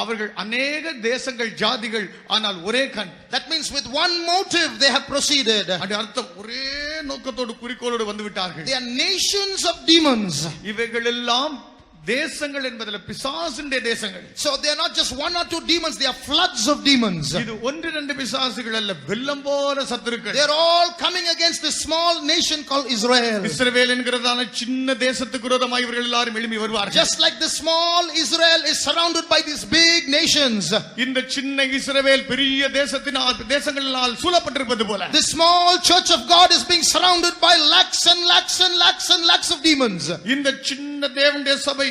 அவர்கள் அநேக தேசங்கள் ஜாதிகள் ஆனால் ஒரே கண். That means with one motive they have proceeded. அது அர்த்தம் ஒரே நோக்கத்தோடு குறிக்கோளோடு வந்து விட்டார்கள். They are nations of demons. இவைகள் எல்லாம் தேசங்கள் என்பதில் பிசாசுடைய தேசங்கள். So they are not just one or two demons, they are floods of demons. இது ஒன்று இரண்டு பிசாசுகள் அல்ல, வெள்ளம் போல சத்துருக்கள். They are all coming against this small nation called Israel. இஸ்ரவேல் என்கிறதான சின்ன தேசத்துக்கு விரோதமாக இவர்கள் எல்லாரும் எழும்பி வருவார்கள். Just like the small Israel is surrounded by these big nations. இந்த சின்ன இஸ்ரவேல் பெரிய தேசங்களினால் சூழப்பட்டிருப்பது போல The small church of God is being surrounded by lakhs and lakhs and lakhs and lakhs of demons. இந்த சின்ன தேவனுடைய சபை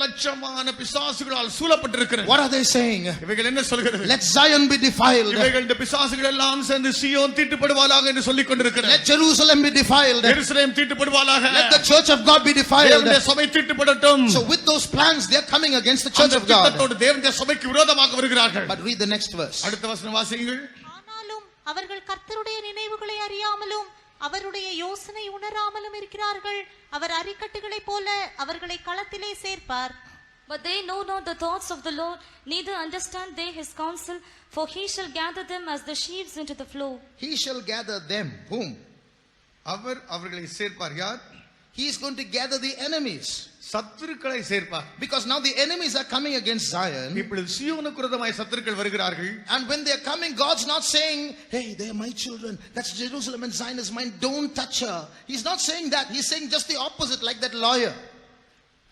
லட்சமான பிசாசுகளால் சூழப்பட்டிருக்கிறது. What are they saying? இவைகள் என்ன சொல்கிறது? Let Zion be defiled. இவைகள் இந்த பிசாசுகள் எல்லாம் சேர்ந்து சீயோன் தீட்டுப்படுவாளாக என்று சொல்லிக் கொண்டிருக்கிறது. Let Jerusalem be defiled. Jerusalem தீட்டுப்படுவாளாக. Let the church of God be defiled. தேவனுடைய சபை தீட்டுப்படட்டும். So with those plans they are coming against the church of God. தேவனுடைய சபைக்கு விரோதமாக வருகிறார்கள். But read the next verse. அடுத்த வசனம் வாசியுங்கள். ஆனாலும் அவர்கள் கர்த்தருடைய நினைவுகளை அறியாமலும் அவருடைய யோசனை உணராமலும் இருக்கிறார்கள். அவர் அரிக்கட்டுகளைப் போல அவர்களை களத்திலே சேர்ப்பார். But they know not the thoughts of the Lord, neither understand they his counsel, for he shall gather them as the sheaves into the flow. He shall gather them. Whom? அவர் அவர்களை சேர்ப்பார். யார்? He is going to gather the enemies. சத்துருக்களை சேர்ப்பார். Because now the enemies are coming against Zion. இப்பொழுது சீயோனுக்கு விரோதமாய் சத்துருக்கள் வருகிறார்கள். And when they are coming, God's not saying, hey, they are my children, that's Jerusalem and Zion is mine, don't touch her. He's not saying that. He's saying just the opposite, like that lawyer.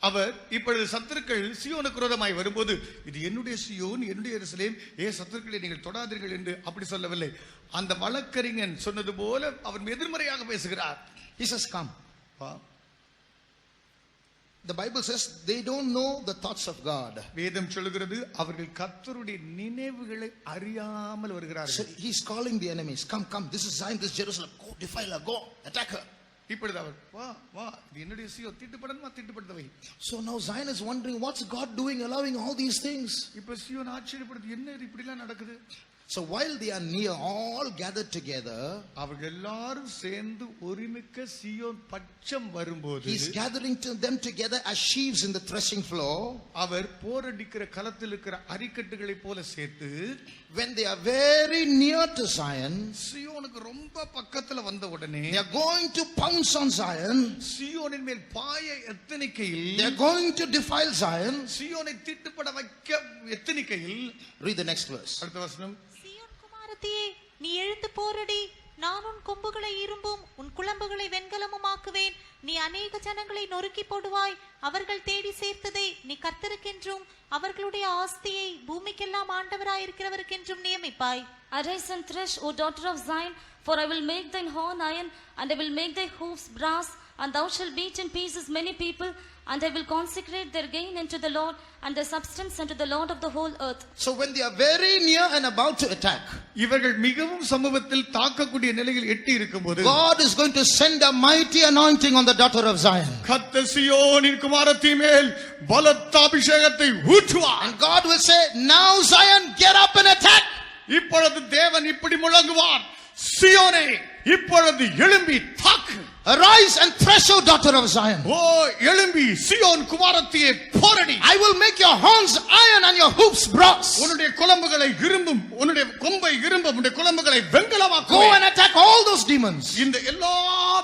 அவர் இப்பொழுது சத்துருக்கள் சீயோனுக்கு விரோதமாய் வரும்போது இது என்னுடைய சீயோன், என்னுடைய எருசலேம், சத்துருக்களை நீங்கள் தொடாதீர்கள் என்று அப்படி சொல்லவில்லை. அந்த வழக்கறிஞன் சொன்னது போல அவர் எதிர்மறையாக பேசுகிறார். He says, come. The Bible says they don't know the thoughts of God. வேதம் சொல்கிறது அவர்கள் கர்த்தருடைய நினைவுகளை அறியாமல் வருகிறார்கள். So he's calling the enemies, come, this is Zion, this is Jerusalem, go defile her, go attack her. இப்பொழுது அவர் வா இது என்னுடைய சீயோன், தீட்டுப்படணுமா தீட்டுப்படுத்தவை. So now Zion is wondering, what's God doing allowing all these things? இப்ப சீயோன் ஆச்சரியப்படுது, என்ன இப்படி எல்லாம் நடக்குது. So while they are near, all gathered together, அவர்கள் எல்லாரும் சேர்ந்து ஒருமிக்க சீயோன் பட்சம் வரும்போது he's gathering them together as sheaves in the threshing floor. அவர் போரடிக்கிற களத்தில் இருக்கிற அரிக்கட்டுகளை போல சேர்த்து when they are very near to Zion, சீயோனுக்கு ரொம்ப பக்கத்துல வந்த உடனே they are going to pounce on Zion. சீயோனின் மேல் பாய எத்தனிக்கையில் they are going to defile Zion. சீயோனை தீட்டுப்பட வைக்க எத்தனிக்கையில். Read the next verse. அடுத்த வசனம். சீயோன் குமாரத்தியே, நீ எழுந்து போரடி, நான் உன் கொம்புகளை இரும்பும் உன் குளம்புகளை வெண்கலமும் ஆக்குவேன். நீ அநேக ஜனங்களை நொறுக்கி போடுவாய். அவர்கள் தேடி சேர்த்ததை நீ கர்த்தருக்கென்றும் அவர்களுடைய ஆஸ்தியை பூமிக்கெல்லாம் ஆண்டவராயிருக்கிறவருக்கென்றும் நியமிப்பாய். Arise and thresh, O daughter of Zion, for I will make thine horn iron, and I will make thy hoofs brass, and thou shalt beat in pieces many people, and I will consecrate their gain unto the Lord, and their substance unto the Lord of the whole earth. So when they are very near and about to attack, இவர்கள் மிகவும் சமூகத்தில் தாக்கக்கூடிய நிலையில் எட்டி இருக்கும்போது God is going to send a mighty anointing on the daughter of Zion. கர்த்தர் சீயோனின் குமாரத்தி மேல் பலத்த அபிஷேகத்தை ஊற்றுவார். And God will say, now Zion, get up and attack. இப்பொழுது தேவன் இப்படி முழங்குவார், சீயோனே இப்பொழுது எழும்பி தாக்கு. Arise and thresh, O daughter of Zion. ஓ எழும்பி சீயோன் குமாரத்தியே போரடி. I will make your horns iron and your hoops brass. உன்னுடைய குளம்புகளை இரும்பும், உன்னுடைய கொம்பை இரும்பும், உன்னுடைய குளம்புகளை வெண்கலமாக்குவேன். Go and attack all those demons. இந்த எல்லா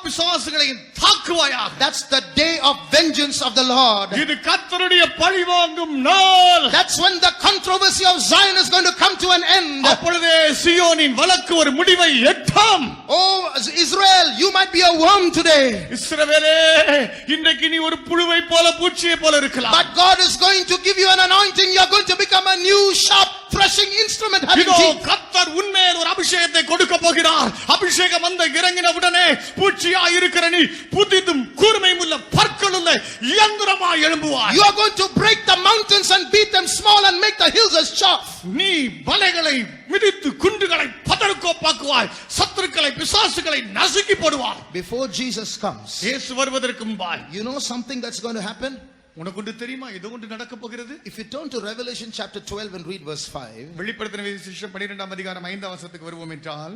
பிசாசுகளையும் தாக்குவாயாக. That's the day of vengeance of the Lord. இது கர்த்தருடைய பழிவாங்கும் நாள். That's when the controversy of Zion is going to come to an end. அப்பொழுதே சீயோனின் வழக்கு ஒரு முடிவை எட்டும். Oh Israel, you might be a worm today. இஸ்ரவேலே, இன்றைக்கு நீ ஒரு புழுவை போல பூச்சியை போல இருக்கலாம். But God is going to give you an anointing. You are going to become a new sharp threshing instrument having இதோ teeth. கர்த்தர் உன்மேல் ஒரு அபிஷேகத்தை கொடுக்க போகிறார். அபிஷேகம் வந்த இறங்கின உடனே பூச்சியா இருக்கிற நீ புதிதும் கூர்மையும் உள்ள பற்களுள்ள இயந்திரமாய் எழும்புவாய். You are going to break the mountains and beat them small and make the hills as chaff. நீ மலைகளை மிதித்து குண்டுகளை பதறுக்கோப்பாக்குவாய். சத்துருக்களை பிசாசுகளை நசுக்கி போடுவாய். Before Jesus comes, இயேசு வருவதற்கு முன்பாய் you know something that's going to happen? உனக்கு தெரியுமா ஏதோ ஒன்று நடக்க போகிறது? If you turn to Revelation chapter 12 and read verse 5, வெளிப்படுத்தின விசேஷம் 12ஆம் அதிகாரம் 5ஆம் வசனத்துக்கு வருவோம் என்றால்,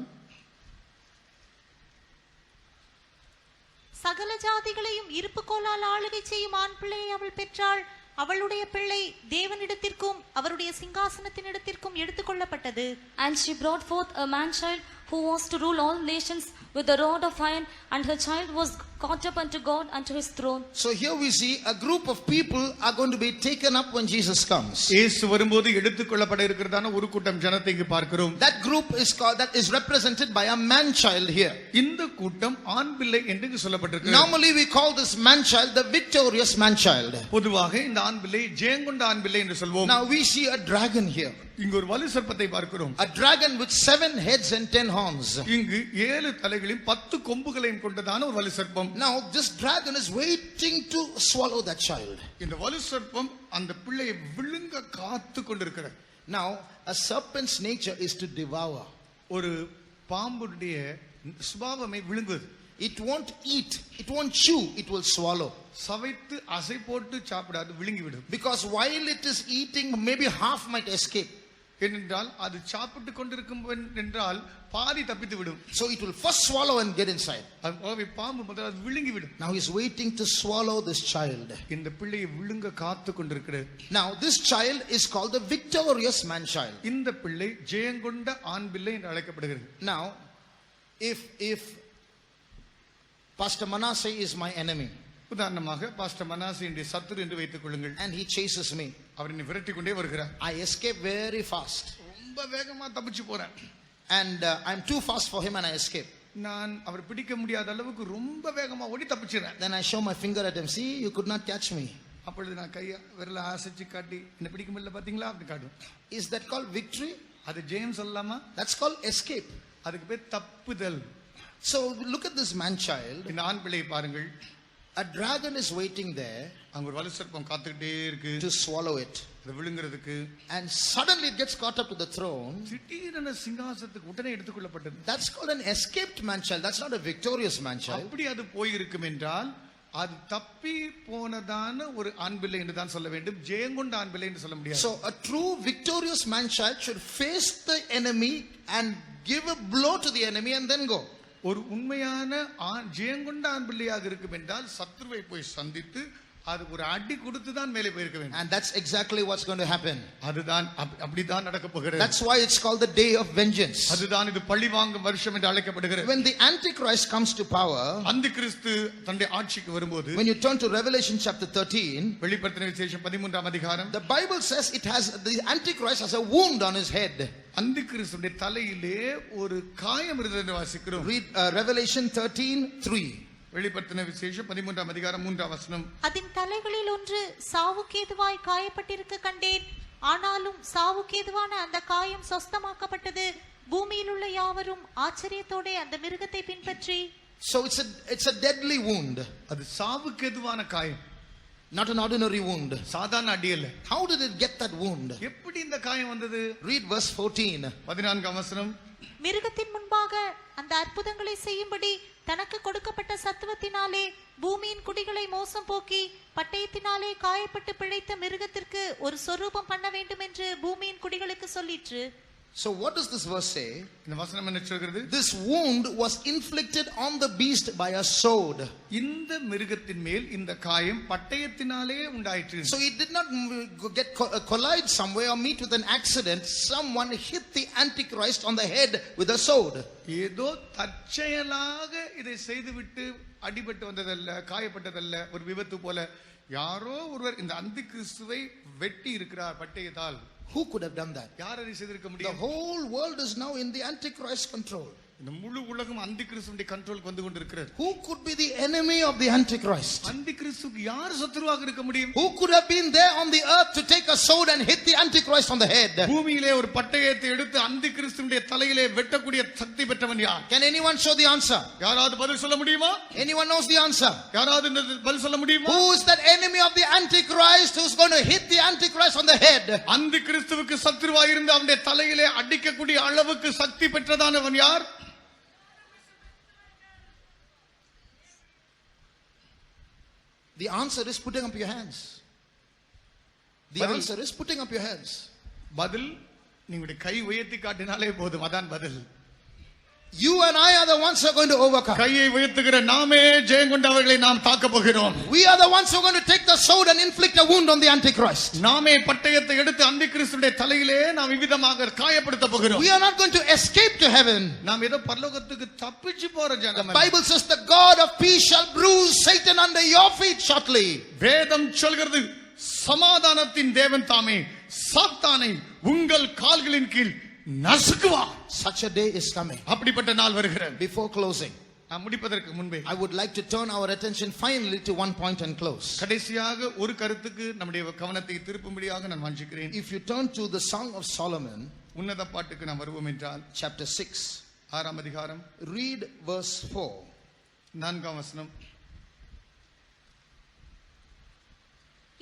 சகல ஜாதிகளையும் இருப்புக்கோலால் ஆளுகை செய்யும் ஆண் பிள்ளையை அவள் பெற்றாள். அவளுடைய பிள்ளை தேவனிடத்திற்கும் அவருடைய சிங்காசனத்தினிடத்திற்கும் எடுத்துக்கொள்ளப்பட்டது. And she brought forth a man child who was to rule all nations with a rod of iron, and her child was caught up unto God unto his throne. so here we see a group of people are going to be taken up when Jesus comes. இயேசு வரும்போது எடுத்துக்கொள்ளப்பட இருக்கிறதான ஒரு கூட்டம் ஜனத்தை இங்கு பார்க்கிறோம். That group is called, that is represented by a man child here. இந்த கூட்டம் ஆண் பிள்ளை என்று சொல்லப்பட்டிருக்கு. Normally we call this man child the victorious man child. பொதுவாக இந்த ஆண் பிள்ளை ஜெயங்கொண்ட ஆண் பிள்ளை என்று சொல்வோம். Now we see a dragon here. இங்கு ஒரு வலு சர்ப்பத்தை பார்க்கிறோம். A dragon with 7 heads and 10 horns. இங்கு 7 தலைகளையும் 10 கொம்புகளையும் கொண்டதான ஒரு வலு சர்ப்பம். Now this dragon is waiting to swallow that child. இந்த வலு சர்ப்பம் அந்த பிள்ளையை விழுங்க காத்து கொண்டிருக்கிறது. Now a serpent's nature is to devour. ஒரு பாம்புடைய சுபாவமே விழுங்குவது. It won't eat, it won't chew, it will swallow. சவைத்து அசை போட்டு சாப்பிடாது, விழுங்கிவிடும். Because while it is eating, maybe half might escape. ஏனென்றால் அது சாப்பிட்டு கொண்டிருக்கும் என்றால் பாதி தப்பித்து விடும். So it will first swallow and get inside. அது பாம்பு முதல்ல விழுங்கிவிடும். Now he is waiting to swallow this child. இந்த பிள்ளையை விழுங்க காத்து கொண்டிருக்கிறது. Now this child is called the victorious man child. இந்த பிள்ளை ஜெயங்கொண்ட ஆண் பிள்ளை என்று அழைக்கப்படுகிறது. Now if Pastor Manasseh is my enemy, உதாரணமாக பாஸ்டர் மனாசேயுடைய சத்துரு என்று வைத்துக் கொள்ளுங்கள், and he chases me, அவர் என்னை விரட்டி கொண்டே வருகிறார். I escape very fast, ரொம்ப வேகமா தப்பிச்சு போறேன். and I'm too fast for him and I escape. நான் அவர் பிடிக்க முடியாத அளவுக்கு ரொம்ப வேகமா ஓடி தப்பிச்சிடுறேன். Then I show my finger at him, see, you could not catch me. அப்பொழுது நான் கையை விரல ஆசைச்சு காட்டி என்ன பிடிக்க முடியல பாத்தீங்களா அப்படி காட்டும். Is that called victory? அது ஜெயம் சொல்லலாமா? That's called escape. அதுக்கு பேர் தப்புதல். So look at this man child. இந்த ஆண் பிள்ளையை பாருங்கள். A dragon is waiting there அங்க ஒரு வலு சர்ப்பம் காத்துக்கிட்டே இருக்கு to swallow it, அதை விழுங்குறதுக்கு. and suddenly it gets caught up to the throne. திடீரென சிங்காசனத்துக்கு உடனே எடுத்துக்கொள்ளப்பட்டது. That's called an escaped man child. That's not a victorious man child. அப்படி அது போயிருக்கும் என்றால் அது தப்பி போனதான ஒரு ஆண் பிள்ளை என்று தான் சொல்ல வேண்டும், ஜெயங்கொண்ட ஆண் பிள்ளை என்று சொல்ல முடியாது. So a true victorious man child should face the enemy and give a blow to the enemy and then go. ஒரு உண்மையான ஜெயங்கொண்ட ஆண் பிள்ளையாக இருக்கும் என்றால் சத்ருவை போய் சந்தித்து அது ஒரு அடி கொடுத்து தான் மேலே போயிருக்க வேண்டும். And that's exactly what's going to happen. அதுதான் அப்படிதான் நடக்க போகிறது. That's why it's called the day of vengeance. அதுதான் இது பழி வாங்கும் வருஷம் என்று அழைக்கப்படுகிறது. When the antichrist comes to power, அந்திகிறிஸ்து தன்னுடைய ஆட்சிக்கு வரும்போது, when you turn to Revelation chapter 13, வெளிப்படுத்தின விசேஷம் 13ஆம் அதிகாரம், the Bible says it has, the antichrist has a wound on his head. அந்திகிறிஸ்துடைய தலையிலே ஒரு காயம் இருந்தது வாசிக்கிறோம். Read Revelation 13:3. வெளிப்படுத்தின விசேஷம் 13ஆம் அதிகாரம் 3ஆம் வசனம். அதன் தலைகளில் ஒன்று சாவுக்கேதுவாய் காயப்பட்டிருக்க கண்டேன். ஆனாலும் சாவுக்கேதுவான அந்த காயம் சொஸ்தமாக்கப்பட்டது. பூமியில் உள்ள யாவரும் ஆச்சரியத்தோட அந்த மிருகத்தை பின்பற்றி. So it's a deadly wound. அது சாவுக்கேதுவான காயம், not an ordinary wound. சாதாரண அடி அல்ல. How did it get that wound? எப்படி இந்த காயம் வந்தது? Read verse 14. 14ஆம் வசனம். மிருகத்தின் முன்பாக அந்த அற்புதங்களை செய்யும்படி தனக்கு கொடுக்கப்பட்ட சத்துவத்தினாலே பூமியின் குடிகளை மோசம் போக்கி பட்டயத்தினாலே காயப்பட்டு பிழைத்த மிருகத்திற்கு ஒரு சொரூபம் பண்ண வேண்டும் என்று பூமியின் குடிகளுக்கு சொல்லிற்று. So what does this verse say? இந்த வசனம் என்ன சொல்கிறது? This wound was inflicted on the beast by a sword. இந்த மிருகத்தின் மேல் இந்த காயம் பட்டயத்தினாலே உண்டாயிற்று. So it did not collide somewhere or meet with an accident. Someone hit the antichrist on the head with a sword. ஏதோ தற்செயலாக இதை செய்துவிட்டு அடிபட்டு வந்ததல்ல, காயப்பட்டதல்ல, ஒரு விபத்து போல. யாரோ ஒருவர் இந்த அந்திகிறிஸ்துவை வெட்டி இருக்கிறார் பட்டயத்தால். Who could have done that? யார் அதை செய்திருக்க The முடியும்? whole world is now in the antichrist control. இந்த முழு உலகம் அந்தி கிறிஸ்துவின் கண்ட்ரோலுக்கு வந்து கொண்டிருக்கிறது. Who could be the enemy of the Antichrist? அந்தி கிறிஸ்துவுக்கு யார் சத்துருவாக இருக்க முடியும்? Who could have been there on the earth to take a sword and hit the Antichrist on the head? பூமியிலே ஒரு பட்டயத்தை எடுத்து அந்தி கிறிஸ்துவின் தலையிலே வெட்டக்கூடிய சக்தி பெற்றவன் யார்? Can anyone show the answer? யாராவது பதில் சொல்ல முடியுமா? Anyone knows the answer? யாராவது பதில் சொல்ல முடியுமா? Who is that enemy of the Antichrist who's going to hit the Antichrist on the head? அந்தி கிறிஸ்துவுக்கு சத்துருவாய் இருந்து அவனுடைய தலையிலே அடிக்கக்கூடிய அளவுக்கு சக்தி பெற்றதானவன் யார்? The answer is putting up your hands. The answer is putting up your hands. பதில் நீங்களுடைய கை உயர்த்தி காட்டினாலே போதும், அதான் பதில். You and I are the ones who are going to overcome. கையை உயர்த்துகிற நாமே ஜெயம் கொண்டவர்களை நாம் தாக்க போகிறோம். We are the ones who are going to take the sword and inflict a wound on the Antichrist. நாமே பட்டயத்தை எடுத்து அந்தி கிறிஸ்துவின் தலையிலே நாம் விதமாக காயப்படுத்த போகிறோம். We are not going to escape to heaven. நாம் ஏதோ பரலோகத்துக்கு தப்பிச்சு போற ஜனம். The Bible says the God of peace shall bruise Satan under your feet shortly. வேதம் சொல்கிறது சமாதானத்தின் தேவன் தாமே சாத்தானை உங்கள் கால்களின் கீழ் நசுக்குவார். Such a day is coming. அப்படிப்பட்ட நாள் வருகிறது. Before closing, நாம் முடிப்பதற்கு முன்பே I would like to turn our attention finally to one point and close. கடைசியாக ஒரு கருத்துக்கு நம்முடைய கவனத்தை திருப்பும்படியாக நான் வாஞ்சிக்கிறேன். If you turn to the Song of Solomon, உன்னத பாட்டுக்கு நாம் வருவோம் என்றால் chapter 6, 6ஆம் அதிகாரம், read verse 4. 4ஆம் வசனம்.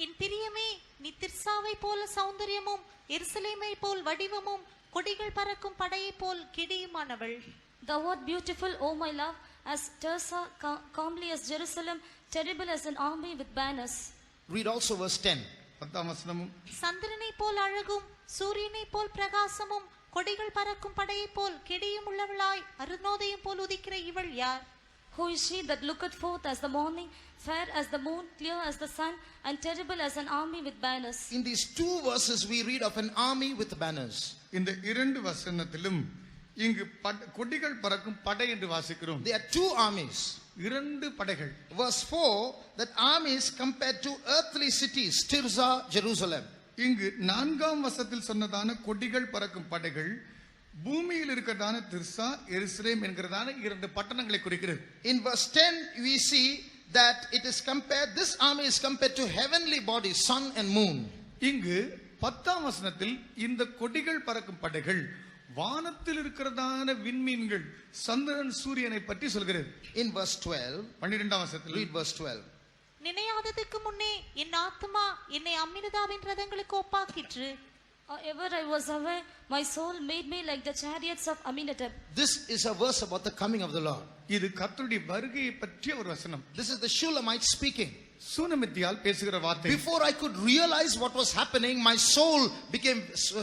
என் பிரியமே, நீ திர்சாவை போல சௌந்தரியமும் எருசலேமை போல் வடிவமும் கொடிகள் பறக்கும் படையை போல் கிடியுமானவள். Thou art beautiful, O my love, as Tirzah, comely as Jerusalem, terrible as an army with banners. Read also verse 10. 10ஆம் வசனமும். சந்திரனை போல் அழகும் சூரியனை போல் பிரகாசமும் கொடிகள் பறக்கும் படையை போல் கிடியும் உள்ளவளாய் அருணோதயம் போல் உதிக்கிற இவள் யார்? Who is she that looketh forth as the morning, fair as the moon, clear as the sun, and terrible as an army with banners? In these two verses we read of an army with banners. இந்த இரண்டு வசனத்திலும் இங்கு கொடிகள் பறக்கும் படை என்று வாசிக்கிறோம். There are two armies. இரண்டு படைகள். Verse 4, that army is compared to earthly cities, Tirzah, Jerusalem. இங்கு 4ஆம் வசனத்தில் சொன்னதான கொடிகள் பறக்கும் படைகள் பூமியில் இருக்கிறதான திர்சா எருசலேம் என்கிறதான இரண்டு பட்டணங்களை குறிக்கிறது. In verse 10 we see that it is compared, this army is compared to heavenly bodies, sun and moon. இங்கு 10ஆம் வசனத்தில் இந்த கொடிகள் பறக்கும் படைகள் வானத்தில் இருக்கிறதான விண்மீன்கள் சந்திரன் சூரியனை பற்றி சொல்கிறது. In verse 12, 12ஆம் வசனத்தில் read verse 12. நினையாததுக்கு முன்னே என் ஆத்துமா என்னை அம்மினதாவின் ரதங்களுக்கு ஒப்பாக்கிற்று. Ever I was aware, my soul made me like the chariots of Aminadab. This is a verse about the coming of the Lord. இது கர்த்தருடைய வருகையை பற்றிய ஒரு வசனம். This is the Shulamite speaking. சூனமித்தியால் பேசுகிற வார்த்தை. Before I could realize what was happening, my soul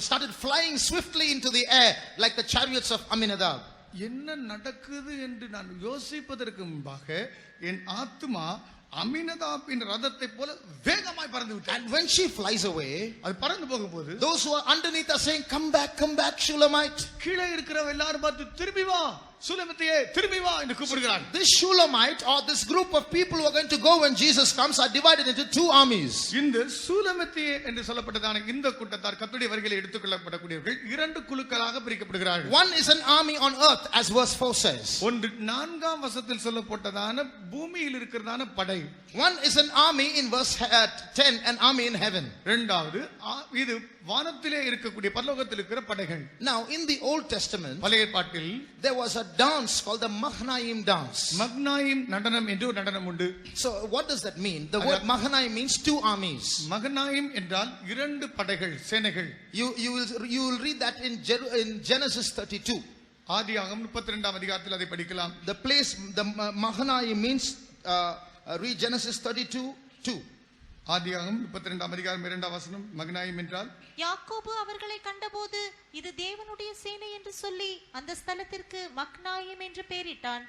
started flying swiftly into the air like the chariots of Aminadab. என்ன நடக்குது என்று நான் யோசிப்பதற்கு முன்பாக என் ஆத்துமா அமினதாபின் ரதத்தை போல வேகமாய் பறந்து விட்டது. And when she flies away, அது பறந்து போகும்போது those who are underneath are saying, come back Shulamite. கீழே இருக்கிறவங்க எல்லாரும் பார்த்து திரும்பி வா சூலமித்தியே திரும்பி வா என்று கூப்பிடுகிறார். This Shulamite or this group of people who are going to go when Jesus comes are divided into two armies. இந்த சூலமித்தியே என்று சொல்லப்பட்டதான இந்த கூட்டத்தார் கர்த்தருடைய வருகையில் எடுத்துக்கொள்ளப்படக்கூடியவர்கள் இரண்டு குழுக்களாக பிரிக்கப்படுகிறார்கள். One is an army on earth as verse 4 says. ஒன்று 4ஆம் வசனத்தில் சொல்லப்பட்டதான பூமியில் இருக்கிறதான படை. One is an army in verse 10, an army in heaven. இரண்டாவது இது வானத்திலே இருக்கக்கூடிய பரலோகத்தில் இருக்கிற படைகள். Now in the Old Testament, பழைய ஏற்பாட்டில் there was a dance called the Mahanaim dance. மக்னாயிம் நடனம் என்று ஒரு நடனம் உண்டு. So what does that mean? The word Mahanaim means two armies. மகனாயிம் என்றால் இரண்டு படைகள் சேனைகள். You will read that in Genesis 32. ஆதியாகமம் 32ஆம் அதிகாரத்தில் அதை படிக்கலாம். The place the Mahanaim means read Genesis 32:2. ஆதியாகமம் 32ஆம் அதிகாரம் 2ஆம் வசனம் மகனாயிம் என்றால் யாக்கோபு அவர்களை கண்டபோது இது தேவனுடைய சேனை என்று சொல்லி அந்த ஸ்தலத்திற்கு மக்னாயிம் என்று பெயரிட்டான்.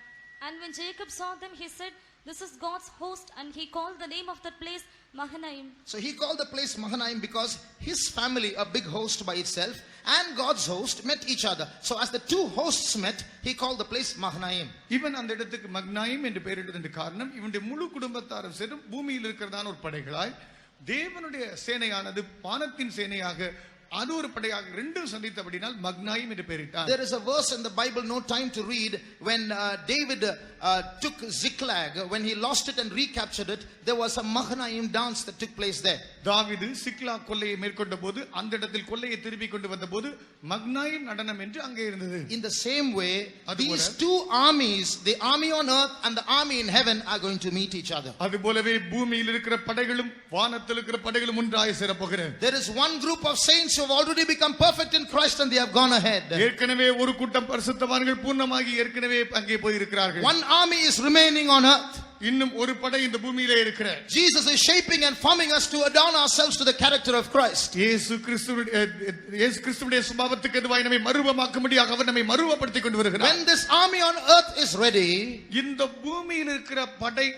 And when Jacob saw them, he said, this is God's host, and he called the name of that place Mahanaim. So he called the place Mahanaim because his family, a big host by itself, and God's host met each other. So as the two hosts met, he called the place Mahanaim. இவன் அந்த இடத்துக்கு மக்னாயிம் என்று பெயரிட்டதற்கு காரணம் இவனுடைய முழு குடும்பத்தாரும் சேரும் பூமியில் இருக்கிறதான ஒரு படைகளாய் தேவனுடைய சேனையானது வானத்தின் சேனையாக அது ஒரு படையாக ரெண்டும் சந்தித்தபடினால் மக்னாயிம் என்று பெயரிட்டார். There is a verse in the Bible, no time to read, when David took Ziklag, when he lost it and recaptured it, there was a Mahanaim dance that took place there. தாவீது சிக்லாக் கொள்ளையை மேற்கொண்ட போது அந்த இடத்தில் கொள்ளையை திருப்பி கொண்டு வந்தபோது மக்னாயிம் நடனம் என்று அங்கே இருந்தது. In the same way, these two armies, the army on earth and the army in heaven, are going to meet each other. அதுபோலவே பூமியில் இருக்கிற படைகளும் வானத்தில் இருக்கிற படைகளும் ஒன்றாய் சேரப்போகிறது. There is one group of saints who have already become perfect in Christ and they have gone ahead. ஏற்கனவே ஒரு கூட்டம் பரிசுத்தவான்கள் பூர்ணமாகி ஏற்கனவே அங்கே போய் இருக்கிறார்கள். One army is remaining on earth. இன்னும் ஒரு படை இந்த பூமியிலே இருக்கிற. Jesus is shaping and forming us to adorn ourselves to the character of Christ. இயேசு கிறிஸ்துவுடைய சுபாவத்துக்கு எதுவாய் நம்மை மறுரூபமாக்கும்படியாக அவர் நம்மை மறுரூபப்படுத்திக் கொண்டு வருகிறார். When this army on earth is ready, இந்த பூமியில் இருக்கிற படை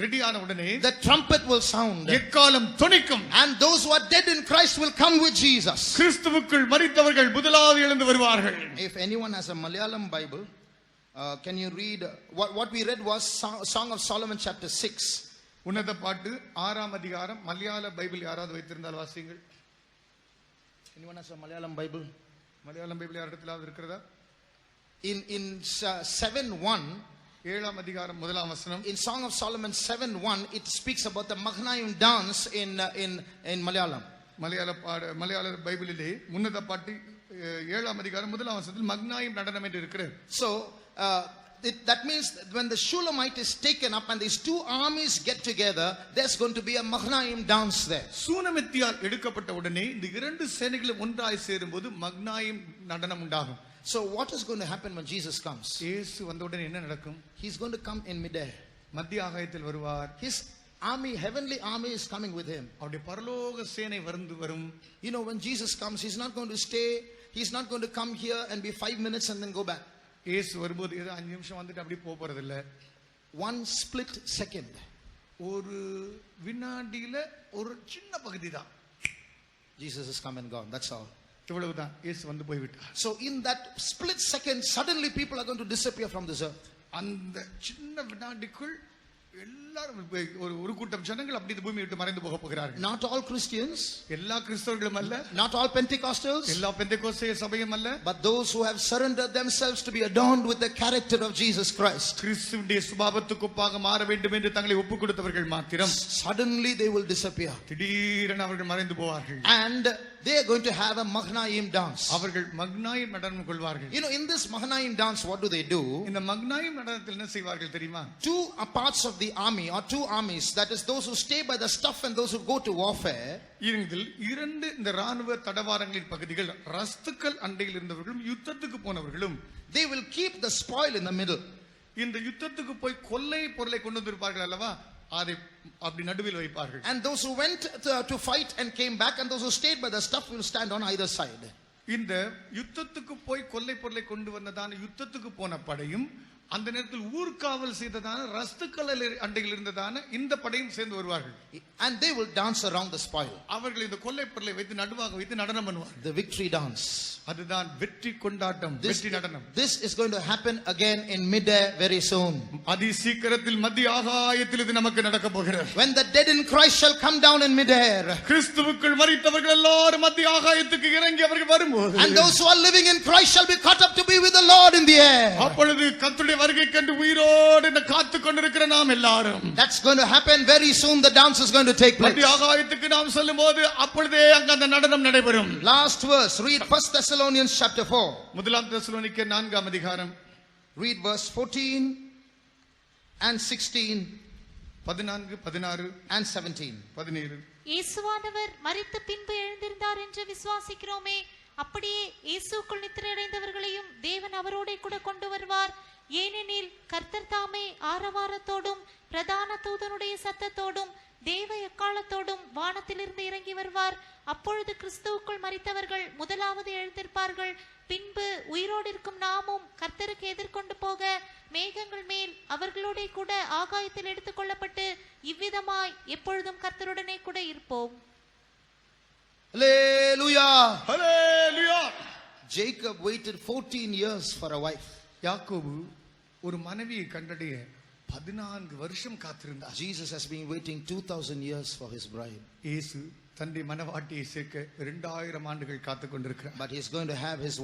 ரெடியான உடனே the trumpet will sound. எக்காலம் தொனிக்கும். And those who are dead in Christ will come with Jesus. கிறிஸ்துவுக்குள் மரித்தவர்கள் முதலாவது எழுந்து வருவார்கள். If anyone has a Malayalam Bible, can you read what we read was Song of Solomon chapter 6. உன்னத பாட்டு 6ஆம் அதிகாரம் மலையாள பைபிள் யாராவது வைத்திருந்தால் வாசியுங்கள். Anyone has a Malayalam Bible? Malayalam Bible யாரிடத்திலாவது இருக்கிறதா? In 7:1, 7ஆம் அதிகாரம் முதலாம் வசனம். in Song of Solomon 7:1, it speaks about the Mahanaim dance in Malayalam. மலையாள பைபிளிலே உன்னத பாட்டு 7ஆம் அதிகாரம் முதலாம் வசனத்தில் மக்னாயிம் நடனம் என்று இருக்கிறது. So that means that when the Shulamite is taken up and these two armies get together, there's going to be a Mahanaim dance there. சூனமித்தியால் எடுக்கப்பட்ட உடனே இந்த இரண்டு சேனைகளும் ஒன்றாய் சேரும்போது மக்னாயிம் நடனம் உண்டாகும். So what is going to happen when Jesus comes? இயேசு வந்த உடனே என்ன நடக்கும்? He's going to come in midair. மத்திய ஆகாயத்தில் வருவார். His army, heavenly army, is coming with him. அவருடைய பரலோக சேனை வரும். You know, when Jesus comes, he's not going to stay. He's not going to come here and be 5 minutes and then go back. இயேசு வரும்போது ஏதோ 5 நிமிஷம் வந்துட்டு அப்படி போக போறது இல்ல. One split second. ஒரு வினாடியில ஒரு சின்ன பகுதி தான். Jesus has come and gone. That's all. இவ்வளவுதான். இயேசு வந்து போய் விட்டார். So in that split second, suddenly people are going to disappear from this earth. அந்த சின்ன வினாடிக்குள் எல்லாரும் ஒரு கூட்டம் ஜனங்கள் அப்படி இந்த பூமியை விட்டு மறைந்து போக போகிறார்கள். Not all Christians, எல்லா கிறிஸ்தவர்களும் அல்ல. not all Pentecostals, எல்லா பெந்தெகோஸ்தே சபையும் அல்ல. but those who have surrendered themselves to be adorned with the character of Jesus Christ. கிறிஸ்துவின் சுபாவத்துக்கு ஒப்பாக மாற வேண்டும் என்று தங்களை ஒப்புக் கொடுத்தவர்கள் மாத்திரம் Suddenly they will disappear. திடீரென அவர்கள் மறைந்து போவார்கள். And they are going to have a Mahanaim dance. அவர்கள் மக்னாயிம் நடனம் கொள்வார்கள். You know, in this Mahanaim dance, what do they do? இந்த மக்னாயிம் நடனத்தில் என்ன செய்வார்கள் தெரியுமா? Two parts of the army, or two armies, that is those who stay by the stuff and those who go to warfare. இதில் இரண்டு இந்த ராணுவ தடவாரங்களின் பகுதிகள் ரஸ்துக்கள் அண்டையில் இருந்தவர்களும் யுத்தத்துக்கு போனவர்களும் They will keep the spoil in the middle. இந்த யுத்தத்துக்கு போய் கொள்ளை பொருளை கொண்டு வந்திருப்பார்கள் அல்லவா, அதை அப்படி நடுவில் வைப்பார்கள். And those who went to fight and came back, and those who stayed by the stuff will stand on either side. இந்த யுத்தத்துக்கு போய் கொள்ளை பொருளை கொண்டு வந்ததான யுத்தத்துக்கு போன படையும் அந்த நேரத்தில் ஊர்காவல் செய்ததான ரஸ்துக்கள் அண்டையில் இருந்ததான இந்த படையும் சேர்ந்து வருவார்கள். And they will dance around the spoil. அவர்கள் இந்த கொள்ளை பொருளை வைத்து நடுவாக வைத்து நடனம் பண்ணுவார்கள். The victory dance. அதுதான் வெற்றி கொண்டாட்டம், வெற்றி நடனம். This is going to happen again in midair very soon. அதி சீக்கிரத்தில் மத்திய ஆகாயத்தில் இது நமக்கு நடக்க போகிறது. When the dead in Christ shall come down in midair. கிறிஸ்துவுக்குள் மரித்தவர்கள் எல்லாரும் மத்திய ஆகாயத்துக்கு இறங்கி அவர்கள் வரும்போது, and those who are living in Christ shall be caught up to be with the Lord in the air. அப்பொழுது கர்த்தருடைய வருகை கண்டு உயிரோடு காத்து கொண்டிருக்கிற நாம் எல்லாரும், that's going to happen very soon. The dance is going to take place. மத்திய ஆகாயத்துக்கு நாம் செல்லும்போது அப்பொழுதே அங்க அந்த நடனம் நடைபெறும். Last verse, read 1 Thessalonians chapter 4. முதலாம் தெசலோனிக்கேயர் 4ஆம் அதிகாரம். Read verse 14 and 16, 14, 16 and 17. 17. இயேசுவானவர் மரித்த பின்பு எழுந்திருந்தார் என்று விசுவாசிக்கிறோமே, அப்படியே இயேசுக்குள் நித்திரையடைந்தவர்களையும் தேவன் அவரோட கூட கொண்டு வருவார். ஏனெனில் கர்த்தர் தாமே ஆரவாரத்தோடும் பிரதான தூதனுடைய சத்தத்தோடும் தேவ எக்காலத்தோடும் வானத்திலிருந்து இறங்கி வருவார். அப்பொழுது கிறிஸ்துவுக்குள் மரித்தவர்கள் முதலாவது எழுந்திருப்பார்கள். பின்பு உயிரோடு இருக்கும் நாமும் கர்த்தருக்கு எதிர்கொண்டு போக மேகங்கள் மேல் அவர்களோட கூட ஆகாயத்தில் எடுத்துக் கொள்ளப்பட்டு இவ்விதமாய் எப்பொழுதும் கர்த்தருடனே கூட இருப்போம். Hallelujah. Hallelujah. Jacob waited 14 years for a wife. யாக்கோபு ஒரு மனைவியை கண்டடைய 14 வருஷம் காத்திருந்தார். Jesus has been waiting 2000 years for his bride. இயேசு தன்னுடைய மனவாட்டியை சேர்க்க 2000 ஆண்டுகள் காத்துக் கொண்டிருக்கிறார். But he is going to have his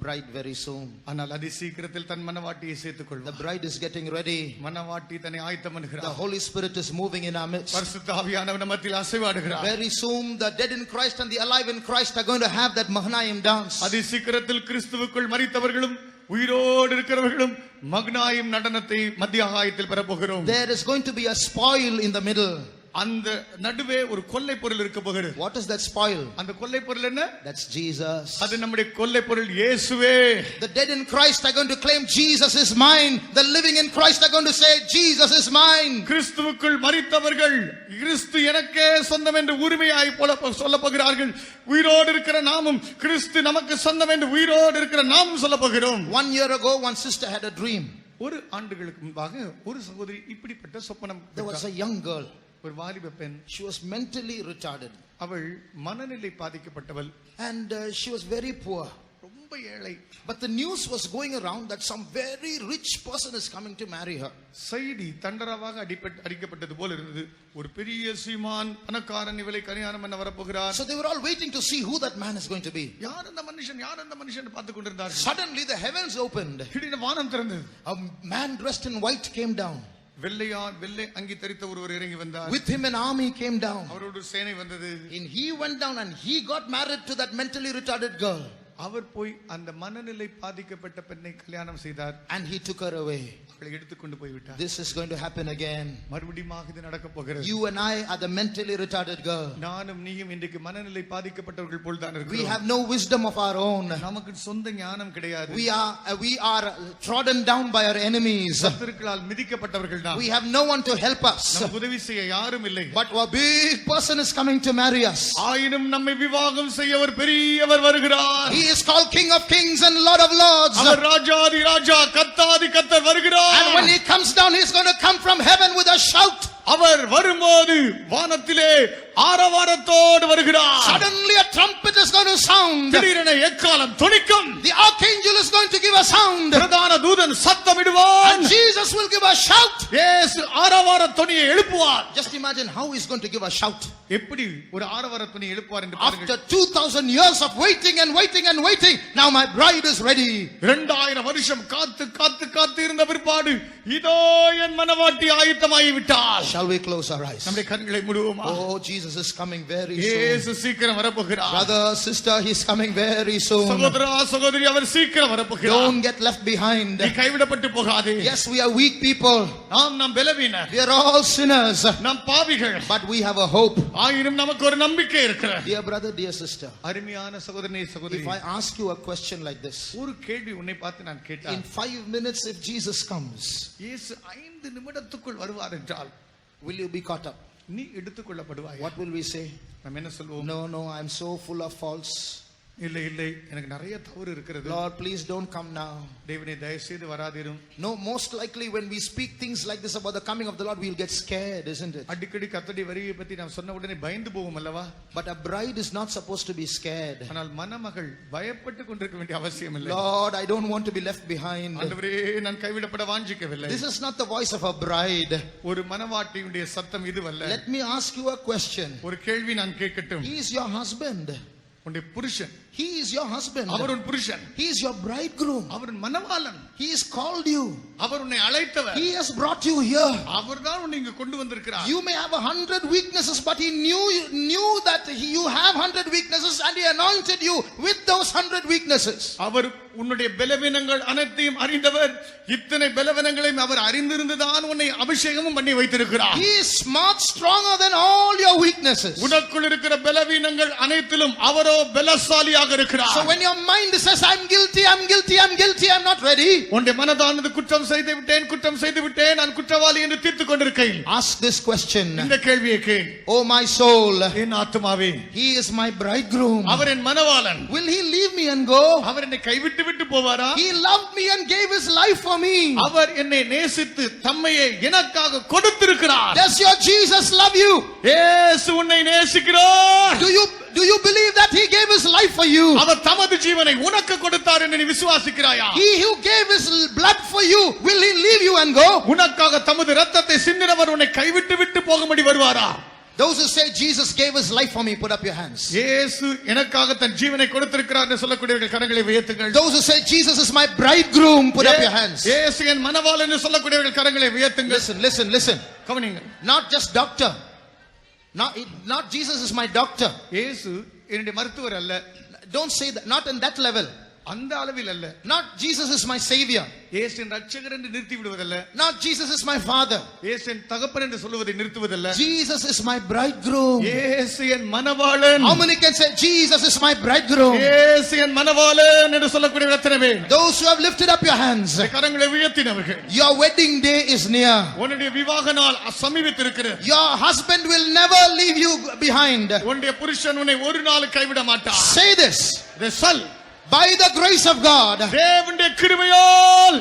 bride very soon. ஆனால் அதி சீக்கிரத்தில் தன் மனவாட்டியை சேர்த்துக் The கொள்வார். bride is getting ready. மனவாட்டி தன்னை ஆயத்தம் The பண்ணுகிறார். Holy Spirit is moving in our midst. பரிசுத்த ஆவியானவர் நம்ம மத்தியில் அசைவாடுகிறார். Very soon the dead in Christ and the alive in Christ are going to have that Mahanaim dance. அதி சீக்கிரத்தில் கிறிஸ்துவுக்குள் மரித்தவர்களும் உயிரோடு இருக்கிறவர்களும் மக்னாயிம் நடனத்தை மத்திய ஆகாயத்தில் பெறப்போகிறோம். There is going to be a spoil in the middle. அந்த நடுவே ஒரு கொள்ளை பொருள் இருக்க போகிறது. What is that spoil? அந்த கொள்ளை பொருள் என்ன? That's Jesus. அது நம்முடைய கொள்ளை பொருள் இயேசுவே. The dead in Christ are going to claim Jesus is mine. The living in Christ are going to say Jesus is mine. கிறிஸ்துவுக்குள் மரித்தவர்கள் கிறிஸ்து எனக்கே சொந்தம் என்று உரிமையாய் போல சொல்லப் போகிறார்கள். உயிரோடு இருக்கிற நாமும் கிறிஸ்து நமக்கு சொந்தம் என்று உயிரோடு இருக்கிற நாமும் சொல்லப் போகிறோம். 1 year ago one sister had a dream. ஒரு ஆண்டுகளுக்கு முன்பாக ஒரு சகோதரி இப்படிப்பட்ட சொப்பனம். There was a young girl. ஒரு வாலிப பெண். She was mentally retarded. அவள் மனநிலை பாதிக்கப்பட்டவள். And she was very poor. ரொம்ப ஏழை. But the news was going around that some very rich person is coming to marry her. செய்தி தண்டராவாக அடிக்கப்பட்டது போல இருந்தது. ஒரு பெரிய சீமான் பணக்காரன் இவளை கல்யாணம் பண்ண வரப்போகிறார். So they were all waiting to see who that man is going to be. யார் அந்த மனுஷன் பார்த்து கொண்டிருந்தார்கள். Suddenly the heavens opened. திடீர்னு வானம் திறந்தது. A man dressed in white came down. வெள்ளை அங்கி தரித்த ஒருவர் இறங்கி வந்தார். With him an army came down. அவரோடு சேனை வந்தது. And he went down and he got married to that mentally retarded girl. அவர் போய் அந்த மனநிலை பாதிக்கப்பட்ட பெண்ணை கல்யாணம் செய்தார். And he took her away. அவளை எடுத்துக்கொண்டு போய் விட்டார். This is going to happen again. மறுபடியும் இது நடக்க போகிறது. You and I are the mentally retarded girl. நானும் நீயும் இன்றைக்கு மனநிலை பாதிக்கப்பட்டவர்கள் போல் தான் இருக்கிறோம். We have no wisdom of our own. நமக்கு சொந்த ஞானம் கிடையாது. We are trodden down by our enemies. சத்துருக்களால் மிதிக்கப்பட்டவர்கள் தான். We have no one to help us. நமக்கு உதவி செய்ய யாரும் இல்லை. But a big person is coming to marry us. ஆயினும் நம்மை விவாகம் செய்ய ஒரு பெரியவர் வருகிறார். He is called King of Kings and Lord of Lords. அவர் ராஜாதி ராஜா கர்த்தாதி கர்த்தர் வருகிறார். And when he comes down, he is going to come from heaven with a shout. அவர் வரும்போது வானத்திலே ஆரவாரத்தோடு வருகிறார். Suddenly a trumpet is going to sound. திடீரென எக்காலம் தொனிக்கும். The archangel is going to give a sound. பிரதான தூதன் சத்தமிடுவான். And Jesus will give a shout. இயேசு ஆரவார தொனியை எழுப்புவார். Just imagine how he is going to give a shout. எப்படி ஒரு ஆரவார தொனியை எழுப்புவார் என்று பாருங்கள். After 2000 years of waiting and waiting and waiting, now my bride is ready. 2000 வருஷம் காத்து இருந்த பிற்பாடு இதோ என் மனவாட்டி ஆயத்தமாகி விட்டாள். Shall we close our eyes? நம்முடைய கண்களை மூடுவோமா? Oh, Jesus is coming very soon. இயேசு சீக்கிரம் வரப்போகிறார். Brother, sister, he is coming very soon. சகோதரா சகோதரி அவர் சீக்கிரம் வரப்போகிறார். Don't get left behind. நீ கைவிடப்பட்டு போகாதே. Yes, we are weak people. நாம் பலவீனர். We are all sinners. நாம் பாவிகள். But we have a hope. ஆயினும் நமக்கு ஒரு நம்பிக்கை இருக்கிறது. Dear brother, dear sister. அருமையான சகோதரனே சகோதரி. If I ask you a question like this. ஒரு கேள்வி உன்னை பார்த்து நான் கேட்டால். In 5 minutes if Jesus comes. இயேசு 5 நிமிடத்துக்குள் வருவார் என்றால். Will you be caught up? நீ எடுத்துக்கொள்ளப்படுவாய். What will we say? நாம் என்ன சொல்வோம்? No, I am so full of faults. இல்லை எனக்கு நிறைய தவறு இருக்கிறது. Lord, please don't come now. தேவனே தயவு செய்து வராதீரும். No, most likely when we speak things like this about the coming of the Lord, we'll get scared, isn't it? அடிக்கடி கர்த்தருடைய வருகையை பற்றி நாம் சொன்ன உடனே பயந்து போவோம் அல்லவா? But a bride is not supposed to be scared. ஆனால் மணமகள் பயப்பட்டு கொண்டிருக்க வேண்டிய அவசியம் இல்லை. Lord, I don't want to be left behind. ஆண்டவரே நான் கைவிடப்பட வாஞ்சிக்கவில்லை. This is not the voice of a bride. ஒரு மணவாட்டியுடைய சத்தம் இதுவல்ல. Let me ask you a question. ஒரு கேள்வி நான் கேட்கட்டும். He is your husband. உன்னுடைய புருஷன். He is your husband. அவர் உன் புருஷன். He is your bridegroom. Our Manavalan. He has called you. அவர் உன்னை அழைத்தவர். He has brought you here. அவர்தான் உன்னை இங்க கொண்டு வந்திருக்கிறார். You may have 100 weaknesses, but he knew that you have 100 weaknesses and he anointed you with those 100 weaknesses. அவர் உன்னுடைய பலவீனங்கள் அனைத்தையும் அறிந்தவர். இத்தனை பலவீனங்களையும் அவர் அறிந்திருந்துதான் உன்னை அபிஷேகமும் பண்ணி வைத்திருக்கிறார். He is smart, stronger than all your weaknesses. உனக்குள் இருக்கிற பலவீனங்கள் அனைத்திலும் அவரோ பலசாலியாக இருக்கிறார். So when your mind says I'm guilty, I'm not ready. உன்னுடைய மனதானது குற்றம் செய்து விட்டேன் நான் குற்றவாளி என்று தீர்த்துக் கொண்டிருக்கையில் ask this question. இந்த கேள்வியை கேள். Oh my soul, என் ஆத்துமாவே, he is my bridegroom. Our N Manavalan. Will he leave me and go? அவர் என்னை கைவிட்டு போவாரா? He loved me and gave his life for me. அவர் என்னை நேசித்து தம்மையே எனக்காக கொடுத்திருக்கிறார். Does your Jesus love you? இயேசு உன்னை நேசிக்கிறார். Do you believe that he gave his life for you. அவர் தமது ஜீவனை உனக்கு கொடுத்தார் என்று நீ விசுவாசிக்கிறாயா? He who gave his blood for you, will he leave you and go? உனக்காக தமது இரத்தத்தை சிந்தினவர் உன்னை கைவிட்டு விட்டு போகும்படி வருவாரா? Those who say Jesus gave his life for me, put up your hands. இயேசு எனக்காக தன் ஜீவனை கொடுத்திருக்கிறார் என்று சொல்லக்கூடியவர்கள் கரங்களை உயர்த்துங்கள். Those who say Jesus is my bridegroom, put up your hands. இயேசு என் மணவாளன் என்று சொல்லக்கூடியவர்கள் கரங்களை உயர்த்துங்கள். Listen. கவனியுங்கள். Not just doctor. Not Jesus is my doctor. இயேசு என்னுடைய மருத்துவர் அல்ல. Don't say that. Not in that level. அந்த அளவில் அல்ல. Not Jesus is my savior. இயேசு ரட்சகர் என்று நிறுத்தி விடுவதல்ல. Not Jesus is my father. இயேசு தகப்பன் என்று சொல்வதை நிறுத்துவதல்ல. Jesus is my bridegroom. இயேசு என் மணவாளன். How many can say Jesus is my bridegroom? இயேசு என் மணவாளன் என்று சொல்லக்கூடிய எத்தனை பேர்? Those who have lifted up your hands. கரங்களை உயர்த்தினவர்கள். Your wedding day is near. உன்னுடைய விவாக நாள் சமீபித்திருக்கிறது. Your husband will never leave you behind. உன்னுடைய புருஷன் உன்னை ஒரு நாள் கைவிட மாட்டார். Say this. They shall. By the grace of God. தேவனுடைய கிருபையால்.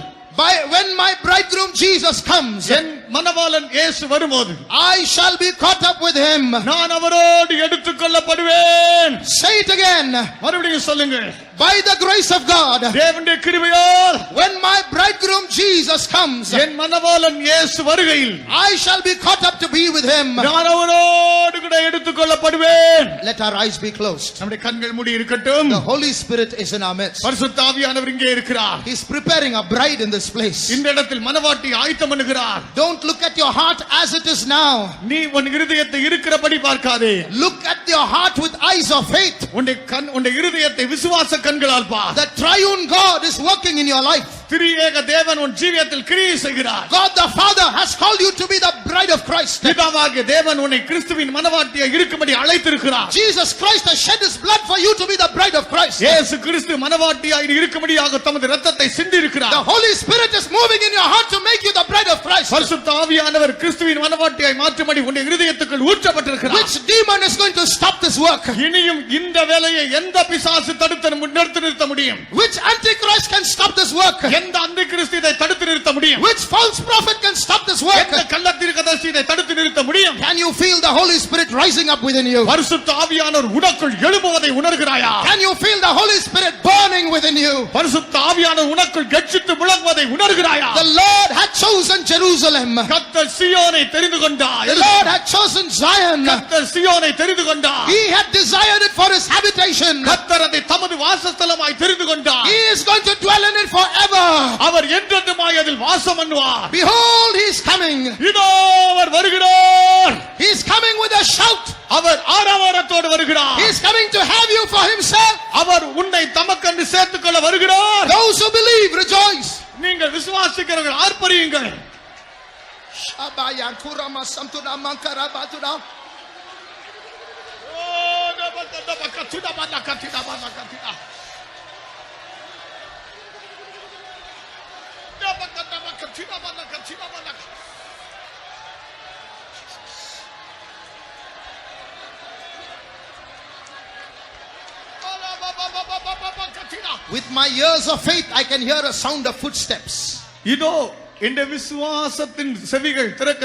When my bridegroom Jesus comes, என் மணவாளன் இயேசு வரும்போது I shall be caught up with him. நான் அவரோடு எடுத்துக்கொள்ளப்படுவேன். Say it again. மறுபடியும் சொல்லுங்க. By the grace of God, தேவனுடைய கிருபையால் when my bridegroom Jesus comes, என் மணவாளன் இயேசு வருகையில் I shall be caught up to be with him. நான் அவரோடு கூட எடுத்துக்கொள்ளப்படுவேன். Let our eyes be closed. நம்முடைய கண்கள் மூடி இருக்கட்டும். The Holy Spirit is in our midst. பரிசுத்த ஆவியானவர் இங்கே இருக்கிறார். He is preparing a bride in this place. இந்த இடத்தில் மணவாட்டி ஆயத்தம் பண்ணுகிறார். Don't look at your heart as it is now. நீ உன் இருதயத்தை இருக்கிறபடி பார்க்காதே. Look at your heart with eyes of faith. உன்னுடைய இருதயத்தை விசுவாச கண்களால் பார். The triune God is working in your life. திரியேக தேவன் உன் ஜீவியத்தில் கிரியை செய்கிறார். God the Father has called you to be the bride of Christ. பிதாவாகிய தேவன் உன்னை கிறிஸ்துவின் மணவாட்டியாய் இருக்கும்படி அழைத்திருக்கிறார். Jesus Christ has shed his blood for you to be the bride of Christ. இயேசு கிறிஸ்து மணவாட்டியாய் இருக்கும்படியாக தமது இரத்தத்தை சிந்தி இருக்கிறார். The Holy Spirit is moving in your heart to make you the bride of Christ. பரிசுத்த ஆவியானவர் கிறிஸ்துவின் மணவாட்டியாய் மாற்றும்படி உன்னுடைய இருதயத்துக்குள் ஊற்றப்பட்டிருக்கிறார். Which demon is going to stop this work? இனியும் இந்த வேலையை எந்த பிசாசு தடுத்து நிறுத்த முடியும்? Which antichrist can stop this work? எந்த அந்திகிறிஸ்து இதை தடுத்து நிறுத்த முடியும்? Which false prophet can stop this work? எந்த கள்ளத்தீர்க்கதரிசி இதை தடுத்து நிறுத்த முடியும்? Can you feel the Holy Spirit rising up within you? பரிசுத்த ஆவியானவர் உனக்குள் எழும்புவதை உணர்கிறாயா? Can you feel the Holy Spirit burning within you? பரிசுத்த ஆவியானவர் உனக்குள் கெச்சித்து விளங்குவதை உணர்கிறாயா? The Lord had chosen Jerusalem. கர்த்தர் சீயோனை தெரிந்து கொண்டார். The Lord had chosen Zion. கர்த்தர் சீயோனை தெரிந்து கொண்டார். He had desired it for his habitation. கர்த்தர் அதை தமது வாசஸ்தலமாய் தெரிந்து கொண்டார். He is going to dwell in it forever. அவர் என்றென்றுமாய் அதில் வாசம் பண்ணுவார். Behold, he is coming. இதோ அவர் வருகிறார். He is coming with a shout. அவர் ஆரவாரத்தோடு வருகிறார். He is coming to have you for himself. அவர் உன்னை தமக்கென்று சேர்த்துக் கொள்ள வருகிறார். Those who believe, rejoice. நீங்கள் விசுவாசிக்கிறவர்கள் ஆர்ப்பரியுங்கள். Shabayan kurama samtuna mankara batuda. With my ears of faith, I can hear a sound of footsteps. இதோ இந்த விசுவாசத்தின் செவிகள் திறக்க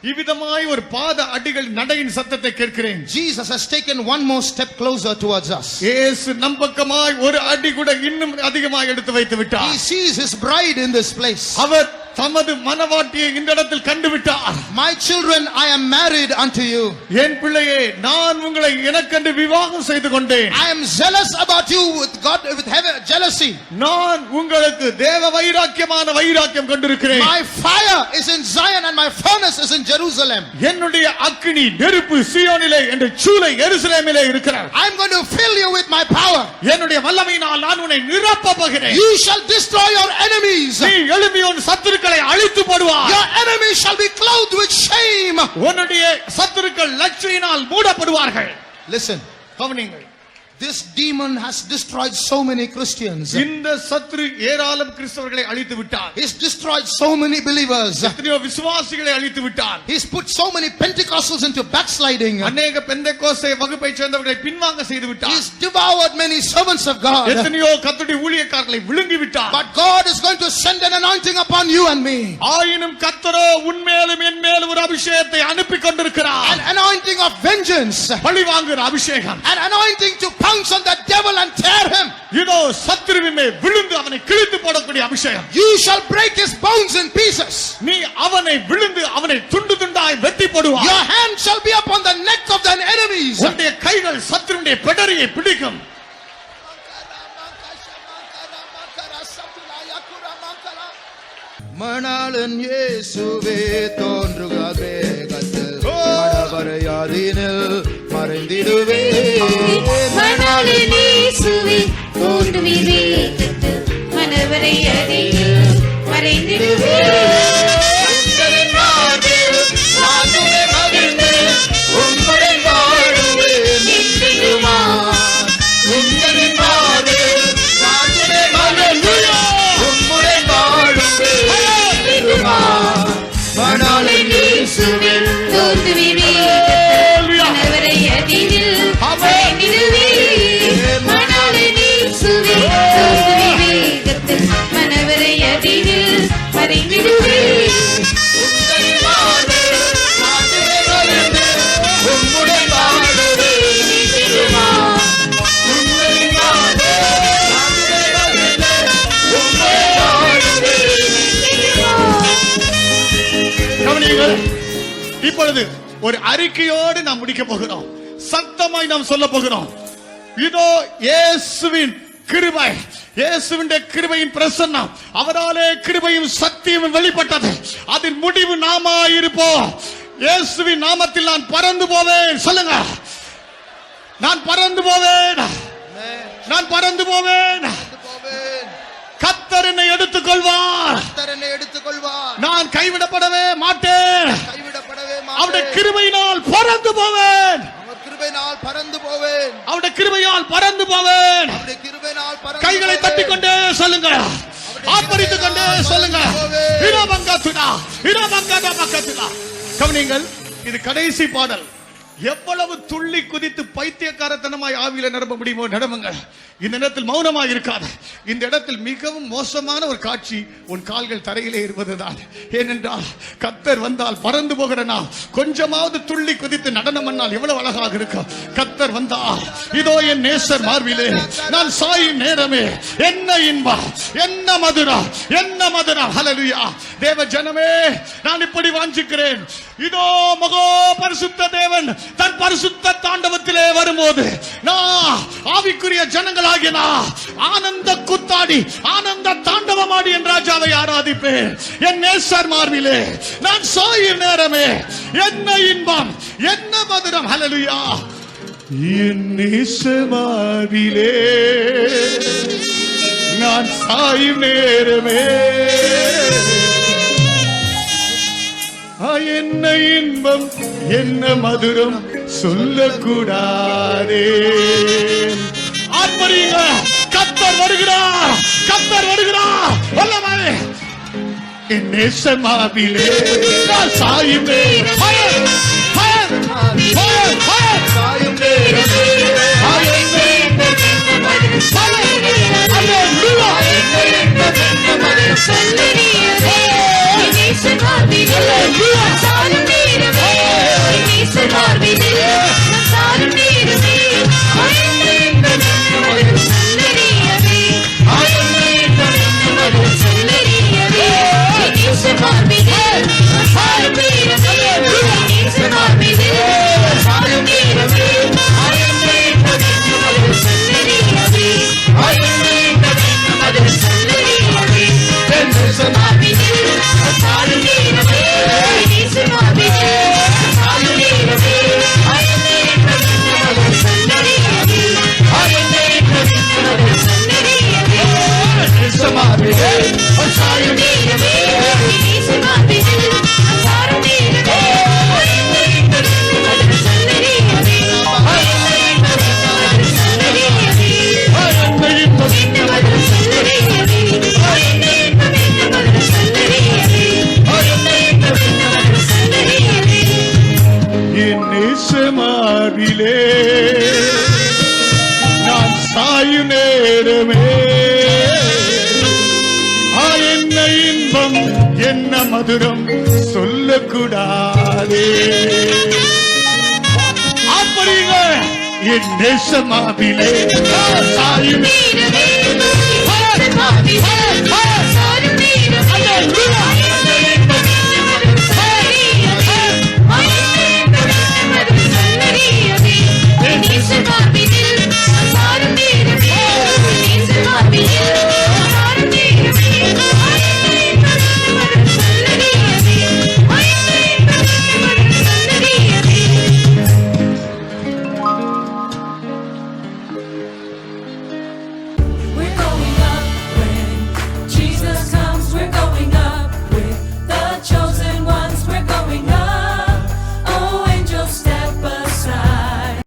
இவ்விதமாய் ஒரு பாத அடிகள் நடையின் சத்தத்தை கேட்கிறேன். Jesus has taken one more step closer towards us. இயேசு நம்பக்கமாய் ஒரு அடி கூட இன்னும் அதிகமாக எடுத்து வைத்து விட்டார். He sees his bride in this place. அவர் தமது மணவாட்டியை இந்த இடத்தில் கண்டுவிட்டார். My children, I am married unto you. என் பிள்ளையே, நான் உங்களை எனக்கென்று விவாகம் செய்து கொண்டேன். I am zealous about you with God, with heaven jealousy. நான் உங்களுக்கு தேவ வைராக்கியமான வைராக்கியம் கொண்டிருக்கிறேன். My fire is in Zion and my furnace is in Jerusalem. என்னுடைய அக்கினி நெருப்பு சீயோனிலே என்ற சூளை எருசலேமிலே இருக்கிறது. I am going to fill you with my power. என்னுடைய வல்லமையினால் நான் உன்னை நிரப்பப் போகிறேன். You shall destroy your enemies. நீ எழும்பி உன் சத்துருக்களை அழித்து போடுவாய். Your enemies shall be clothed with shame. உன்னுடைய சத்துருக்கள் லட்சையினால் மூடப்படுவார்கள். Listen. கவனியுங்கள். This demon has destroyed so many Christians. இந்த சத்துரு ஏராளம் கிறிஸ்தவர்களை அழித்து விட்டார். He's destroyed so many believers. எத்தனையோ விசுவாசிகளை அழித்து விட்டார். He's put so many Pentecostals into backsliding. அநேக பெந்தெகோஸ்தே வகுப்பைச் சேர்ந்தவர்களை பின்வாங்க செய்து விட்டார். He's devoured many servants of God. எத்தனையோ கர்த்தருடைய ஊழியக்காரர்களை விழுங்கி விட்டார். But God is going to send an anointing upon you and me. ஆயினும் கர்த்தரோ உன்மேலும் என் மேலும் ஒரு அபிஷேகத்தை அனுப்பி கொண்டிருக்கிறார். An anointing of vengeance. பழி வாங்குகிற அபிஷேகம். An anointing to pounce on that devil and tear him. இதோ சத்துருவின் மேல் விழுந்து அவனை கிழித்து போடக்கூடிய அபிஷேகம். You shall break his bones in pieces. நீ அவனை விழுந்து அவனை துண்டு துண்டாய் வெட்டி போடுவாய். Your hand shall be upon the neck of the enemies. உன்னுடைய கைகள் சத்துருவின் பெடரியை பிடிக்கும். மணாளன் இயேசுவே தோன்றுக வேகத்தில் மடவரையாதினில் மறைந்திடுவே. மணாளன் இயேசுவே தோன்றுவி வேகத்தில் மடவரையாதினில் மறைந்திடுவே. உங்களின் வாழ்வில் நானுமே மகிழ்ந்து உம்முடன் வாழுவேன் என்றுமா. உங்களின் வாழ்வில் நானுமே மகிழ்ந்து உம்முடன் வாழுவேன் என்றுமா. மணாளன் இயேசுவே தோன்றுவி வேகத்தில் மடவரையாதினில் மறைந்திடுவே. மணாளன் இயேசுவே தோன்றுவி வேகத்தில் மடவரையாதினில் மறைந்திடுவே. உங்களின் வாழ்வில் நானுமே மகிழ்ந்து உம்முடன் வாழுவேன் என்றுமா. உங்களின் வாழ்வில் நானுமே மகிழ்ந்து உம்முடன் வாழுவேன் என்றுமா. கவனியுங்கள். இப்பொழுது ஒரு அறிக்கையோடு நாம் முடிக்க போகிறோம். சத்தமாய் நாம் சொல்ல போகிறோம். இதோ இயேசுவின் கிருபை, இயேசுவின் கிருபையின் பிரசன்னம், அவராலே கிருபையும் சத்தியமும் வெளிப்பட்டது. அதன் முடிவு நாமாய் இருப்போம். இயேசுவின் நாமத்தில் நான் பறந்து போவேன். சொல்லுங்க, நான் பறந்து போவேன், நான் பறந்து போவேன். கர்த்தர் என்னை எடுத்துக்கொள்வார். கர்த்தர் என்னை எடுத்துக்கொள்வார். நான் கைவிடப்படவே மாட்டேன். கைவிடப்படவே அவருடைய மாட்டேன். கிருபையினால் பறந்து போவேன். அவர் கிருபையினால் பறந்து போவேன். அவருடைய கிருபையால் பறந்து போவேன். அவருடைய கிருபையினால் பறந்து கைகளை போவேன். தட்டிக்கொண்டே சொல்லுங்க, ஆர்ப்பரித்துக் கொண்டே சொல்லுங்க. இரபங்கத்துடா, இரபங்கதா பக்கத்துடா. கவனிங்கள், இது கடைசி பாடல். எவ்வளவு துள்ளி குதித்து பைத்தியக்காரத்தனமாய் ஆவியில நிரம்ப முடியுமோ நிரம்புங்க. இந்த இடத்தில் மௌனமாக இருக்காது. இந்த இடத்தில் மிகவும் மோசமான ஒரு காட்சி உன் கால்கள் தரையிலே இருப்பதுதான். ஏனென்றால் கர்த்தர் வந்தால் பறந்து போகிற நாம் கொஞ்சமாவது துள்ளி குதித்து நடனம் பண்ணால் எவ்வளவு அழகாக இருக்கும். கர்த்தர் வந்தால் இதோ என் நேசர் மார்பிலே நான் சாயும் நேரமே என்ன இன்பம், என்ன மதுரம், என்ன மதுரம். ஹல்லேலூயா. தேவ ஜனமே, நான் இப்படி வாஞ்சிக்கிறேன். இதோ மகா பரிசுத்த தேவன் தன் பரிசுத்த தாண்டவத்திலே வரும்போது நான் ஆவிக்குரிய ஜனங்களாகிய நான் ஆனந்த கூத்தாடி ஆனந்த தாண்டவமாடி என் ராஜாவை ஆராதிப்பேன். என் நேசர் மார்பிலே நான் சாயும் நேரமே என்ன இன்பம், என்ன மதுரம். ஹல்லேலூயா. என் நேசர் மார்பிலே நான் சாயும் நேரமே என்ன இன்பம், என்ன மதுரம் சொல்லக்கூடாதே. ஆர்ப்பரிங்க, கர்த்தர் வருகிறார், கர்த்தர் வருகிறார். வல்லமை என் நேசமாவிலே நான் சாயும் நேரம். Fire, fire, fire, fire. சாயும் நேரமே நான் சாயும் நேரமே என்ன இன்பம், என்ன மதுரம் சொல்லக்கூடாதே. அப்படிங்க என் நேசமாவிலே சாயும் வீரமே, பாவி